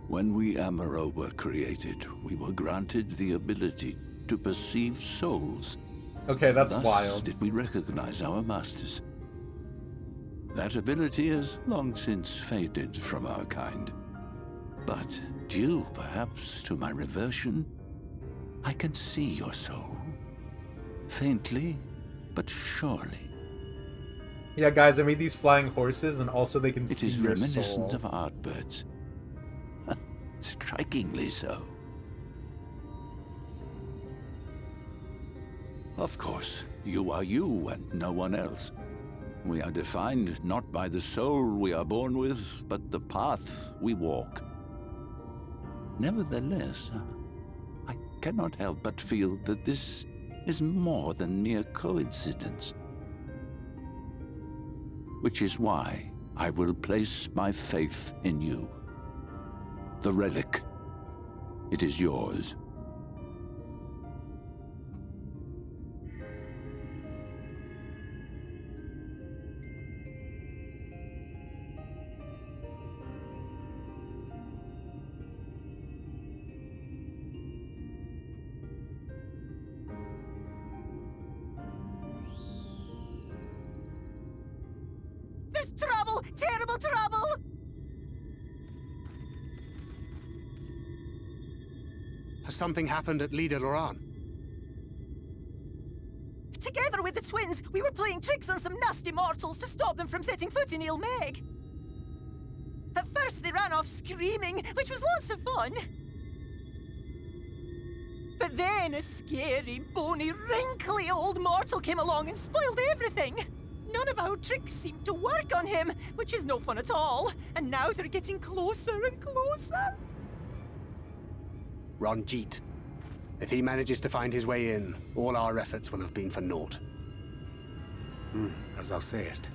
When we Amaro were created, we were granted the ability to perceive souls. Okay, that's Thus wild. did we recognize our masters. That ability has long since faded from our kind. But due, perhaps, to my reversion, I can see your soul. Faintly, but surely. Yeah, guys, I made these flying horses, and also they can It see is your reminiscent soul. of Ardbert's. Strikingly so. Of course, you are you and no one else. We are defined not by the soul we are born with, but the path we walk. Nevertheless, I cannot help but feel that this is more than mere coincidence. Which is why I will place my faith in you. The relic. It is yours. There's trouble! Terrible trouble! Has something happened at Lida Loran? Together with the twins, we were playing tricks on some nasty mortals to stop them from setting foot in Il Meg. At first they ran off screaming, which was lots of fun. But then a scary, bony, wrinkly old mortal came along and spoiled everything. None of our tricks seemed to work on him, which is no fun at all. And now they're getting closer and closer. Ranjit. If he manages to find his way in, all our efforts will have been for naught. As thou sayest.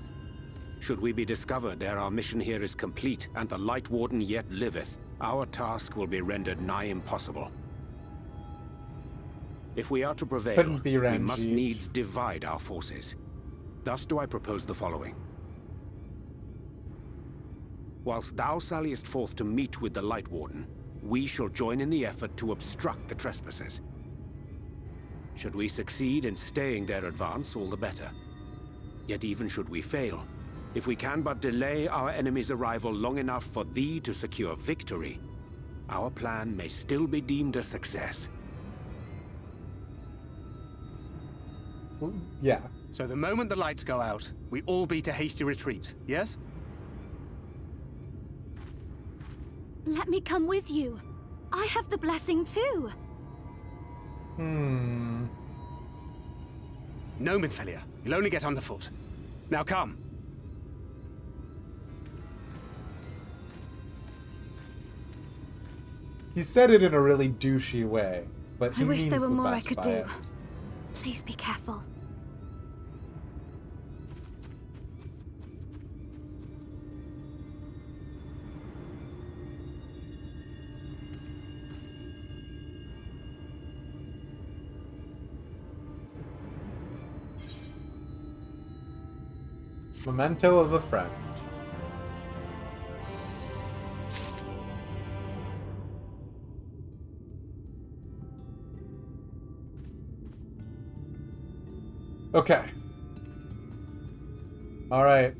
Should we be discovered ere our mission here is complete, and the Light Warden yet liveth, our task will be rendered nigh impossible. If we are to prevail, Couldn't be we must Ranjit. needs divide our forces. Thus do I propose the following. Whilst thou salliest forth to meet with the Light Warden, we shall join in the effort to obstruct the trespassers. Should we succeed in staying their advance, all the better. Yet even should we fail, if we can but delay our enemy's arrival long enough for thee to secure victory, our plan may still be deemed a success. Yeah. So the moment the lights go out, we all beat a hasty retreat, yes? Let me come with you. I have the blessing too. No, Minfelia. You'll only get underfoot. Now come. He said it in a really douchey way, but he I wish means there were the more I best could by do. it. Please be careful. Memento of a friend. Okay. Alright.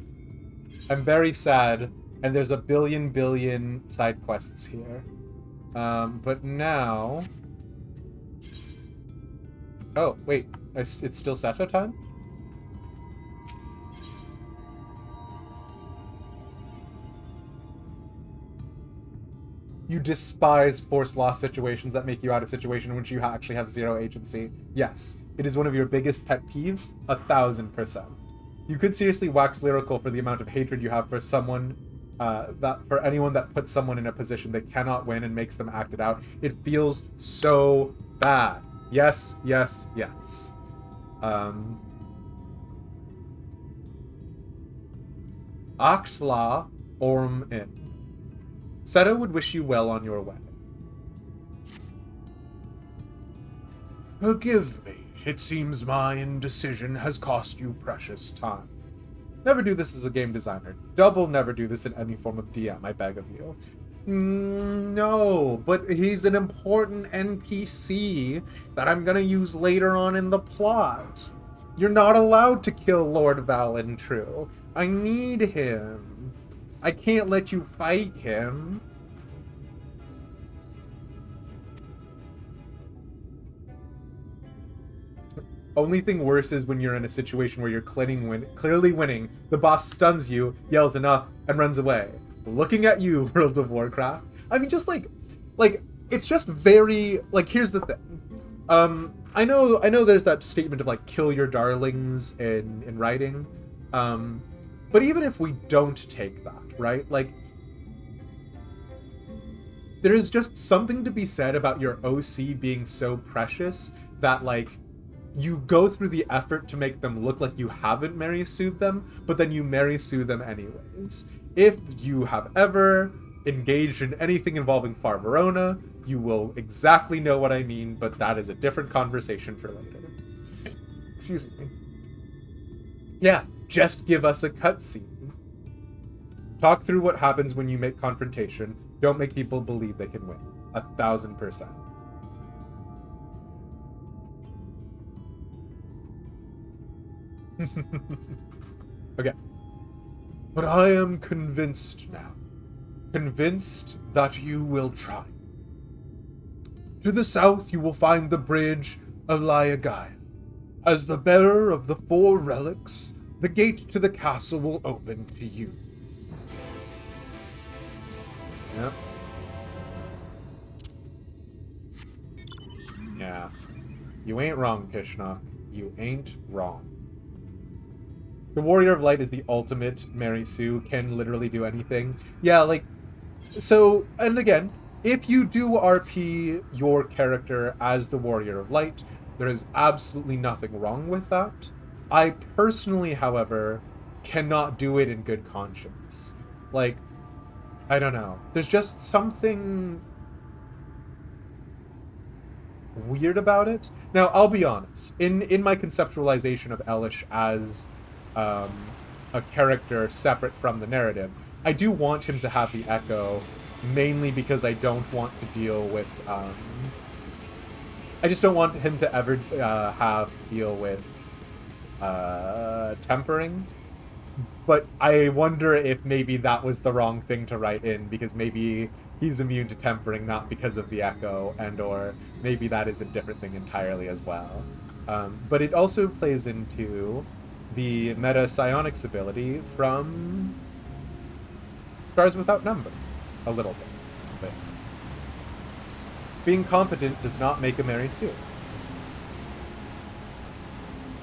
I'm very sad, and there's a billion side quests here. But now... Oh, wait. It's still Seto time? You despise forced loss situations that make you out of situation in which you actually have zero agency. Yes, it is one of your biggest pet peeves, 1000%. You could seriously wax lyrical for the amount of hatred you have for someone, for anyone that puts someone in a position they cannot win and makes them act it out. It feels so bad. Yes, yes, yes. Achtla Orm In. Seto would wish you well on your way. Forgive me. It seems my indecision has cost you precious time. Never do this as a game designer. Double never do this in any form of DM, I beg of you. No, but he's an important NPC that I'm gonna use later on in the plot. You're not allowed to kill Lord Valentrue. I need him. I can't let you fight him. Only thing worse is when you're in a situation where you're clearly winning, the boss stuns you, yells enough, and runs away. Looking at you, World of Warcraft. I mean, just like, it's just very, like, here's the thing. I know there's that statement of, like, kill your darlings in writing. But even if we don't take that, right? Like, there is just something to be said about your OC being so precious that, like, you go through the effort to make them look like you haven't Mary Sued them, but then you Mary Sue them anyways. If you have ever engaged in anything involving Far Verona, you will exactly know what I mean, but that is a different conversation for later. Excuse me. Yeah, just give us a cutscene. Talk through what happens when you make confrontation. Don't make people believe they can win. 1000%. Okay. But I am convinced now. Convinced that you will try. To the south you will find the bridge of Liagail. As the bearer of the 4 relics, the gate to the castle will open to you. Yep. Yeah. You ain't wrong, Kishna. You ain't wrong. The Warrior of Light is the ultimate Mary Sue, can literally do anything. Yeah, like, so, and again, if you do RP your character as the Warrior of Light, there is absolutely nothing wrong with that. I personally, however, cannot do it in good conscience. Like, I don't know. There's just something weird about it. Now, I'll be honest. In my conceptualization of Elish as a character separate from the narrative, I do want him to have the Echo, mainly because I don't want to deal with I just don't want him to ever have to deal with tempering. But I wonder if maybe that was the wrong thing to write in, because maybe he's immune to tempering not because of the Echo, and or maybe that is a different thing entirely as well. But it also plays into the meta psionics ability from Stars Without Number, a little bit. But being competent does not make a Mary Sue.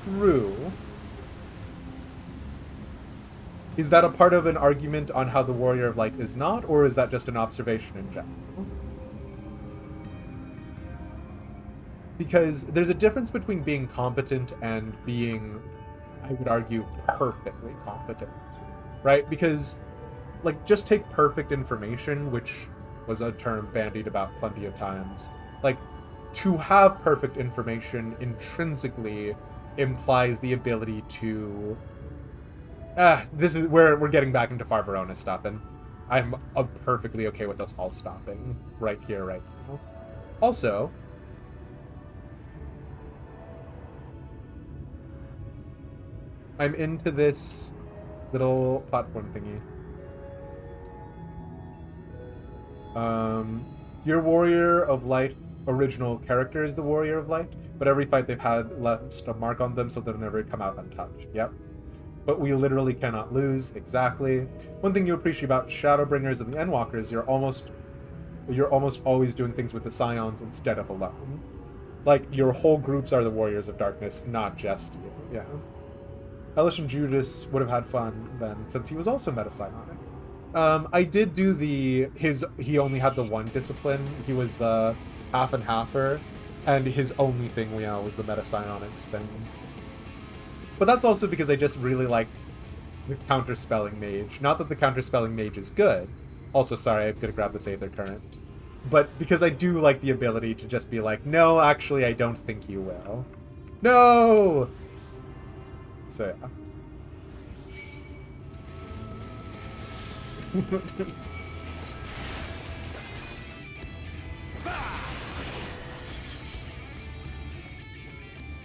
True. Is that a part of an argument on how the Warrior of Light is not, or is that just an observation in general? Because there's a difference between being competent and being, I would argue, perfectly competent, right? Because, like, just take perfect information, which was a term bandied about plenty of times. Like, to have perfect information intrinsically implies the ability to... this is where we're getting back into Far Verona stuff, and I'm perfectly okay with us all stopping right here, right now. Also, I'm into this little platform thingy. Your Warrior of Light original character is the Warrior of Light, but every fight they've had left a mark on them, so they'll never come out untouched. Yep. But we literally cannot lose. Exactly. One thing you appreciate about Shadowbringers and the Endwalkers, you're almost always doing things with the Scions instead of alone. Like, your whole groups are the Warriors of Darkness, not just you. Yeah. Elish and Judas would have had fun then, since he was also meta-psionic. I did do he only had the one discipline. He was the half and halfer, and his only thing, was the meta-psionics thing. But that's also because I just really like the counterspelling mage. Not that the counterspelling mage is good. Also, sorry, I'm gonna grab this Aether Current. But because I do like the ability to just be like, no, actually, I don't think you will. No! So, yeah.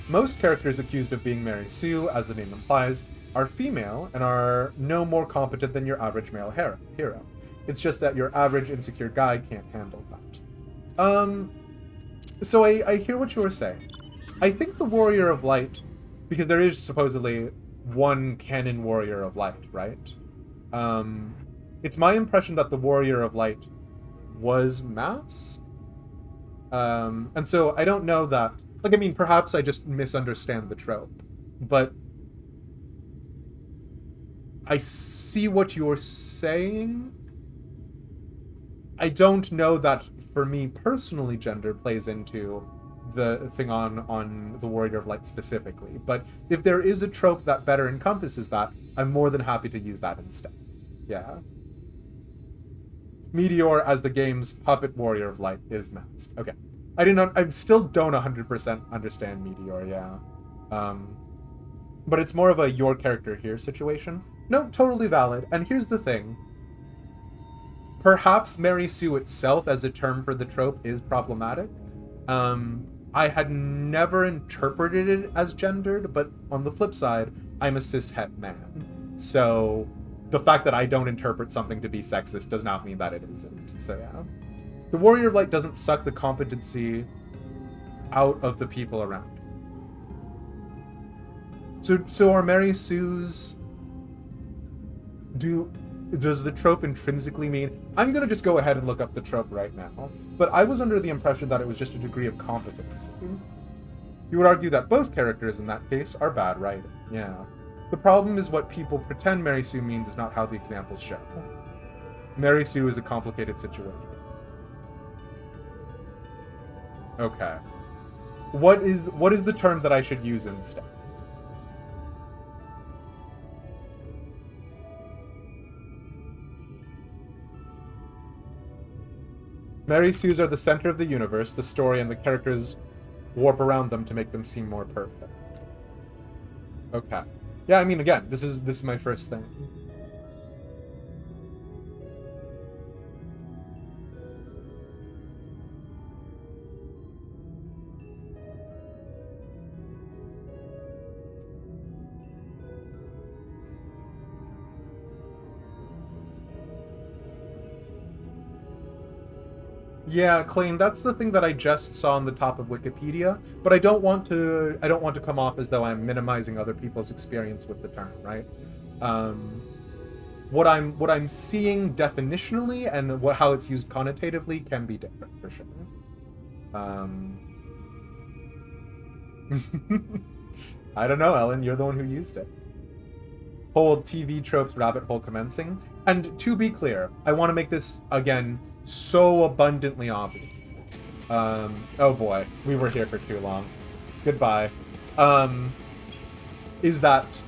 Most characters accused of being Mary Sue, as the name implies, are female and are no more competent than your average male hero. It's just that your average insecure guy can't handle that. So I hear what you were saying. I think the Warrior of Light, because there is supposedly one canon Warrior of Light, right? It's my impression that the Warrior of Light was Mass. And so I don't know that... Like, I mean, perhaps I just misunderstand the trope. But I see what you're saying. I don't know that, for me personally, gender plays into the thing on the Warrior of Light specifically. But if there is a trope that better encompasses that, I'm more than happy to use that instead. Yeah. Meteor, as the game's puppet Warrior of Light, is masked. Okay. I still don't 100% understand Meteor, yeah. But it's more of a your character here situation. No, totally valid. And here's the thing. Perhaps Mary Sue itself as a term for the trope is problematic. I had never interpreted it as gendered, but on the flip side, I'm a cishet man. So the fact that I don't interpret something to be sexist does not mean that it isn't. So yeah. The Warrior of Light doesn't suck the competency out of the people around. So are Mary Sue's... Does the trope intrinsically mean... I'm going to just go ahead and look up the trope right now. But I was under the impression that it was just a degree of competence. You would argue that both characters in that case are bad writing. Yeah. The problem is what people pretend Mary Sue means is not how the examples show. Mary Sue is a complicated situation. Okay. What is the term that I should use instead? Mary Sues are the center of the universe, the story, and the characters warp around them to make them seem more perfect. Okay. Yeah, I mean, again, this is my first thing. Yeah, Clayne, that's the thing that I just saw on the top of Wikipedia, but I don't want to come off as though I'm minimizing other people's experience with the term, right? What I'm seeing definitionally and how it's used connotatively can be different for sure. I don't know, Ellen, you're the one who used it. Whole TV tropes rabbit hole commencing. And to be clear, I want to make this again so abundantly obvious. Oh boy, we were here for too long. Goodbye. Is that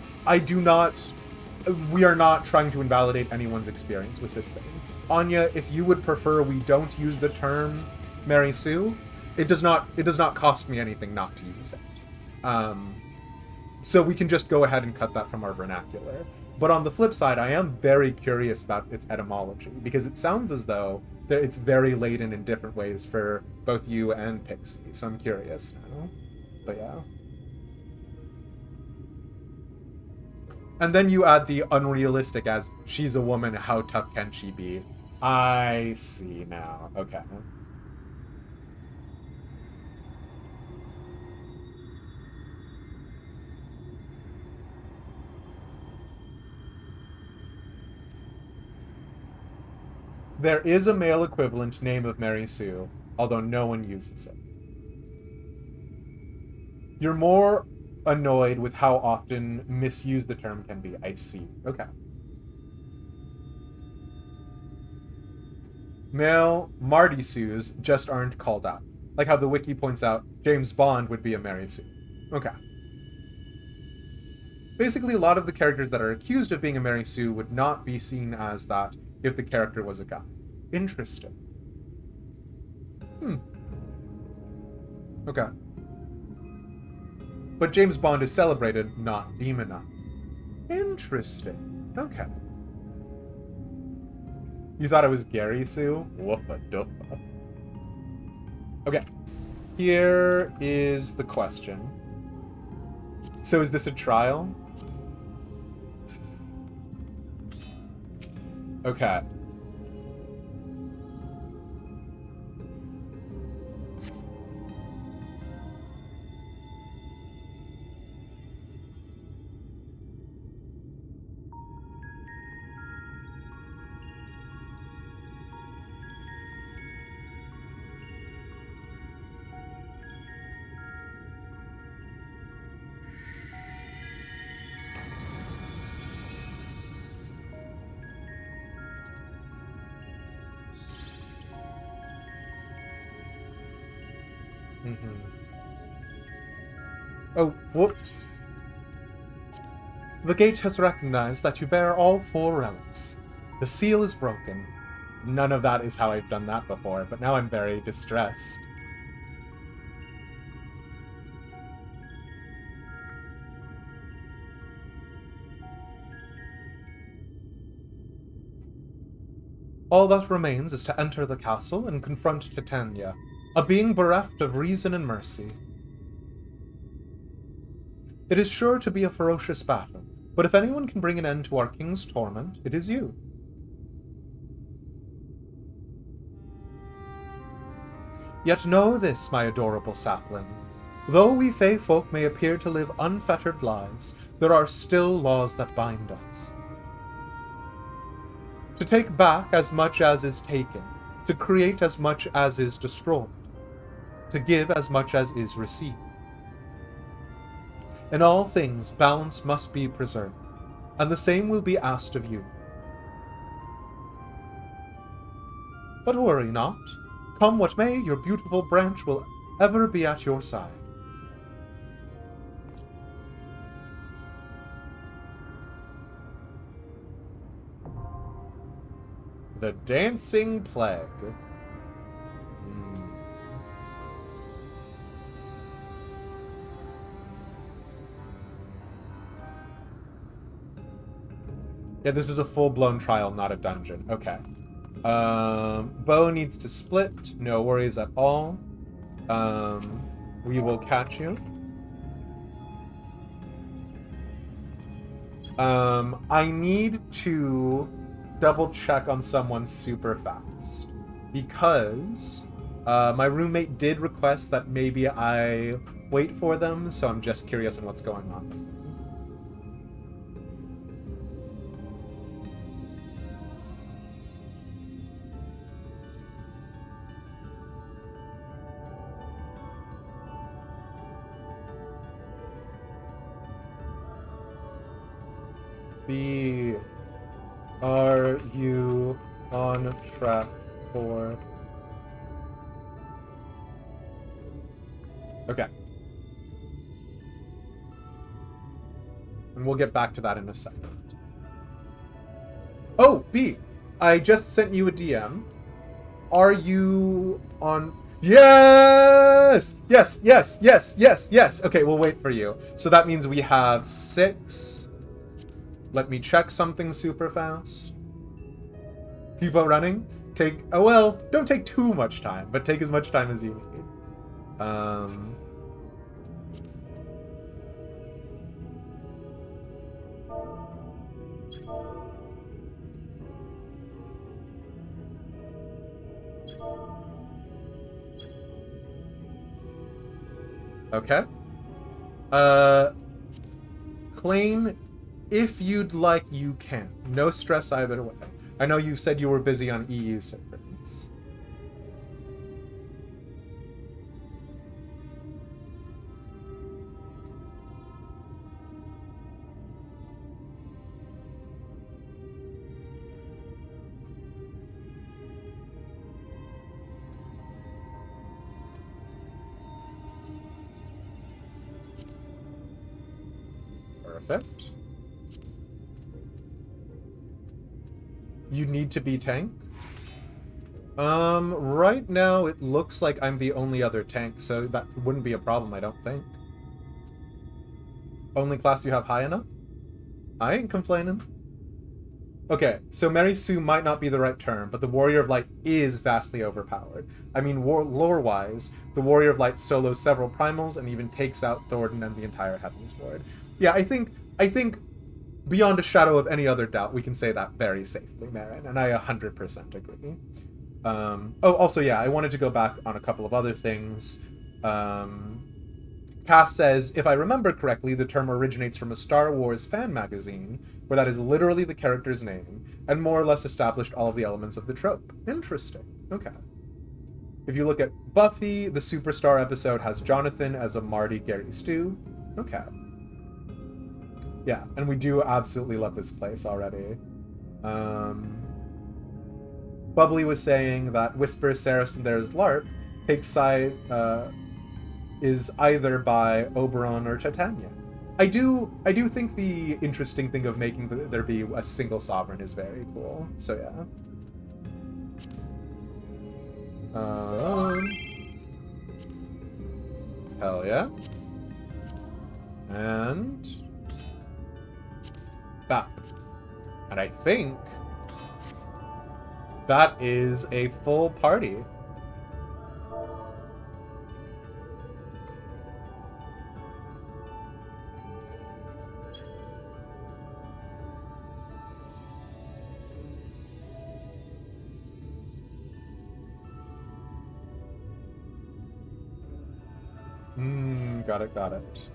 we are not trying to invalidate anyone's experience with this thing. Anya, if you would prefer we don't use the term Mary Sue, it does not cost me anything not to use it. So we can just go ahead and cut that from our vernacular. But on the flip side, I am very curious about its etymology, because it sounds as though it's very laden in different ways for both you and Pixie, so I'm curious now. But yeah. And then you add the unrealistic as, she's a woman, how tough can she be? I see now. Okay. There is a male equivalent name of Mary Sue, although no one uses it. You're more annoyed with how often misused the term can be. I see. Okay. Male Marty Sues just aren't called out. Like how the wiki points out, James Bond would be a Mary Sue. Okay. Basically, a lot of the characters that are accused of being a Mary Sue would not be seen as that if the character was a guy. Interesting. Okay. But James Bond is celebrated, not demonized. Interesting. Okay. You thought it was Gary Sue? Woofa doofa. Okay. Here is the question. So is this a trial? Okay. Oh, whoop. The gate has recognized that you bear all 4 relics. The seal is broken. None of that is how I've done that before, but now I'm very distressed. All that remains is to enter the castle and confront Titania, a being bereft of reason and mercy. It is sure to be a ferocious battle, but if anyone can bring an end to our king's torment, it is you. Yet know this, my adorable sapling. Though we Fey folk may appear to live unfettered lives, there are still laws that bind us. To take back as much as is taken, to create as much as is destroyed, to give as much as is received. In all things, balance must be preserved, and the same will be asked of you. But worry not. Come what may, your beautiful branch will ever be at your side. The Dancing Plague. Yeah, this is a full-blown trial, not a dungeon. Okay. Bo needs to split. No worries at all. We will catch you. I need to double check on someone super fast. Because my roommate did request that maybe I wait for them, so I'm just curious on what's going on with them. Are you on track for... Okay. And we'll get back to that in a second. Oh, B! I just sent you a DM. Are you on... Yes! Yes, yes, yes, yes, yes! Okay, we'll wait for you. So that means we have 6... Let me check something super fast. People running? Take... Oh, well, don't take too much time, but take as much time as you need. Okay. Claim... If you'd like, you can. No stress either way. I know you said you were busy on EU servers. worth it. You need to be tank? Right now it looks like I'm the only other tank, so that wouldn't be a problem, I don't think. Only class you have high enough? I ain't complaining. Okay, so Mary Sue might not be the right term, but the Warrior of Light is vastly overpowered. I mean, lore-wise, the Warrior of Light solos several primals and even takes out Thornton and the entire Heaven's Ward. Yeah, I think beyond a shadow of any other doubt, we can say that very safely, Marin, and I 100% agree. Also, yeah, I wanted to go back on a couple of other things. Cass says, if I remember correctly, the term originates from a Star Wars fan magazine, where that is literally the character's name, and more or less established all of the elements of the trope. Interesting. Okay. If you look at Buffy, the Superstar episode has Jonathan as a Marty Gary Stu. Okay. Yeah, and we do absolutely love this place already. Bubbly was saying that Whisper, Saracen, There's LARP takes side, is either by Oberon or Titania. I do think the interesting thing of making there be a single sovereign is very cool. So yeah. Hell yeah. And bap. And I think that is a full party. Got it.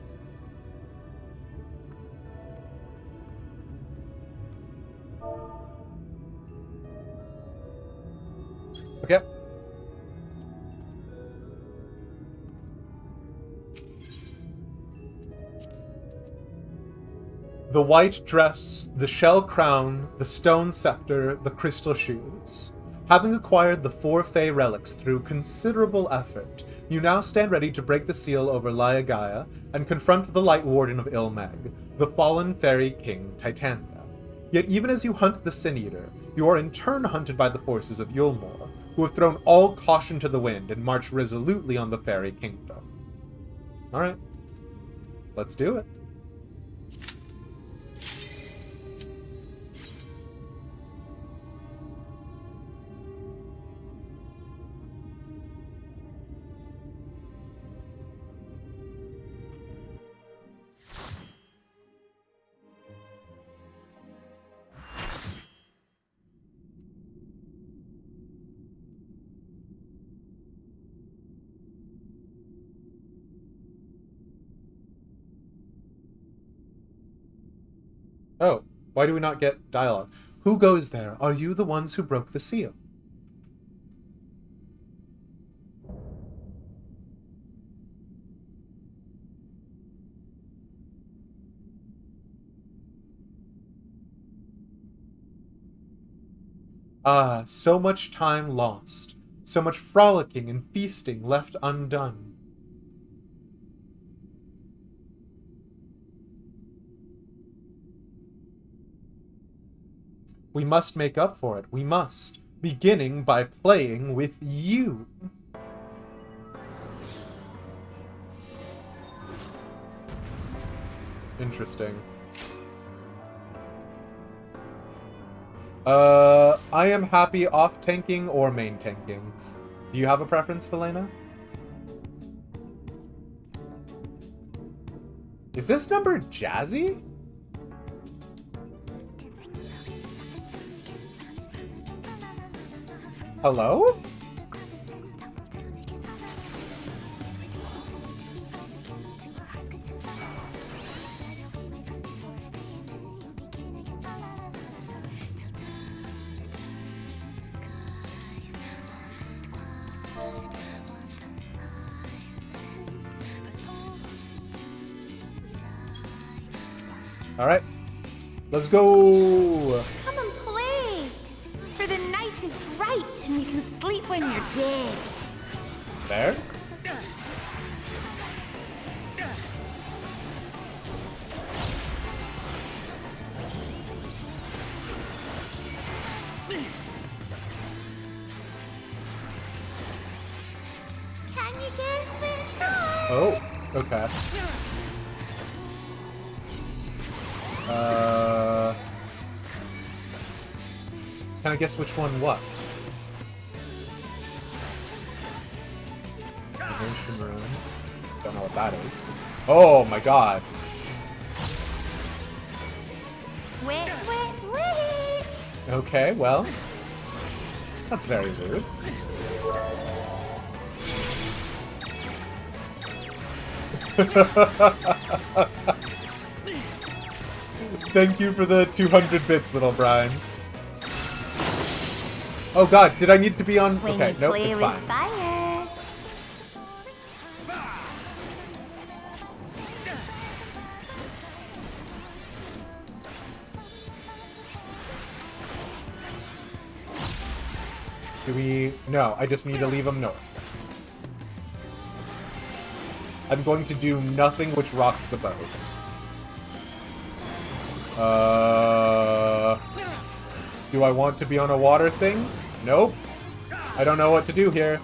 Okay. The white dress, the shell crown, the stone scepter, the crystal shoes. Having acquired the 4 Fey relics through considerable effort, you now stand ready to break the seal over Laia and confront the Light Warden of Ilmeg, the fallen fairy King Titania. Yet even as you hunt the Sin Eater, you are in turn hunted by the forces of Yulmor, who have thrown all caution to the wind and marched resolutely on the fairy kingdom. Alright, let's do it. Oh, why do we not get dialogue? Who goes there? Are you the ones who broke the seal? Ah, so much time lost. So much frolicking and feasting left undone. We must make up for it. We must. Beginning by playing with you. Interesting. I am happy off tanking or main tanking. Do you have a preference, Velena? Is this number jazzy? Hello? All right, let's go. Come and play, for the night is bright and you can sleep when you're dead. There. Oh, okay. Can I guess which one what? Ocean Rune. Don't know what that is. Oh my god. Wait, wait, wait! Okay, well. That's very rude. Thank you for the 200 bits, little Brian. Oh god, did I need to be on? When Okay, you nope, play it's with fine. fire. Do we... No, I just need to leave him north. I'm going to do nothing which rocks the boat. Do I want to be on a water thing? Nope. I don't know what to do here.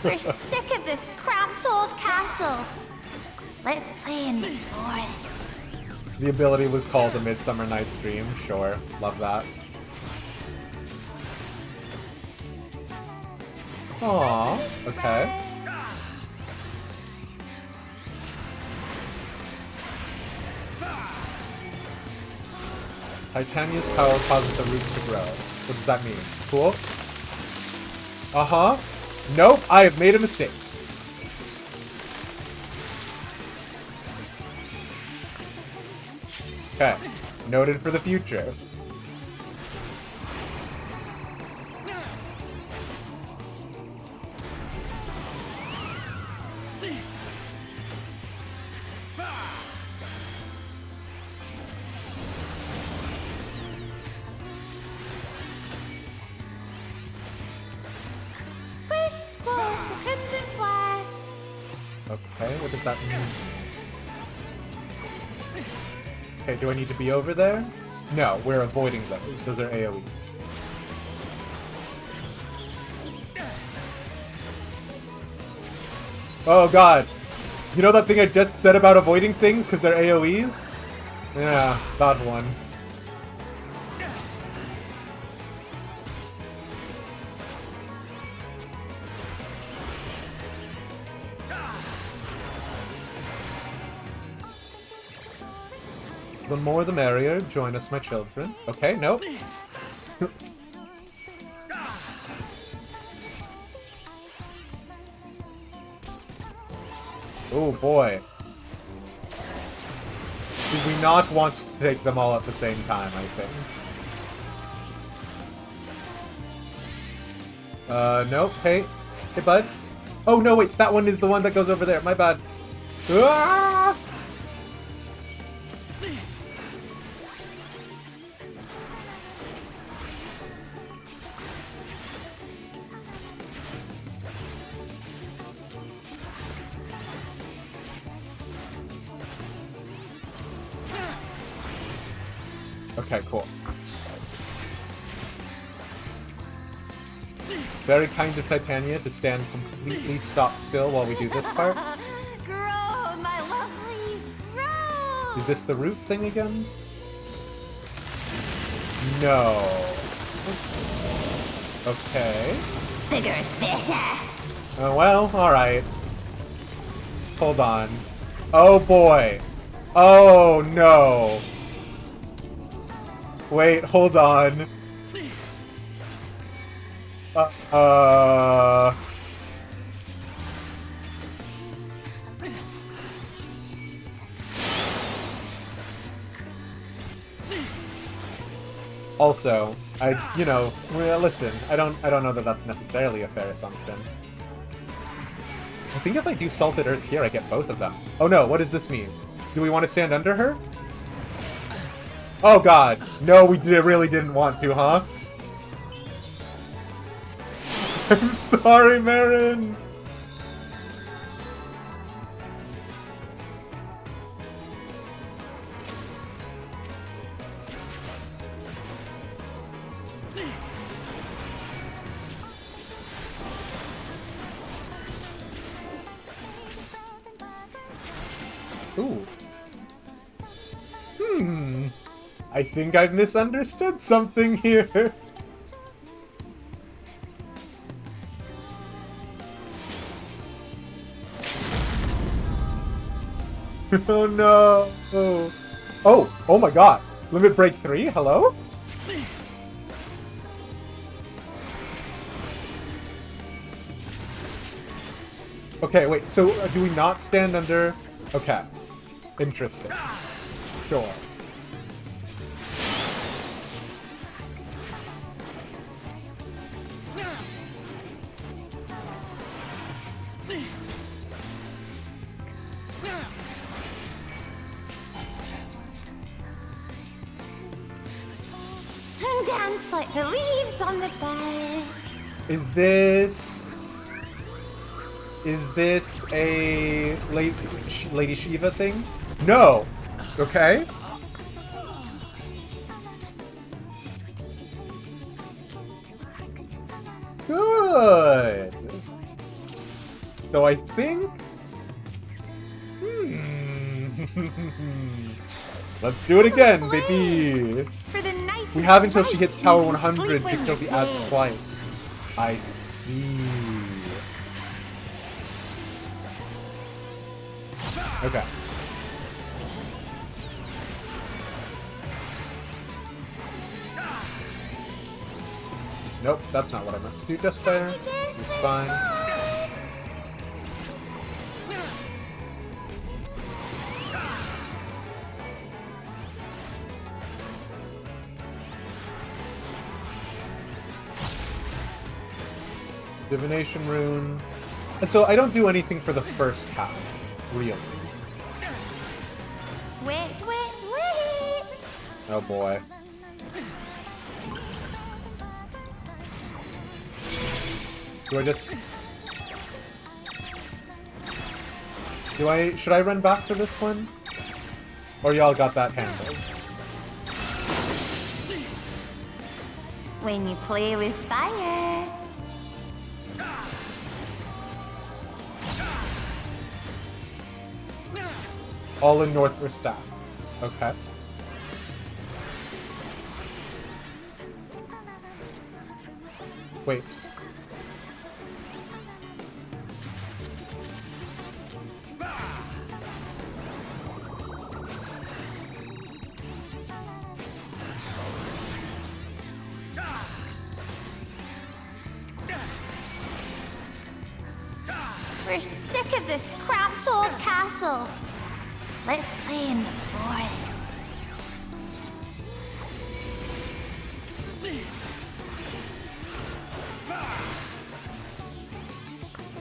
We're sick of this cramped old castle. Let's play in the forest. The ability was called a Midsummer Night's Dream. Sure. Love that. Aww. Okay. Titania's power causes the roots to grow. What does that mean? Cool? Uh-huh. Nope, I have made a mistake. Okay. Noted for the future. Squish, squash, a crimson flag. Okay, what does that mean? Okay, do I need to be over there? No, we're avoiding those. Those are AoEs. Oh god. You know that thing I just said about avoiding things because they're AoEs? Yeah, that one. The more the merrier. Join us, my children. Okay, nope. Oh boy. Do we not want to take them all at the same time, I think? Nope. Hey. Hey, bud. Oh, no, wait. That one is the one that goes over there. My bad. Ah! Okay, cool. Very kind of Titania to stand completely stock still while we do this part. Grow, my lovelies, grow! Is this the root thing again? No. Okay. Bigger's better. Oh, well, alright. Hold on. Oh boy. Oh no. Wait, hold on. Also, well, listen, I don't know that that's necessarily a fair assumption. I think if I do Salted Earth here, I get both of them. Oh no, what does this mean? Do we want to stand under her? Oh god, no, we really didn't want to, huh? I'm sorry, Marin! I think I've misunderstood something here. Oh no! Oh my god! Limit break 3? Hello? Okay, wait, so do we not stand under... Okay. Interesting. Sure. Dance like the leaves on the boughs. Is this a Lady Shiva thing? No! Okay. Good! So I think... Let's do it again, baby! For the night We is have until she bright hits and power you can 100, sleep when picked up the you're ads dead. twice. I see. Okay. Nope, that's not what I meant to do just there. It's fine. Divination rune. And so I don't do anything for the first half, really. Wait, wait, wait. Oh boy. Do I just... Should I run back for this one? Or y'all got that handled? When you play with fire. All in North for staff. Okay. Wait. We're sick of this cramped old castle. Let's play in the forest.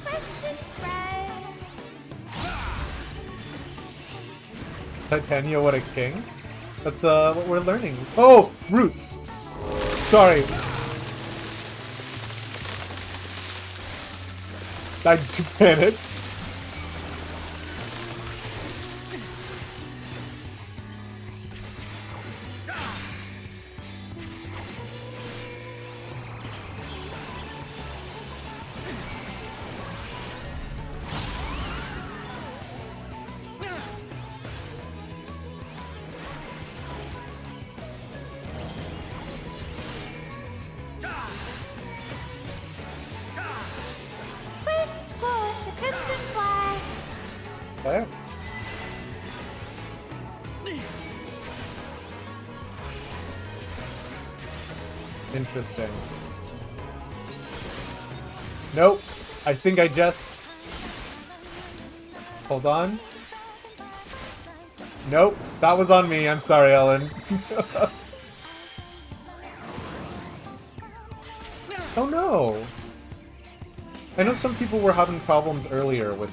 Twist and spread. Titania, what a king. That's what we're learning. Oh! Roots! Sorry. I panicked. Squish, squash, a crimson fly. Okay. Interesting. Nope. I think I just... Hold on. Nope. That was on me. I'm sorry, Ellen. Oh no! I know some people were having problems earlier with,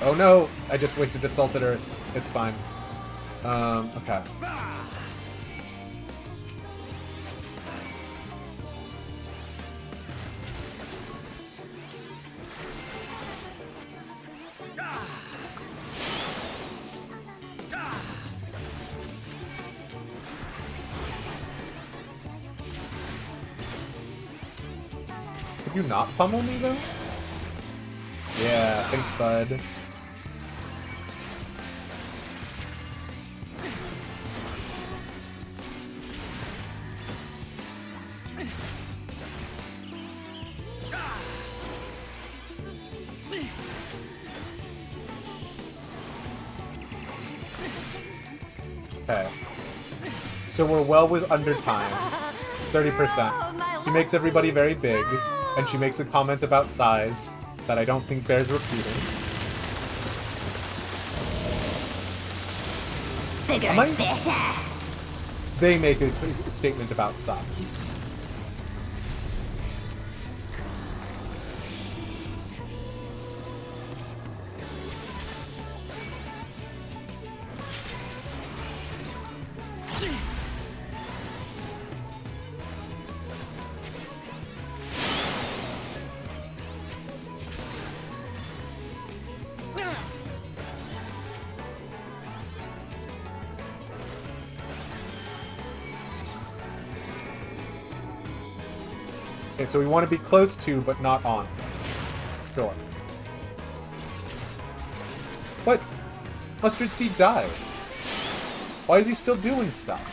Oh no! I just wasted the Salted Earth. It's fine. Okay. Could you not pummel me, though? Yeah, thanks, bud. Okay. So we're well with under time. 30%. She makes everybody very big, and she makes a comment about size that I don't think bears repeating. Bigger's better. They make a statement about size. Okay, so we want to be close to, but not on. Sure. What? Mustard Seed died. Why is he still doing stuff?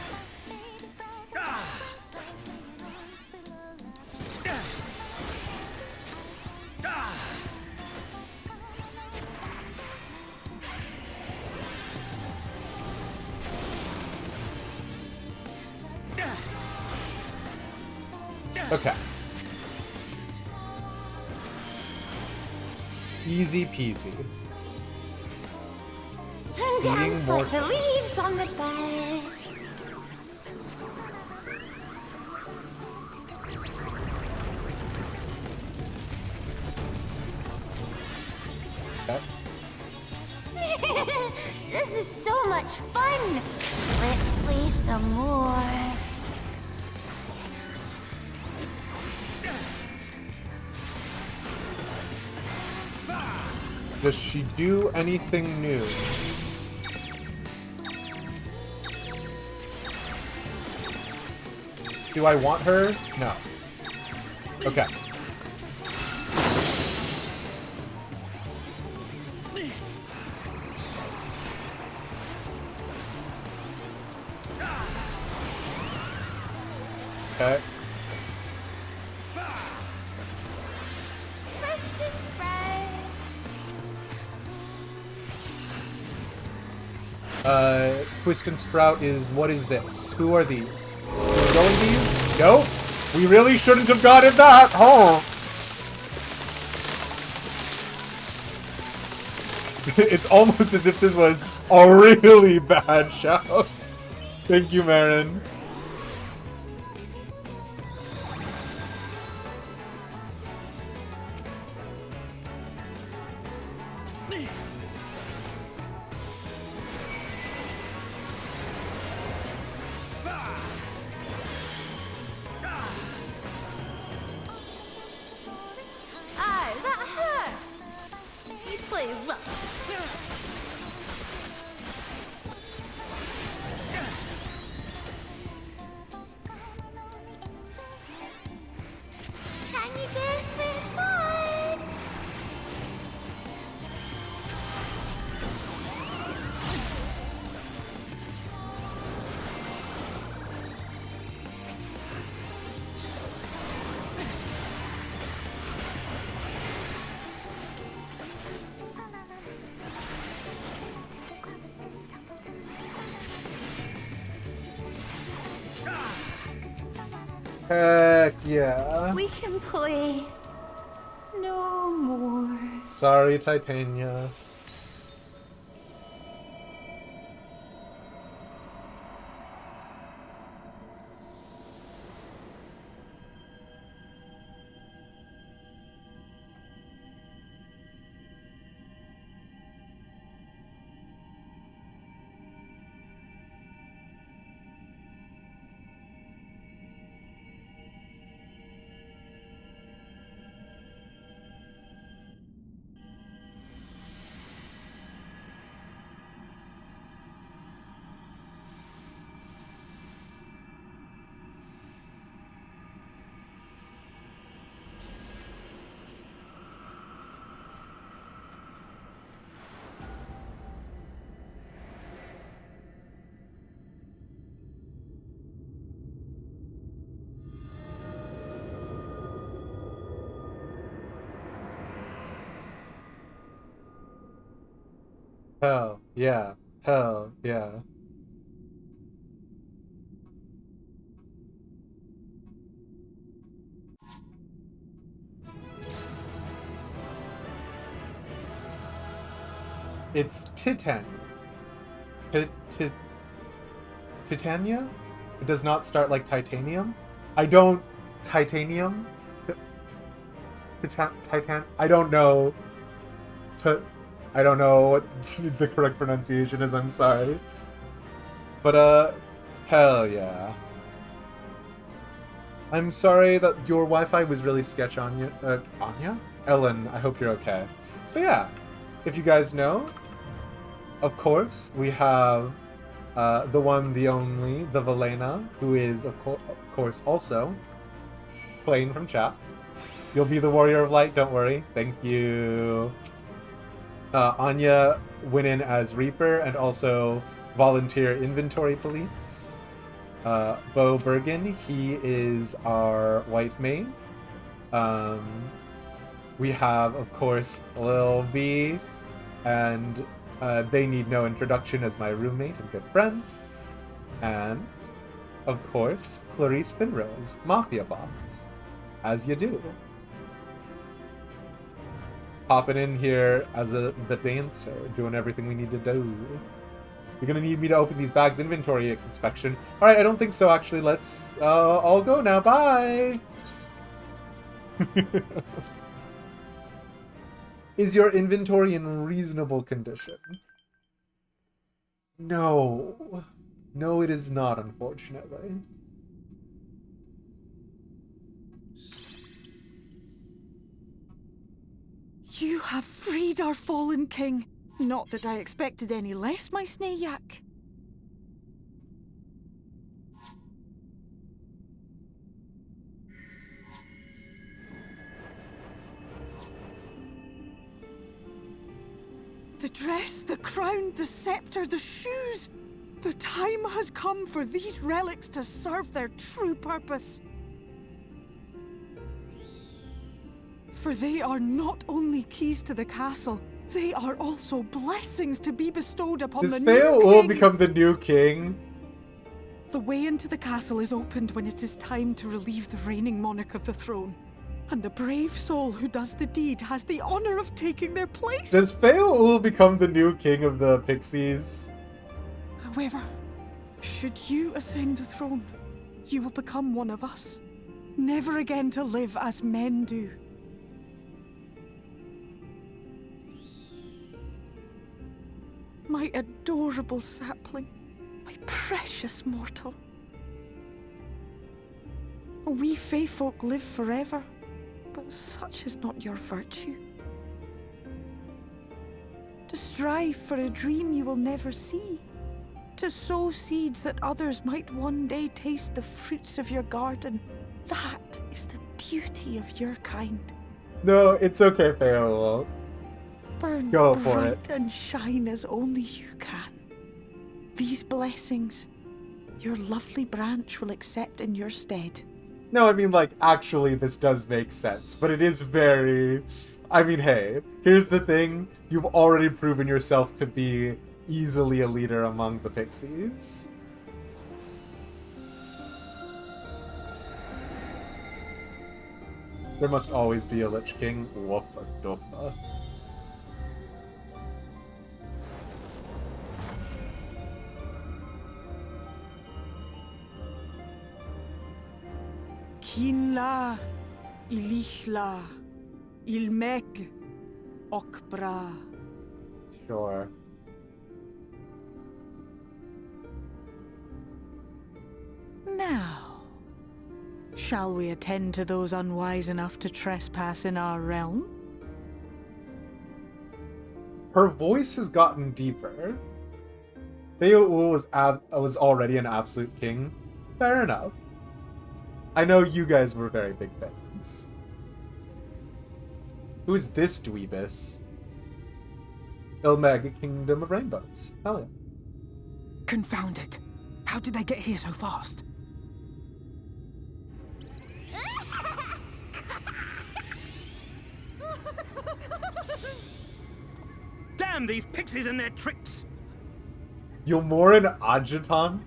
Okay. Easy peasy. Dance more- like the leaves on the bus. Okay. This is so much fun. Let's play some more. Does she do anything new? Do I want her? No. Okay. Okay. Twist and spread. Twist and Sprout is, what is this? Who are these? We're going these? Nope. We really shouldn't have gotten that. Oh. It's almost as if this was a really bad shout. Thank you, Marin. Oh, that hurt. You play rough. Can you guess which one? Heck yeah. We can play no more. Sorry, Titania. Hell yeah. Hell yeah. It's Titania. Titania? It does not start like titanium? I don't... Titanium? Titan... I don't know. I don't know what the correct pronunciation is, I'm sorry. But, hell yeah. I'm sorry that your Wi-Fi was really sketch, Anya. Anya? Ellen, I hope you're okay. But yeah, if you guys know, of course, we have the one, the only, the Valena, who is, of course, also playing from chat. You'll be the Warrior of Light, don't worry. Thank you. Anya went in as Reaper and also Volunteer Inventory Police. Bo Bergen, he is our White Mage. We have, of course, Lil B, and they need no introduction as my roommate and good friend. And, of course, Clarice Finrose, Mafia Boss, as you do. Popping in here as the dancer, doing everything we need to do. You're gonna need me to open these bags inventory inspection. Alright, I don't think so, actually. Let's all go now. Bye! Is your inventory in reasonable condition? No. No, it is not, unfortunately. You have freed our fallen king. Not that I expected any less, my Snayak. The dress, the crown, the scepter, the shoes. The time has come for these relics to serve their true purpose. For they are not only keys to the castle, they are also blessings to be bestowed upon the new king. Does Feo will become the new king? The way into the castle is opened when it is time to relieve the reigning monarch of the throne. And the brave soul who does the deed has the honor of taking their place. Does Feo will become the new king of the pixies? However, should you ascend the throne, you will become one of us. Never again to live as men do. My adorable sapling, my precious mortal. We Fae folk live forever, but such is not your virtue. To strive for a dream you will never see, to sow seeds that others might one day taste the fruits of your garden, that is the beauty of your kind. No, it's okay, Feo. Burn Go for bright it. and shine as only you can. These blessings, your lovely branch will accept in your stead. No, I mean, like, actually, this does make sense, but it is very... I mean, hey, here's the thing. You've already proven yourself to be easily a leader among the pixies. There must always be a Lich King. Woofa doofa. Kinla, Ilichla, Ilmeg, Okbra. Sure. Now, shall we attend to those unwise enough to trespass in our realm? Her voice has gotten deeper. Beowulf was already an absolute king. Fair enough. I know you guys were very big fans. Who's this dweebus? Ilmeg, Kingdom of Rainbows. Hell yeah. Confound it. How did they get here so fast? Damn these pixies and their tricks! Yomoran Adjutant?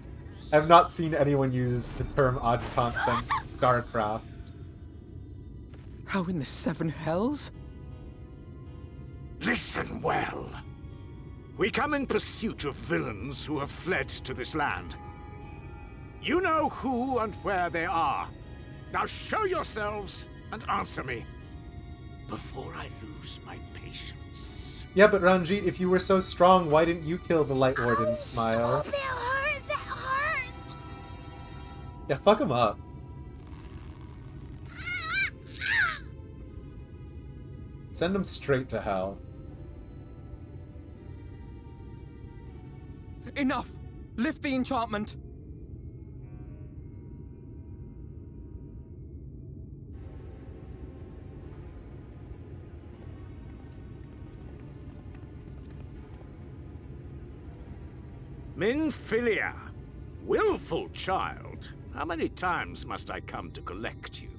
I've not seen anyone use the term adjutant since StarCraft. How in the seven hells? Listen well. We come in pursuit of villains who have fled to this land. You know who and where they are. Now show yourselves and answer me before I lose my patience. Yeah, but Ranjit, if you were so strong, why didn't you kill the Light Warden? Smile. Stop, it hurts, it hurts! Yeah, fuck him up. Send him straight to hell. Enough! Lift the enchantment! Minfilia, willful child. How many times must I come to collect you?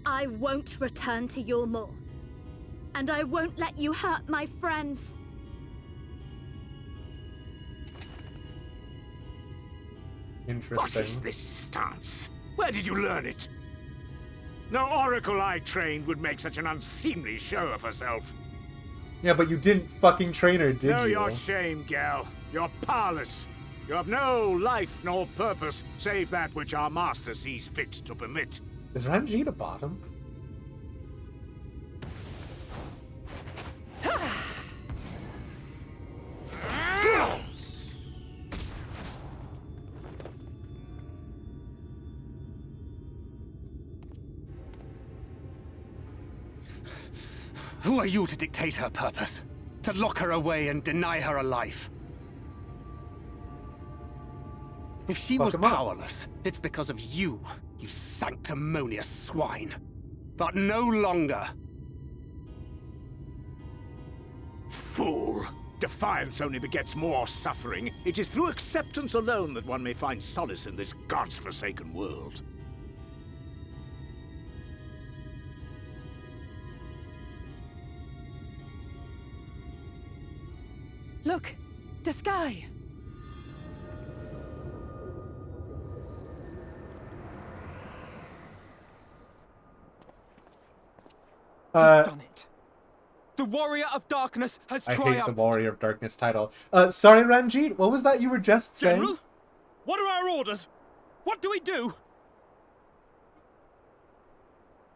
I won't return to Yulmore. And I won't let you hurt my friends. Interesting. What is this stance? Where did you learn it? No oracle I trained would make such an unseemly show of herself. Yeah, but you didn't fucking train her, did Know you? your shame, gal. You're powerless. You have no life nor purpose, save that which our master sees fit to permit. Is Ranjit a bottom? Who are you to dictate her purpose? To lock her away and deny her a life? If she was powerless, it's because of you, you sanctimonious swine. But no longer. Fool! Defiance only begets more suffering. It is through acceptance alone that one may find solace in this god's-forsaken world. Look! The sky! He's done it. The Warrior of Darkness has triumphed. I hate the Warrior of Darkness title. Sorry, Ranjit, what was that you were just saying? General, what are our orders? What do we do?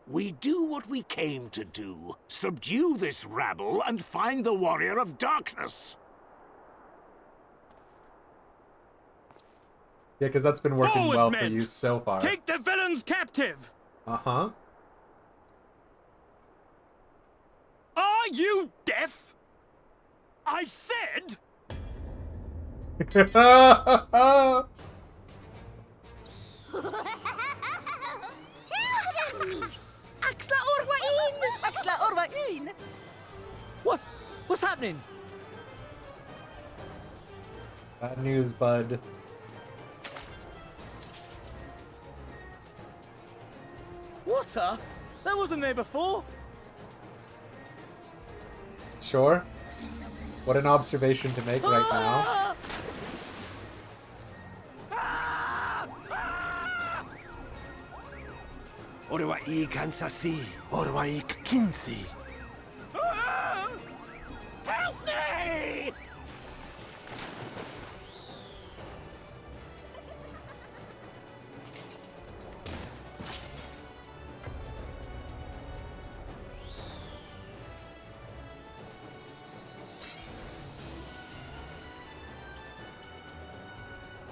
We do what we came to do. Subdue this rabble and find the Warrior of Darkness. Yeah, because that's been working Forward, well men! for you so far. Take the villains captive! Uh-huh. Are you deaf? I said... Terranis! Axla Orwain! Axla Orwain! What's happening? Bad news, bud. Water? That wasn't there before. Sure. What an observation to make right now. Orwai kansasi, Orwai kinsi. Help me!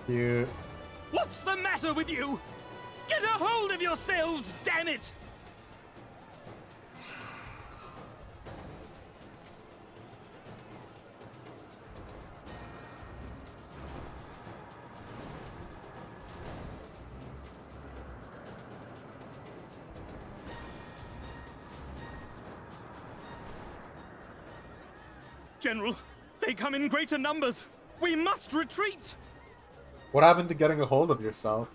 Cute. What's the matter with you? Get a hold of yourselves, damn it! General, they come in greater numbers. We must retreat! What happened to getting a hold of yourself?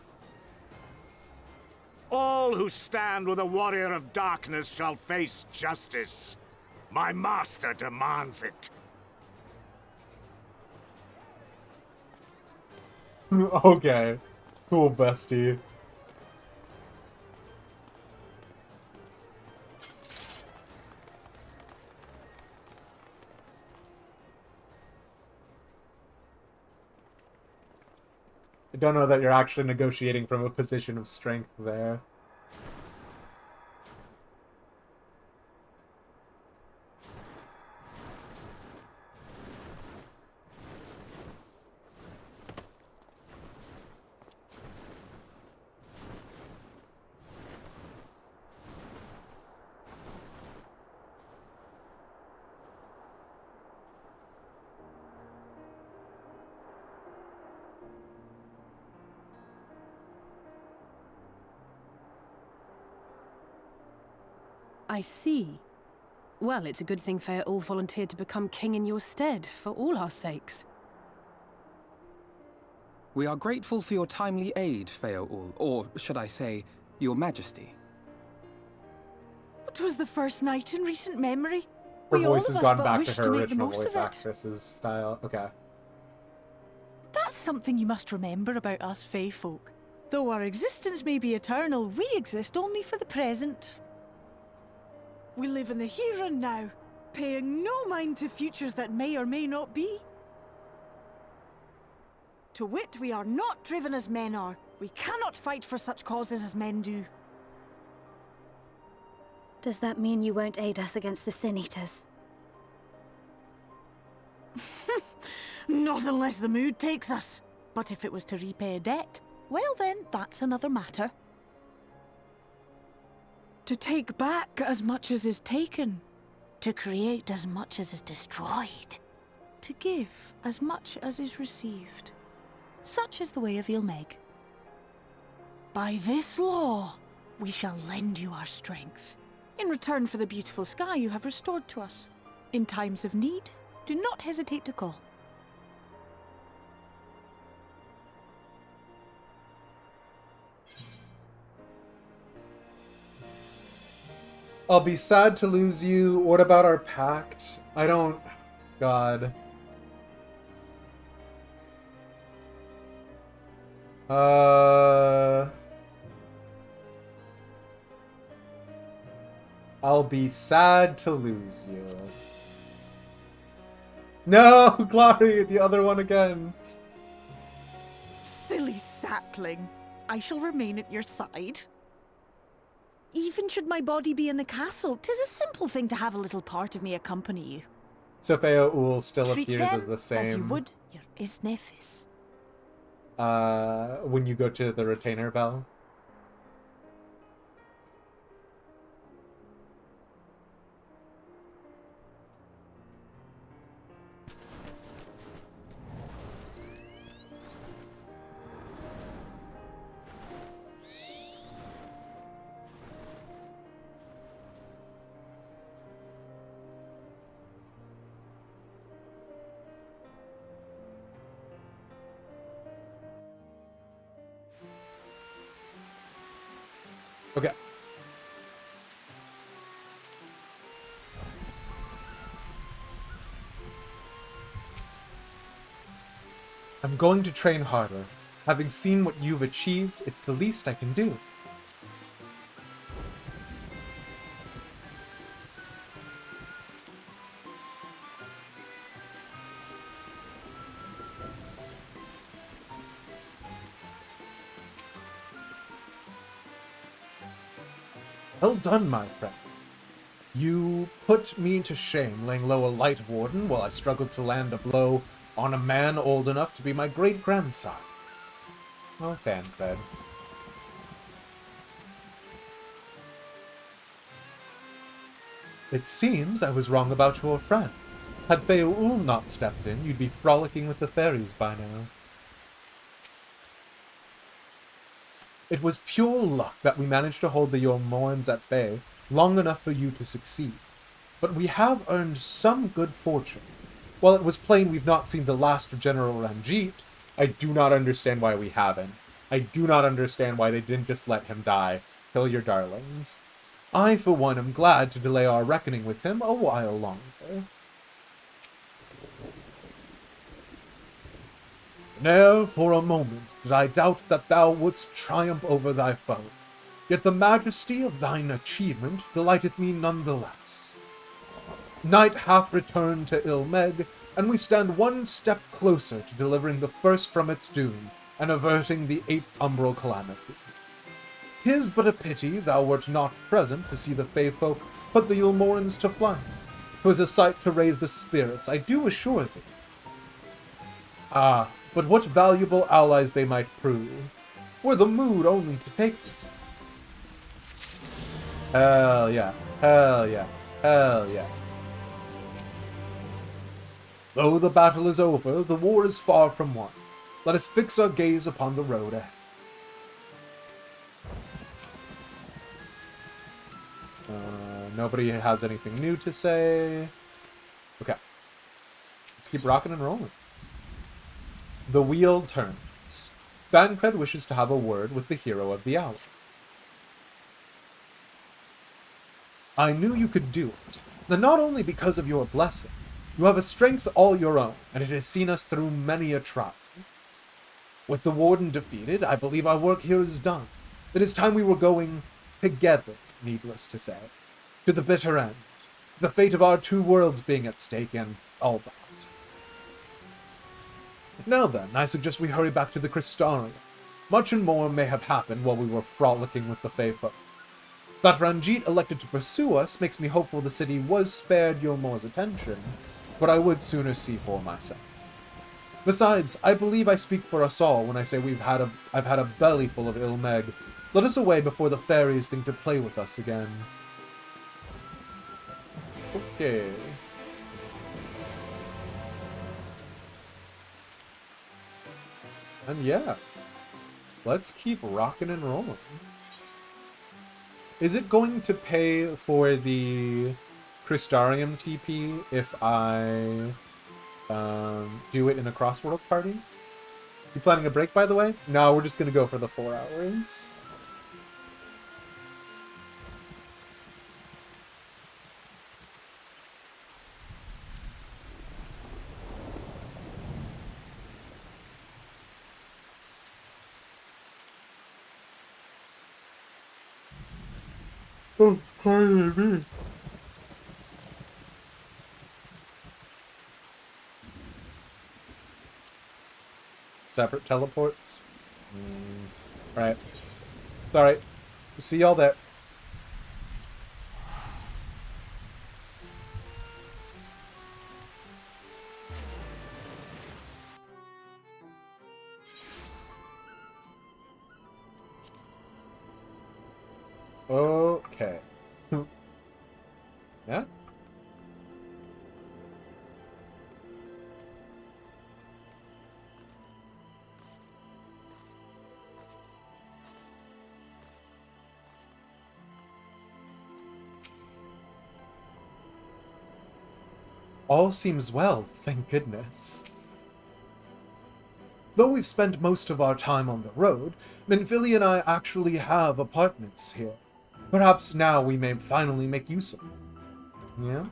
All who stand with a Warrior of Darkness shall face justice. My master demands it. Okay. Cool, bestie. I don't know that you're actually negotiating from a position of strength there. I see. Well, it's a good thing Feaul volunteered to become king in your stead, for all our sakes. We are grateful for your timely aid, Feaul, or should I say, your majesty. It was the first night in recent memory. Her We all voice of has us gone but back to wished her to make the original most voice of it. actress's style. Okay. That's something you must remember about us Fae folk. Though our existence may be eternal, we exist only for the present. We live in the here and now, paying no mind to futures that may or may not be. To wit, we are not driven as men are. We cannot fight for such causes as men do. Does that mean you won't aid us against the Sin Eaters? Not unless the mood takes us. But if it was to repay a debt, well then, that's another matter. To take back as much as is taken. To create as much as is destroyed. To give as much as is received. Such is the way of Ilmeg. By this law, we shall lend you our strength, in return for the beautiful sky you have restored to us. In times of need, do not hesitate to call. I'll be sad to lose you. What about our pact? I don't... God. I'll be sad to lose you. No, Glory, the other one again. Silly sapling. I shall remain at your side. Even should my body be in the castle, 'tis a simple thing to have a little part of me accompany you. So Feaul still Treat appears them as the same. as you would your Isnefis. When you go to the retainer bell. Okay. I'm going to train harder. Having seen what you've achieved, it's the least I can do. Well done, my friend. You put me to shame, laying low a light warden while I struggled to land a blow on a man old enough to be my great-grandson. Oh, Fanfred. It seems I was wrong about your friend. Had Feaul not stepped in, you'd be frolicking with the fairies by now. It was pure luck that we managed to hold the Yormorns at bay long enough for you to succeed. But we have earned some good fortune. While it was plain we've not seen the last of General Ranjit, I do not understand why we haven't. I do not understand why they didn't just let him die. Kill your darlings. I, for one, am glad to delay our reckoning with him a while longer. Ne'er for a moment did I doubt that thou wouldst triumph over thy foe, yet the majesty of thine achievement delighteth me none the less. Night hath returned to Ilmeg, and we stand one step closer to delivering the first from its doom, and averting the 8th umbral calamity. 'Tis but a pity thou wert not present to see the Fey folk put the Ulmorans to flight. 'Twas a sight to raise the spirits, I do assure thee. Ah, but what valuable allies they might prove, were the mood only to take them. Hell yeah, hell yeah, hell yeah. Though the battle is over, the war is far from won. Let us fix our gaze upon the road ahead. Nobody has anything new to say. Okay. Let's keep rocking and rolling. The wheel turns. Bancred wishes to have a word with the hero of the hour. I knew you could do it, and not only because of your blessing. You have a strength all your own, and it has seen us through many a trial. With the Warden defeated, I believe our work here is done. It is time we were going together, needless to say, to the bitter end, the fate of our 2 worlds being at stake, and all that. Now then, I suggest we hurry back to the Crystarium. Much and more may have happened while we were frolicking with the Fey folk. That Ranjit elected to pursue us makes me hopeful the city was spared Yulmor's attention, but I would sooner see for myself. Besides, I believe I speak for us all when I say I've had a belly full of Ilmeg. Let us away before the fairies think to play with us again. Okay. And yeah, let's keep rocking and rolling. Is it going to pay for the Crystarium TP if I do it in a crossworld party? You planning a break, by the way? No, we're just going to go for the 4 hours. Oh, pardon me. Separate teleports? Right. Sorry. See y'all there. Okay. Yeah? All seems well, thank goodness. Though we've spent most of our time on the road, Minfili and I actually have apartments here. Perhaps now we may finally make use of them. Yeah?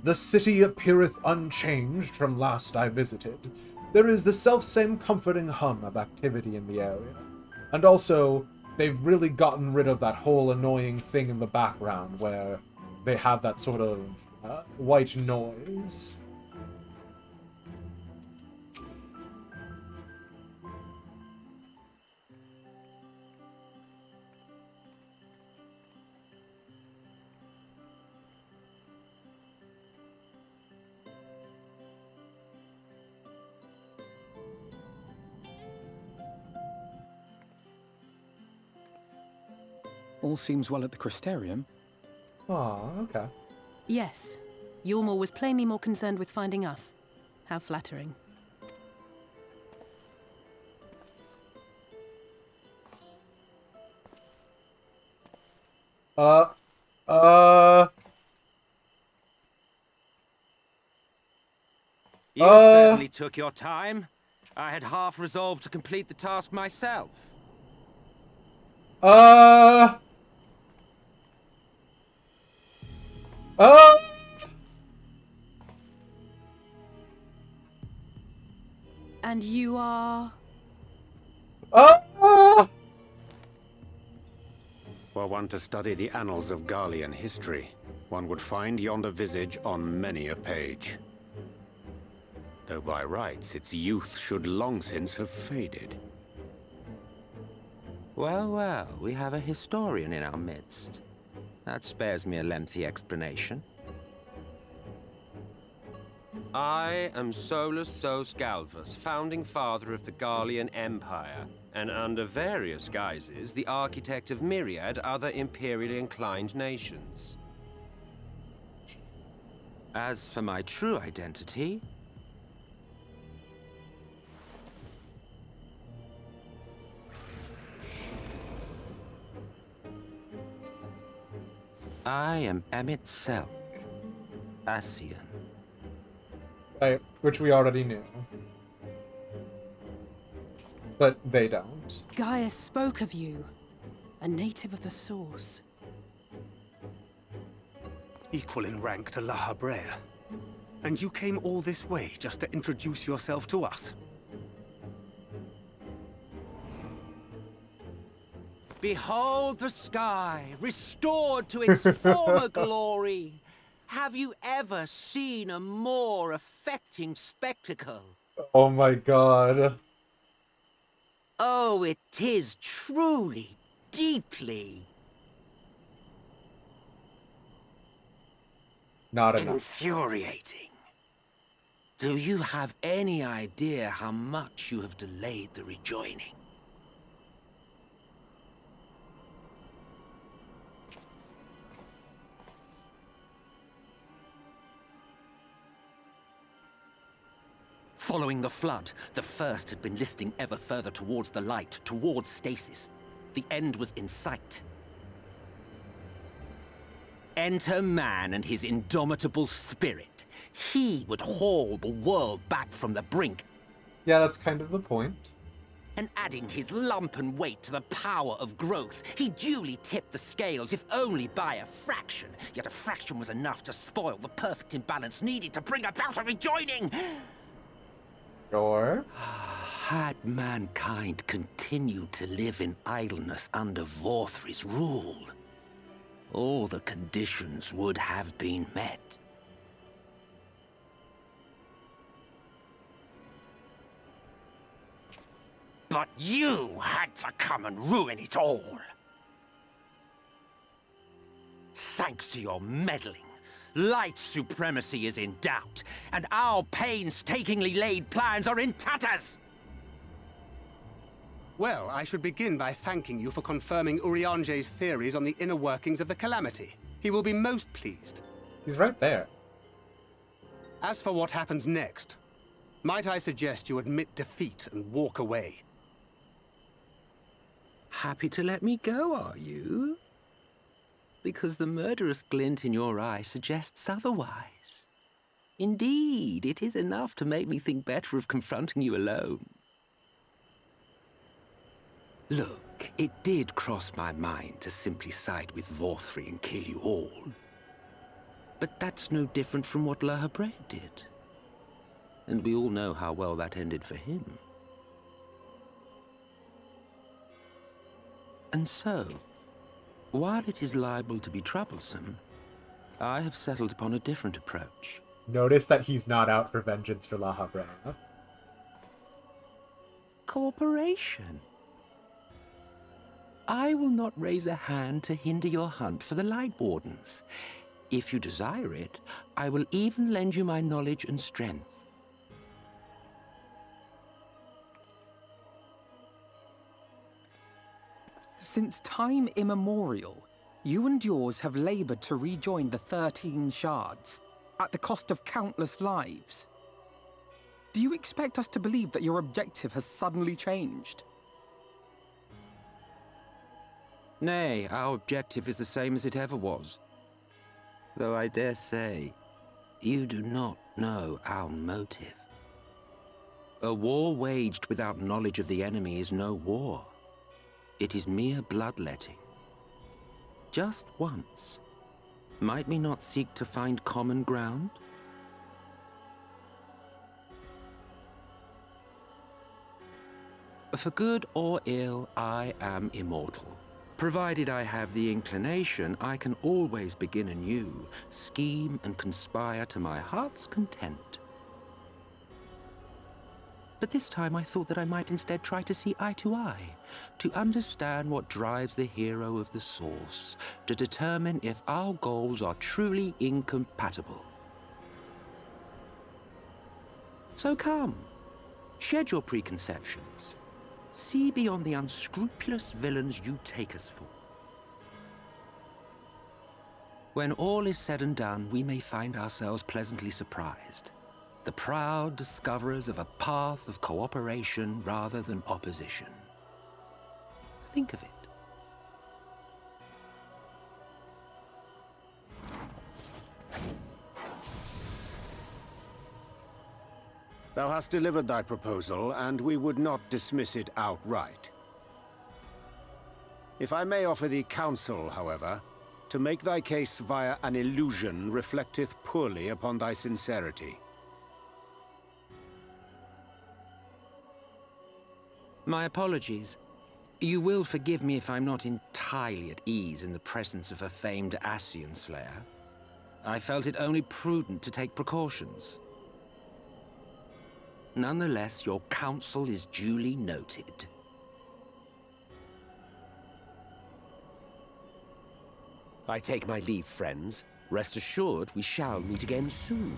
The city appeareth unchanged from last I visited. There is the selfsame comforting hum of activity in the area. And also, they've really gotten rid of that whole annoying thing in the background where they have that sort of white noise. All seems well at the Crystarium. Oh, okay. Yes. Yulmor was plainly more concerned with finding us. How flattering. You certainly took your time. I had half resolved to complete the task myself. And you are... Were one to study the annals of Garlean history, one would find yonder visage on many a page. though by rights its youth should long since have faded. Well, well, we have a historian in our midst. That spares me a lengthy explanation. I am Solus Sos Galvus, founding father of the Garlean Empire, and under various guises, the architect of myriad other imperially inclined nations. As for my true identity, I am Emmett Selk, Ascian. Right, which we already knew. But they don't. Gaius spoke of you, a native of the Source. Equal in rank to La Habrea. And you came all this way just to introduce yourself to us? Behold the sky, restored to its former glory. Have you ever seen a more affecting spectacle? Oh my god. Oh, it is truly, deeply... Not enough. infuriating. Do you have any idea how much you have delayed the rejoining? Following the flood, the First had been listing ever further towards the light, towards stasis. The end was in sight. Enter man and his indomitable spirit. He would haul the world back from the brink. Yeah, that's kind of the point. And adding his lumpen weight to the power of growth, he duly tipped the scales, if only by a fraction. Yet a fraction was enough to spoil the perfect imbalance needed to bring about a rejoining. Sure. Had mankind continued to live in idleness under Vorthri's rule, all the conditions would have been met. But you had to come and ruin it all. Thanks to your meddling, light supremacy is in doubt, and our painstakingly laid plans are in tatters! Well, I should begin by thanking you for confirming Urianger's theories on the inner workings of the Calamity. He will be most pleased. He's right there. As for what happens next, might I suggest you admit defeat and walk away? Happy to let me go, are you? Because the murderous glint in your eye suggests otherwise. Indeed, it is enough to make me think better of confronting you alone. Look, it did cross my mind to simply side with Vorthri and kill you all. But that's no different from what La Habrea did. And we all know how well that ended for him. And so, while it is liable to be troublesome, I have settled upon a different approach. Notice that he's not out for vengeance for La Habrea. Cooperation. I will not raise a hand to hinder your hunt for the Light Wardens. If you desire it, I will even lend you my knowledge and strength. Since time immemorial, you and yours have labored to rejoin the 13 shards, at the cost of countless lives. Do you expect us to believe that your objective has suddenly changed? Nay, our objective is the same as it ever was. Though I dare say, you do not know our motive. A war waged without knowledge of the enemy is no war. It is mere bloodletting. Just once, might we not seek to find common ground? For good or ill, I am immortal. Provided I have the inclination, I can always begin anew, scheme and conspire to my heart's content. But this time I thought that I might instead try to see eye to eye, to understand what drives the hero of the Source, to determine if our goals are truly incompatible. So come, shed your preconceptions. See beyond the unscrupulous villains you take us for. When all is said and done, we may find ourselves pleasantly surprised. The proud discoverers of a path of cooperation rather than opposition. Think of it. Thou hast delivered thy proposal, and we would not dismiss it outright. If I may offer thee counsel, however, to make thy case via an illusion reflecteth poorly upon thy sincerity. My apologies. You will forgive me if I'm not entirely at ease in the presence of a famed Ascian Slayer. I felt it only prudent to take precautions. Nonetheless, your counsel is duly noted. I take my leave, friends. Rest assured, we shall meet again soon.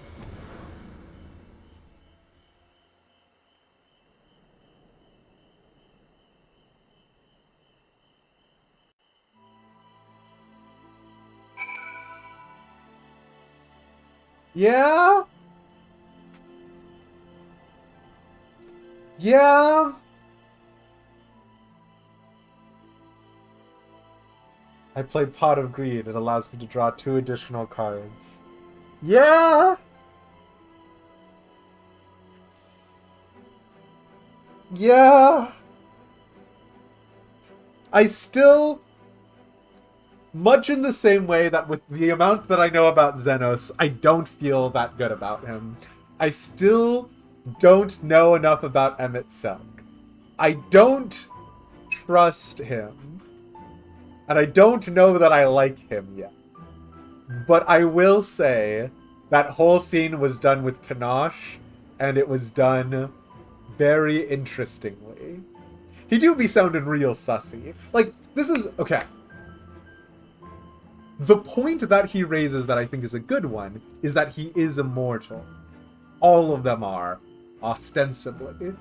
Yeah? Yeah? I play Pot of Greed. It allows me to draw 2 additional cards. Yeah? Yeah? I still... Much in the same way that with the amount that I know about Xenos, I don't feel that good about him. I still don't know enough about MSQ. I don't trust him. And I don't know that I like him yet. But I will say that whole scene was done with panache, and it was done very interestingly. He do be sounding real sussy. Like, this is... Okay. The point that he raises that I think is a good one is that he is immortal. All of them are, ostensibly.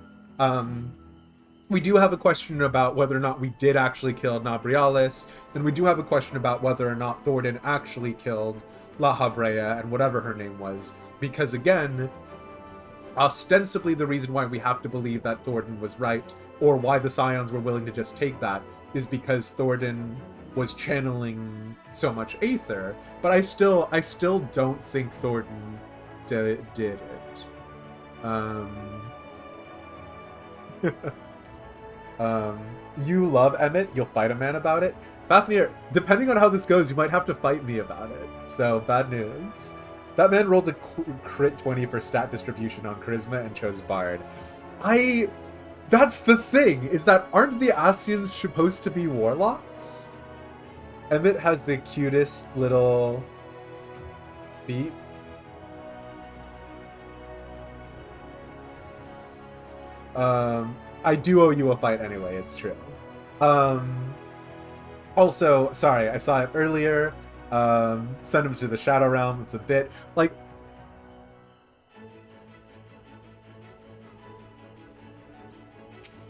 We do have a question about whether or not we did actually kill Nabrialis, and we do have a question about whether or not Thordan actually killed La Habrea and whatever her name was. Because again, ostensibly the reason why we have to believe that Thordan was right, or why the Scions were willing to just take that, is because Thordan was channeling so much Aether, but I still don't think Thordan did it. You love Emmett, you'll fight a man about it. Fafnir, depending on how this goes, you might have to fight me about it. So, bad news. That man rolled a crit 20 for stat distribution on Charisma and chose Bard. That's the thing, is that aren't the Ascians supposed to be warlocks? Emmett has the cutest little feet. I do owe you a fight anyway, it's true. Also, sorry, I saw it earlier. Send him to the Shadow Realm. It's a bit like...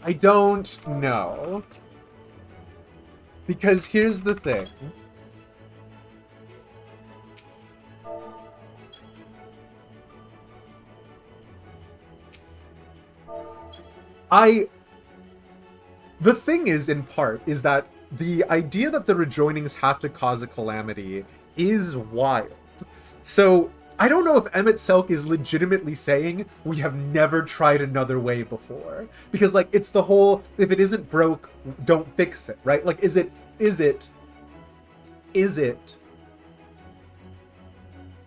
I don't know. Because here's the thing. The thing is, in part, is that the idea that the rejoinings have to cause a calamity is wild. So, I don't know if MSQ is legitimately saying, we have never tried another way before. Because, like, it's the whole, if it isn't broke, don't fix it, right? Like, is it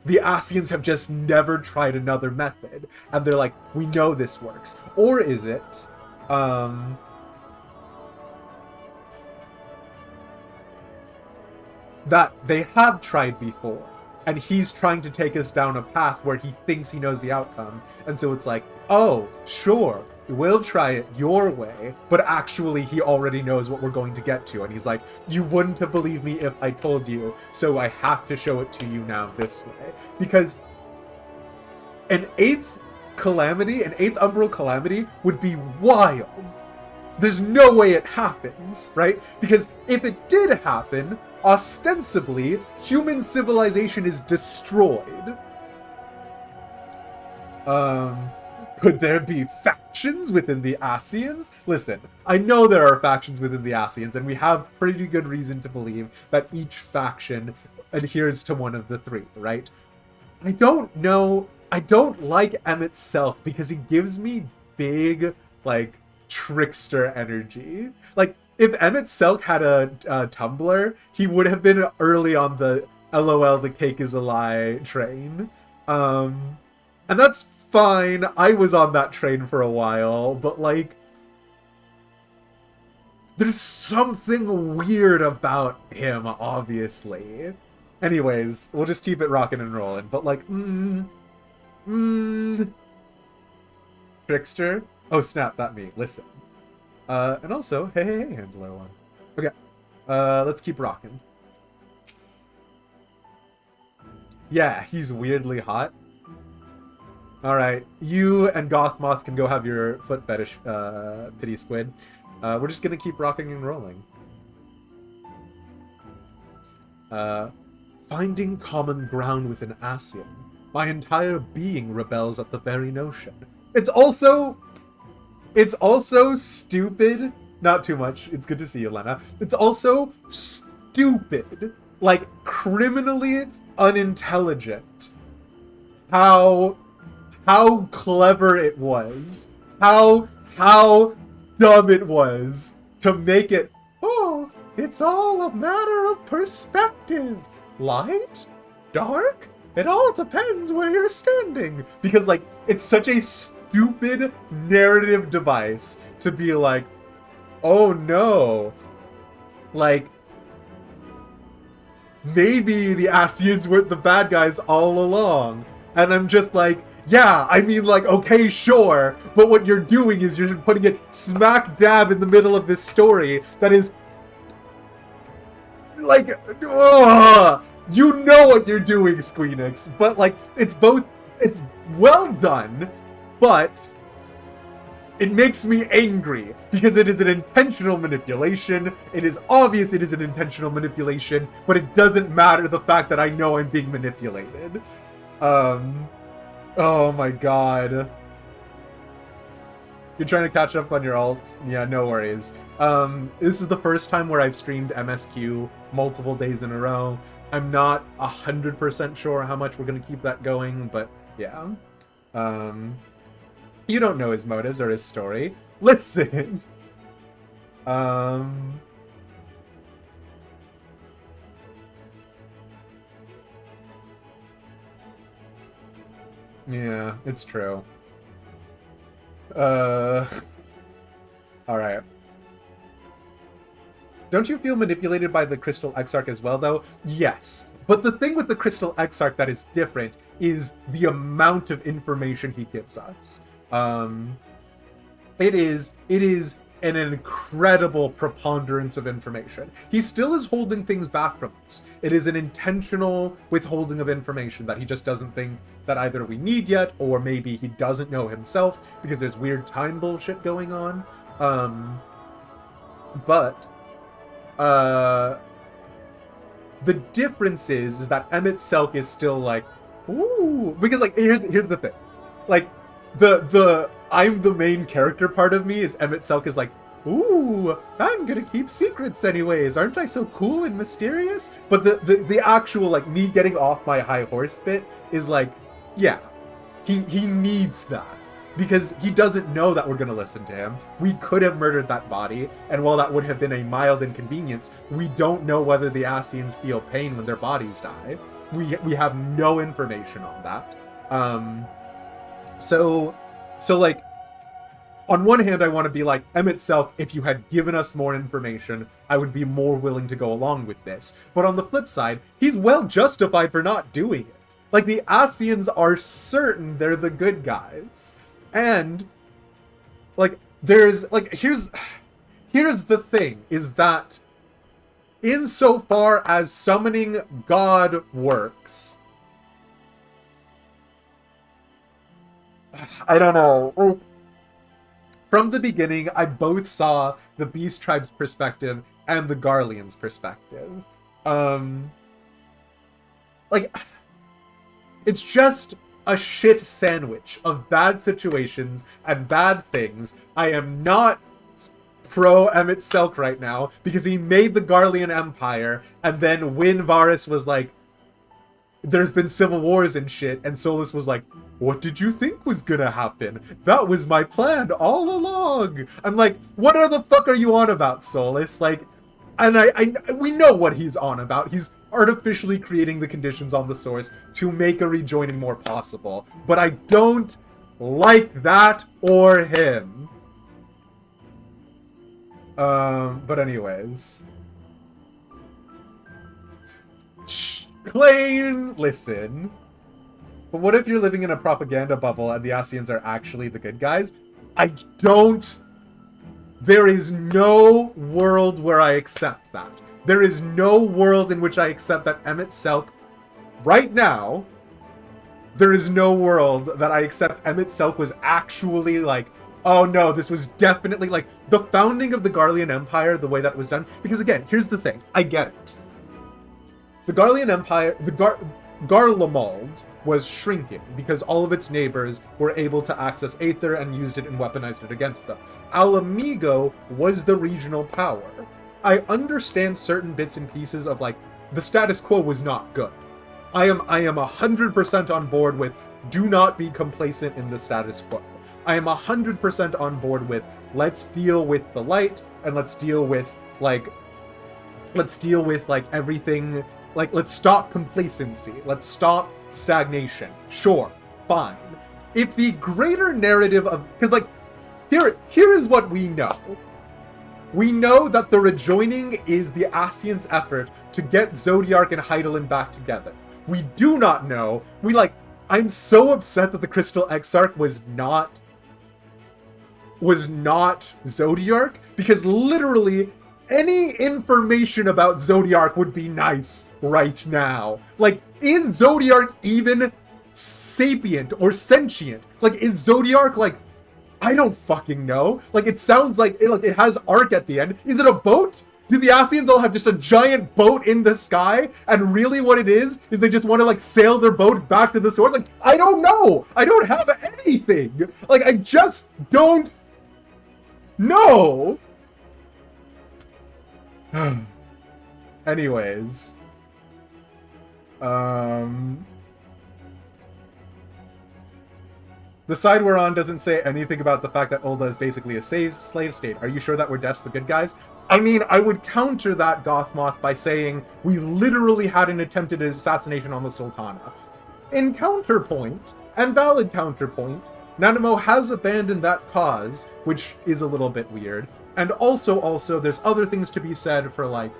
the Ascians have just never tried another method, and they're like, we know this works? Or is it, that they have tried before, and he's trying to take us down a path where he thinks he knows the outcome, and so it's like, oh, sure, we'll try it your way, but actually he already knows what we're going to get to. And he's like, you wouldn't have believed me if I told you, so I have to show it to you now this way. Because an 8th calamity, an 8th umbral calamity would be wild. There's no way it happens, right? Because if it did happen, ostensibly, human civilization is destroyed. Could there be factions within the Ascians? Listen, I know there are factions within the Ascians, and we have pretty good reason to believe that each faction adheres to one of the 3, right? I don't know. I don't like Emmett Selk because he gives me big, like, trickster energy. Like, if Emmett Selk had a Tumblr, he would have been early on the LOL the cake is a lie train. And that's fine. I was on that train for a while, but like, there's something weird about him, obviously. Anyways, we'll just keep it rocking and rolling. But like, Trickster? Oh snap, that me. Listen. And also, hey, handler one. Okay. Let's keep rocking. Yeah, he's weirdly hot. Alright, you and Gothmoth can go have your foot fetish, pity squid. We're just gonna keep rocking and rolling. Finding common ground with an Ascian. My entire being rebels at the very notion. It's also stupid. Not too much. It's good to see you, Lena. It's also stupid. Like, criminally unintelligent. How clever it was. How dumb it was to make it, oh, it's all a matter of perspective. Light? Dark? It all depends where you're standing. Because, like, it's such a stupid narrative device to be like, oh no. Like, maybe the Ascians weren't the bad guys all along. And I'm just like, yeah, I mean, like, okay, sure. But what you're doing is you're putting it smack dab in the middle of this story that is, like, ugh. You know what you're doing, Squeenix, but like, it's well done, but it makes me angry because it is an intentional manipulation. It is obvious it is an intentional manipulation, but it doesn't matter the fact that I know I'm being manipulated. Oh my god. You're trying to catch up on your alt? Yeah, no worries. This is the first time where I've streamed MSQ multiple days in a row. I'm not 100% sure how much we're going to keep that going, but yeah. You don't know his motives or his story. Listen! Yeah, it's true. Alright. Don't you feel manipulated by the Crystal Exarch as well, though? Yes. But the thing with the Crystal Exarch that is different is the amount of information he gives us. It is an incredible preponderance of information. He still is holding things back from us. It is an intentional withholding of information that he just doesn't think that either we need yet, or maybe he doesn't know himself because there's weird time bullshit going on. The difference is that Emmett Selk is still like, ooh, because like here's the thing, like the I'm the main character part of me is Emmett Selk is like, ooh, I'm gonna keep secrets anyways, aren't I so cool and mysterious? But the actual like me getting off my high horse bit is like, yeah, he needs that. Because he doesn't know that we're going to listen to him. We could have murdered that body, and while that would have been a mild inconvenience, we don't know whether the Ascians feel pain when their bodies die. We have no information on that. So like, on one hand, I want to be like, Emmett Selk, if you had given us more information, I would be more willing to go along with this. But on the flip side, he's well justified for not doing it. Like, the Ascians are certain they're the good guys. And Like, there's, like, here's the thing, is that insofar as summoning God works, I don't know. Like, from the beginning, I both saw the Beast Tribe's perspective and the Garlean's perspective. Like, it's just a shit sandwich of bad situations and bad things. I am not pro Emmett Selk right now, because he made the Garlean Empire, and then when Varys was like, there's been civil wars and shit, and Solis was like, what did you think was gonna happen? That was my plan all along. I'm like, what the fuck are you on about, Solis? Like, and we know what he's on about. He's artificially creating the conditions on the source to make a rejoining more possible. But I don't like that or him. But anyways. Klain, listen. But what if you're living in a propaganda bubble and the Ascians are actually the good guys? I don't... There is no world where I accept that. There is no world in which I accept that Emmett Selk... Right now, there is no world that I accept Emmett Selk was actually like, oh no, this was definitely like the founding of the Garlean Empire, the way that was done. Because again, here's the thing. I get it. The Garlean Empire... Garlemald was shrinking because all of its neighbors were able to access Aether and used it and weaponized it against them. Alamigo was the regional power. I understand certain bits and pieces of, like, the status quo was not good. I am 100% on board with do not be complacent in the status quo. I am 100% on board with let's deal with the light and let's deal with everything. Like, let's stop complacency. Let's stop stagnation. Sure, fine. If the greater narrative of... Because, like, here is what we know. We know that the rejoining is the Ascians' effort to get Zodiark and Hydaelyn back together. We do not know... I'm so upset that the Crystal Exarch was not Zodiark, because literally... any information about Zodiark would be nice right now. Like, is Zodiark even sapient or sentient? Like, is Zodiark, like, I don't fucking know. Like, it sounds like it has arc at the end. Is it a boat? Do the Ascians all have just a giant boat in the sky? And really what it is they just want to, like, sail their boat back to the source? Like, I don't know. I don't have anything. Like, I just don't know. Anyways. The side we're on doesn't say anything about the fact that Ulda is basically a slave state. Are you sure that we're Death's the good guys? I mean, I would counter that, Gothmoth, by saying we literally had an attempted assassination on the Sultana. In counterpoint, and valid counterpoint, Nanamo has abandoned that cause, which is a little bit weird. And also, there's other things to be said for, like,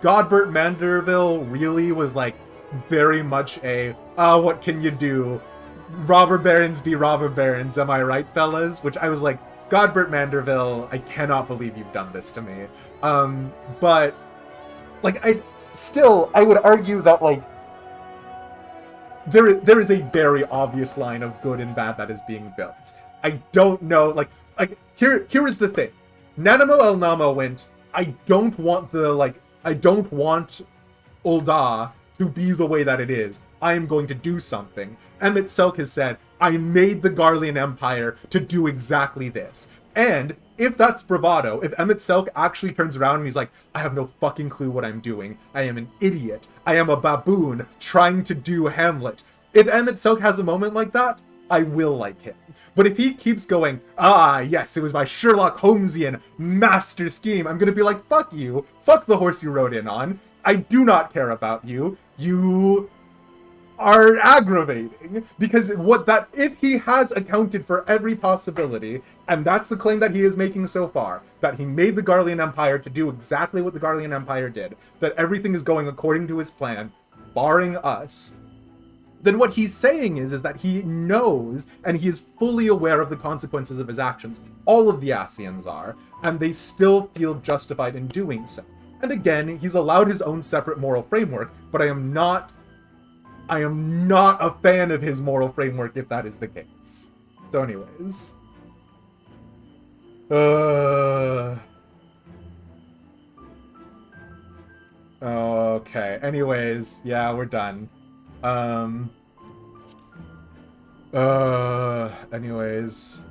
Godbert Manderville really was, like, very much a, what can you do? Robber barons be robber barons, am I right, fellas? Which I was like, Godbert Manderville, I cannot believe you've done this to me. But, like, I would argue that, like, there is a very obvious line of good and bad that is being built. I don't know, like here is the thing. Nanamo El Namo went, I don't want Ulda to be the way that it is. I am going to do something. Emmett Selk has said, I made the Garlean Empire to do exactly this. And if that's bravado, if Emmett Selk actually turns around and he's like, I have no fucking clue what I'm doing. I am an idiot. I am a baboon trying to do Hamlet. If Emmett Selk has a moment like that, I will like him. But if he keeps going, yes, it was my Sherlock Holmesian master scheme, I'm gonna be like, fuck you. Fuck the horse you rode in on. I do not care about you. You are aggravating. Because if he has accounted for every possibility, and that's the claim that he is making so far, that he made the Garlean Empire to do exactly what the Garlean Empire did, that everything is going according to his plan, barring us, then what he's saying is that he knows and he is fully aware of the consequences of his actions. All of the Ascians are, and they still feel justified in doing so. And again, he's allowed his own separate moral framework, but I am not a fan of his moral framework if that is the case. So anyways. Okay, anyways, yeah, we're done. Anyways.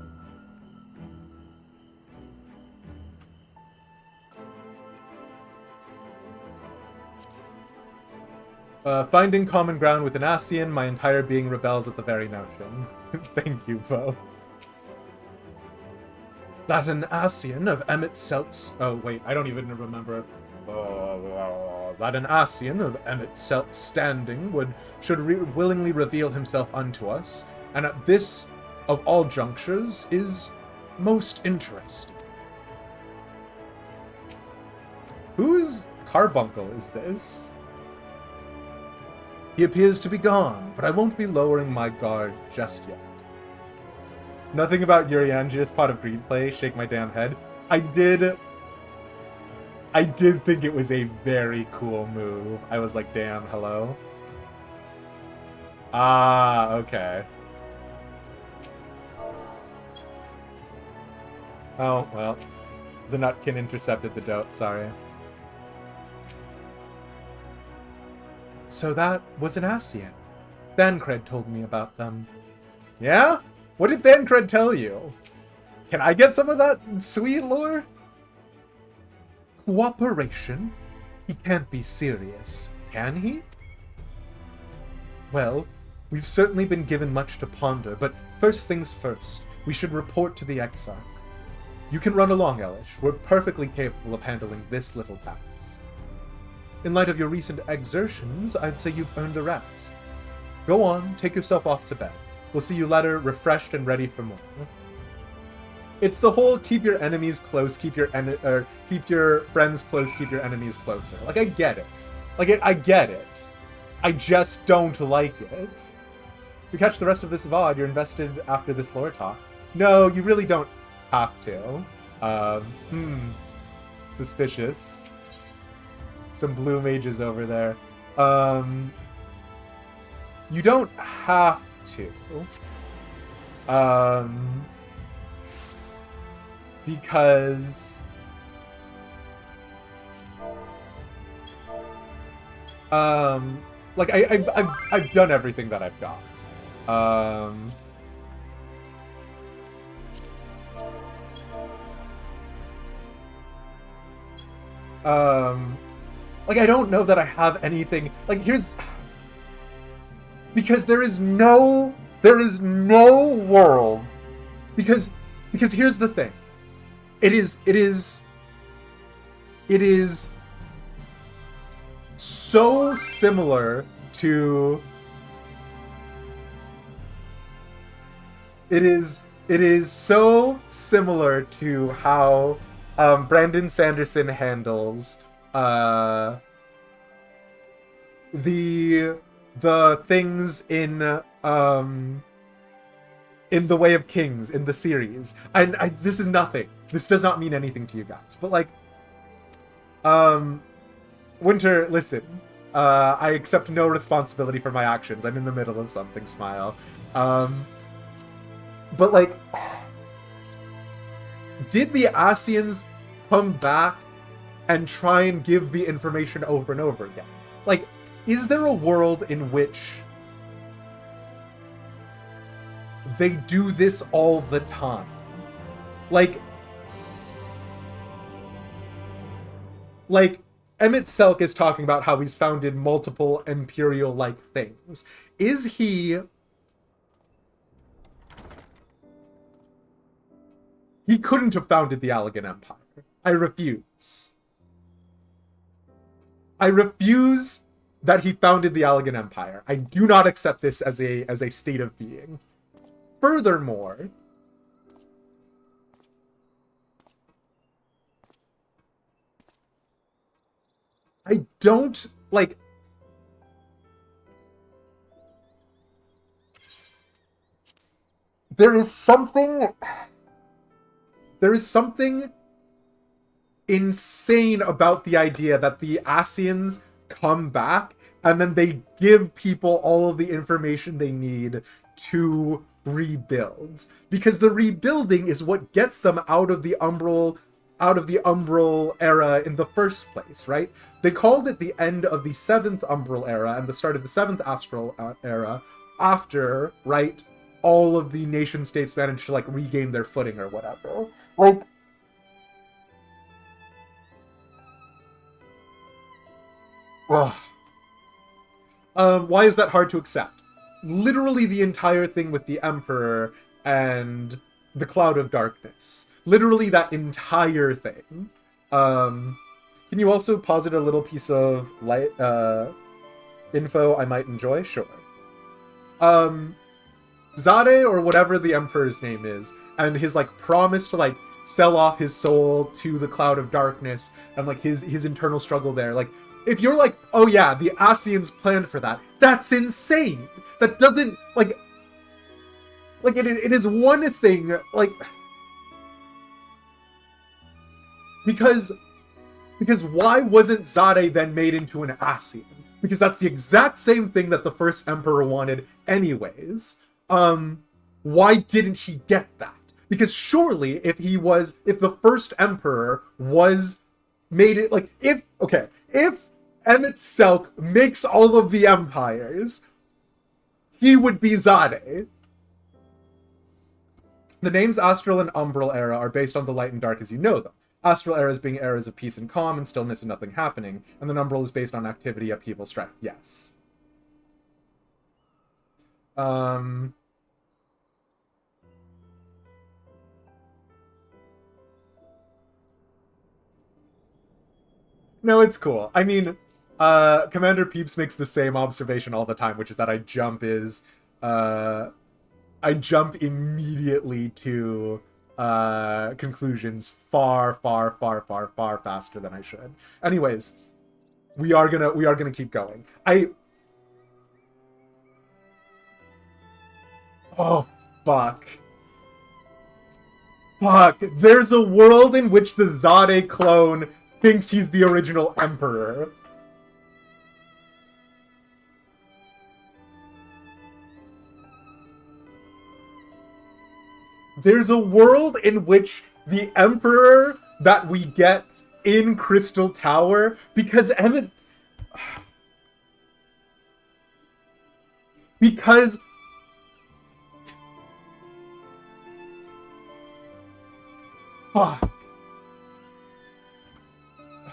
Finding common ground with an Ascian, my entire being rebels at the very notion. Thank you, Bo. That an Ascian of Emet-Selt's... Oh, wait, I don't even remember. That an Ascian of Emet-Selt's standing should willingly reveal himself unto us, and at this, of all junctures, is most interesting. Whose carbuncle is this? He appears to be gone, but I won't be lowering my guard just yet. Nothing about Uriangia's Pot of Greed play, shake my damn head. I did think it was a very cool move. I was like, damn, hello? Ah, okay. Oh, well. The Nutkin intercepted the dote, sorry. So that was an Ascian. Thancred told me about them. Yeah? What did Thancred tell you? Can I get some of that sweet lore? Cooperation? He can't be serious, can he? Well, we've certainly been given much to ponder, but first things first, we should report to the Exarch. You can run along, Elish. We're perfectly capable of handling this little task. In light of your recent exertions, I'd say you've earned a rest. Go on, take yourself off to bed. We'll see you later, refreshed and ready for more. It's the whole keep your enemies close, keep your friends close, keep your enemies closer. Like, I get it. I get it. I just don't like it. You catch the rest of this VOD, you're invested after this lore talk. No, you really don't have to. Suspicious. Some blue mages over there. You don't have to. Because... like, I've done everything that I've got. Like, I don't know that I have anything... Like, here's... Because there is no world... Because here's the thing. It is so similar to... It is so similar to how Brandon Sanderson handles the things in The Way of Kings in the series. And this is nothing. This does not mean anything to you guys. But like, Winter, listen. I accept no responsibility for my actions. I'm in the middle of something, smile. But like, did the Ascians come back and try and give the information over and over again? Like, is there a world in which they do this all the time? Like Emet-Selch is talking about how he's founded multiple Imperial-like things. Is he... He couldn't have founded the Allegan Empire. I refuse. I refuse that he founded the Allegan Empire. I do not accept this as a state of being. Furthermore, I don't, like... there is something insane about the idea that the Ascians come back and then they give people all of the information they need to rebuild, because the rebuilding is what gets them out of the Umbral era in the first place, right? They called it the end of the 7th Umbral era and the start of the 7th Astral era after, right, all of the nation states managed to like regain their footing or whatever. Like, why is that hard to accept? Literally the entire thing with the Emperor and the Cloud of Darkness. Literally that entire thing. Can you also posit a little piece of light info I might enjoy? Sure. Zade, or whatever the Emperor's name is, and his like promise to like sell off his soul to the Cloud of Darkness, and like his internal struggle there. Like, if you're like, oh yeah, the Ascians planned for that, that's insane. That doesn't like it is one thing, like, because why wasn't Zade then made into an Ascian? Because that's the exact same thing that the first Emperor wanted anyways. Why didn't he get that? Because surely if the first Emperor was made it, like, if Emmett Selk makes all of the empires, he would be Zade. The names Astral and Umbral era are based on the light and dark as you know them. Astral eras being eras of peace and calm and stillness and nothing happening, and then Umbral is based on activity, upheaval, strife. Yes. No, it's cool. I mean, Commander Peeps makes the same observation all the time, which is that I jump immediately to conclusions far faster than I should. Anyways, we are gonna keep going. Oh, fuck. There's a world in which the Zade clone thinks he's the original Emperor. There's a world in which the Emperor that we get in Crystal Tower, because Emmett... Because... Fuck.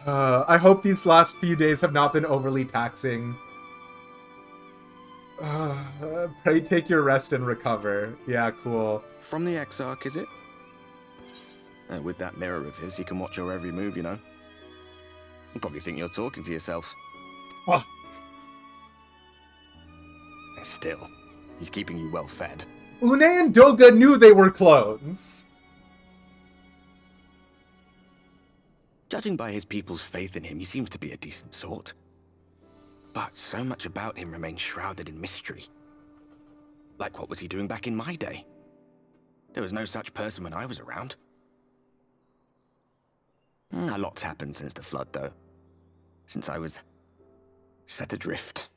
I hope these last few days have not been overly taxing. Pray take your rest and recover. Yeah, cool. From the Exarch, is it? With that mirror of his, he can watch your every move, you know. You probably think you're talking to yourself. Oh. Still, he's keeping you well fed. Une and Doga knew they were clones. Judging by his people's faith in him, he seems to be a decent sort. But so much about him remains shrouded in mystery. Like, what was he doing back in my day? There was no such person when I was around. A lot's happened since the flood, though. Since I was set adrift.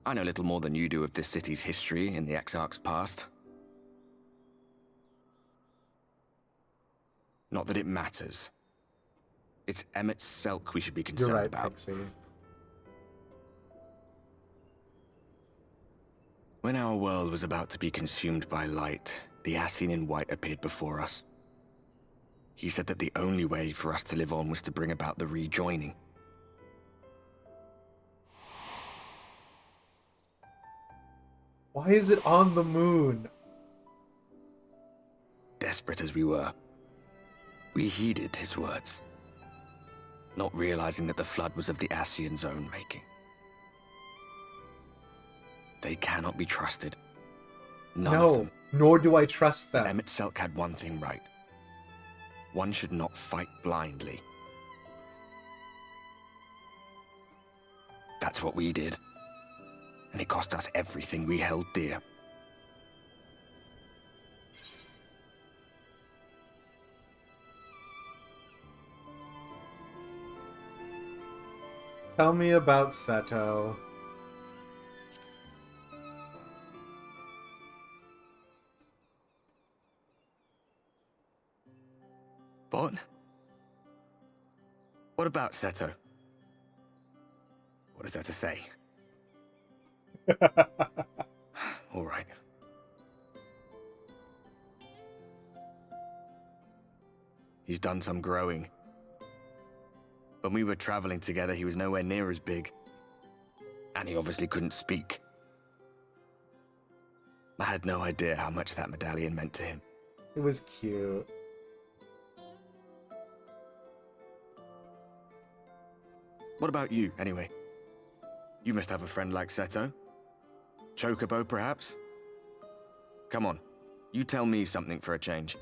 I know little more than you do of this city's history in the Exarch's past. Not that it matters. It's Emmett Selk we should be concerned about. Pixie. When our world was about to be consumed by light, the Ascian in white appeared before us. He said that the only way for us to live on was to bring about the rejoining. Why is it on the moon? Desperate as we were, we heeded his words, not realizing that the flood was of the Ascian's own making. They cannot be trusted. None of them. Nor do I trust them. But Emmett Selk had one thing right. One should not fight blindly. That's what we did. And it cost us everything we held dear. Tell me about Seto. What? What about Seto? What is there to say? All right. He's done some growing. When we were traveling together, he was nowhere near as big. And he obviously couldn't speak. I had no idea how much that medallion meant to him. It was cute. What about you, anyway? You must have a friend like Seto. Chocobo, perhaps? Come on, you tell me something for a change.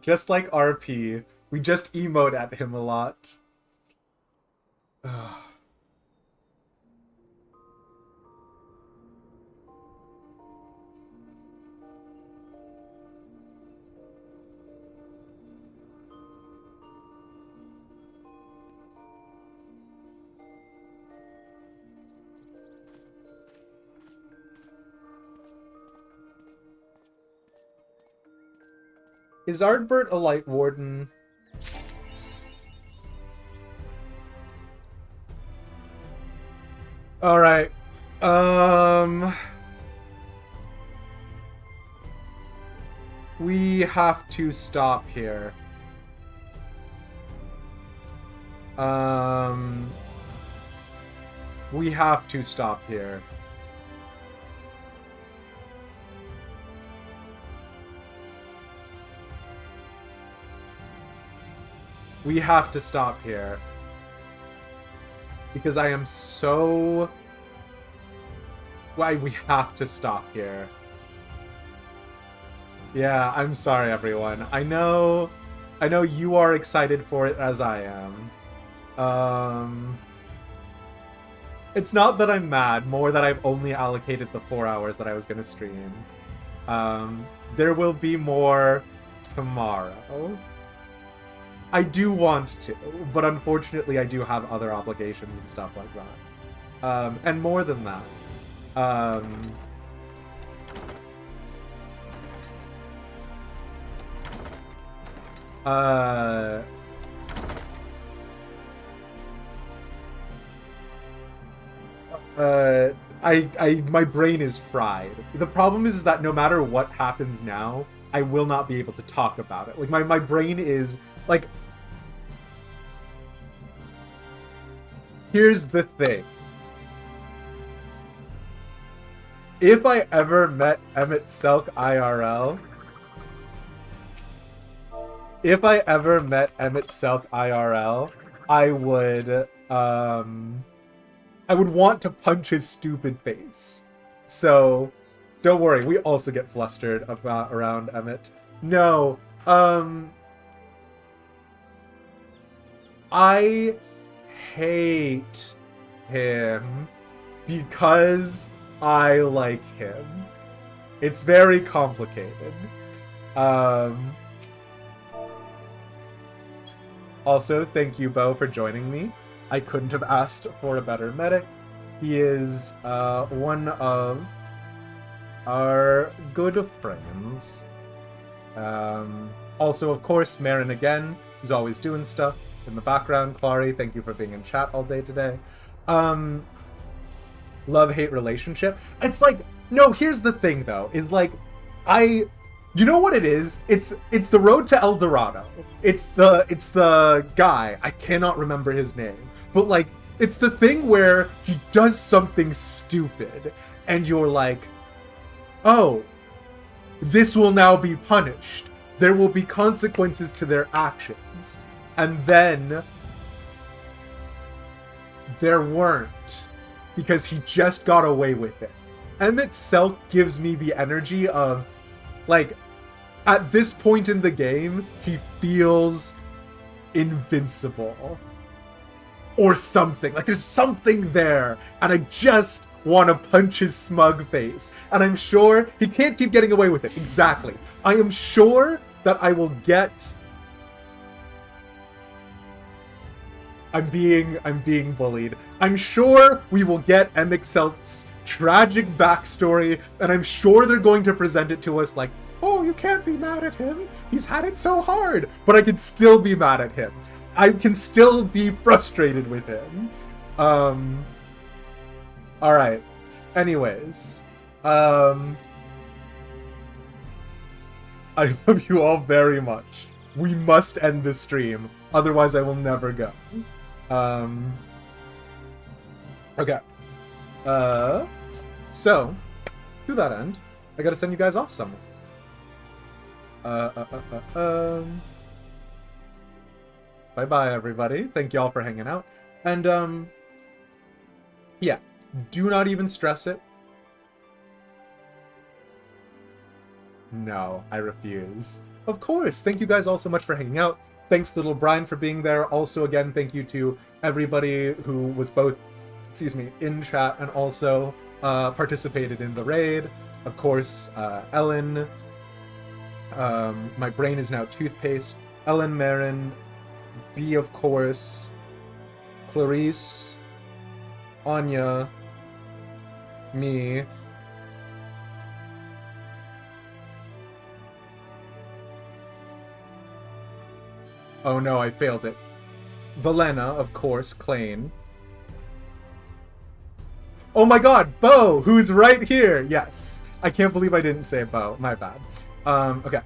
Just like RP, we just emote at him a lot. Is Ardbert a Light Warden? Alright. We have to stop here. We have to stop here. We have to stop here. Because I am so... Why, we have to stop here. Yeah, I'm sorry, everyone. I know you are excited for it as I am. It's not that I'm mad, more that I've only allocated the 4 hours that I was going to stream. There will be more tomorrow. I do want to, but unfortunately I do have other obligations and stuff like that. And more than that. My brain is fried. The problem is that no matter what happens now, I will not be able to talk about it. Like, my brain is, like... Here's the thing. If I ever met Emmett Selk IRL... I would want to punch his stupid face. So, don't worry, we also get flustered around Emmett. No, I hate him because I like him. It's very complicated. Also, thank you, Bo, for joining me. I couldn't have asked for a better medic. He is one of our good friends. Also, of course, Marin again. He's always doing stuff in the background. Clary, thank you for being in chat all day today. Love-hate relationship. It's like, no, here's the thing, though, is like, you know what it is? It's the road to El Dorado. It's the guy. I cannot remember his name. But like, it's the thing where he does something stupid and you're like, oh, this will now be punished. There will be consequences to their actions. And then there weren't, because he just got away with it. Emmett Selk gives me the energy of, like, at this point in the game, he feels invincible. Or something. Like, there's something there. And I just want to punch his smug face. And I'm sure he can't keep getting away with it. Exactly. I am sure that I will get... I'm being bullied. I'm sure we will get Emixelt's tragic backstory, and I'm sure they're going to present it to us like, oh, you can't be mad at him. He's had it so hard. But I can still be mad at him. I can still be frustrated with him. Alright. Anyways. I love you all very much. We must end this stream. Otherwise, I will never go. Okay. So, to that end, I gotta send you guys off somewhere. Bye-bye, everybody. Thank you all for hanging out. And, yeah. Do not even stress it. No, I refuse. Of course. Thank you guys all so much for hanging out. Thanks, little Brian, for being there. Also, again, thank you to everybody who was both, in chat and also participated in the raid. Of course, Ellen. My brain is now toothpaste. Ellen, Marin, B, of course, Clarice, Anya, me, oh no, I failed it. Valena, of course, Klain. Oh my god, Bo, who's right here! Yes. I can't believe I didn't say Bo. My bad. Okay.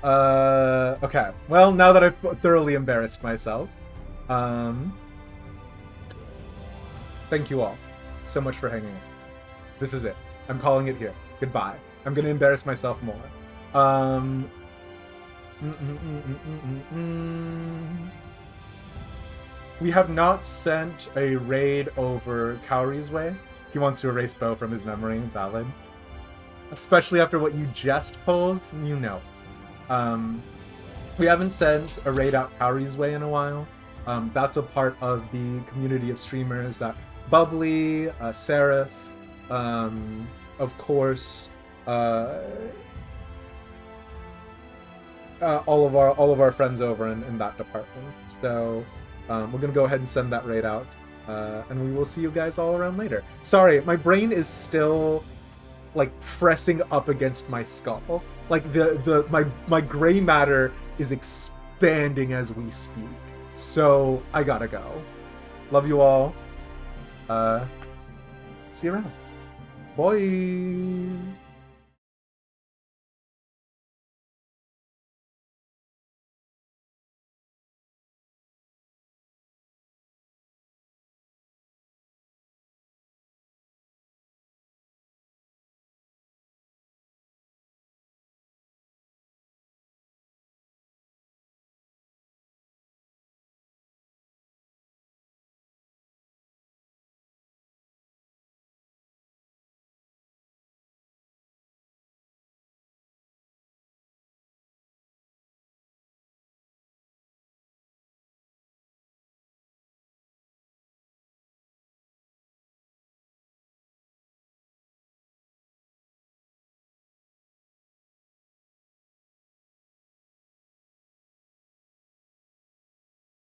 Okay. Well, now that I've thoroughly embarrassed myself, thank you all so much for hanging out. This is it. I'm calling it here. Goodbye. I'm gonna embarrass myself more. We have not sent a raid over Cowrie's way. He wants to erase Bo from his memory. Valid. Especially after what you just pulled, you know. We haven't sent a raid out Cowrie's way in a while. That's a part of the community of streamers that Bubbly, Seraph, of course, all of our friends over in that department. So we're gonna go ahead and send that raid out, and we will see you guys all around later. Sorry, my brain is still like pressing up against my skull. Like my gray matter is expanding as we speak. So I gotta go. Love you all. See you around. Bye.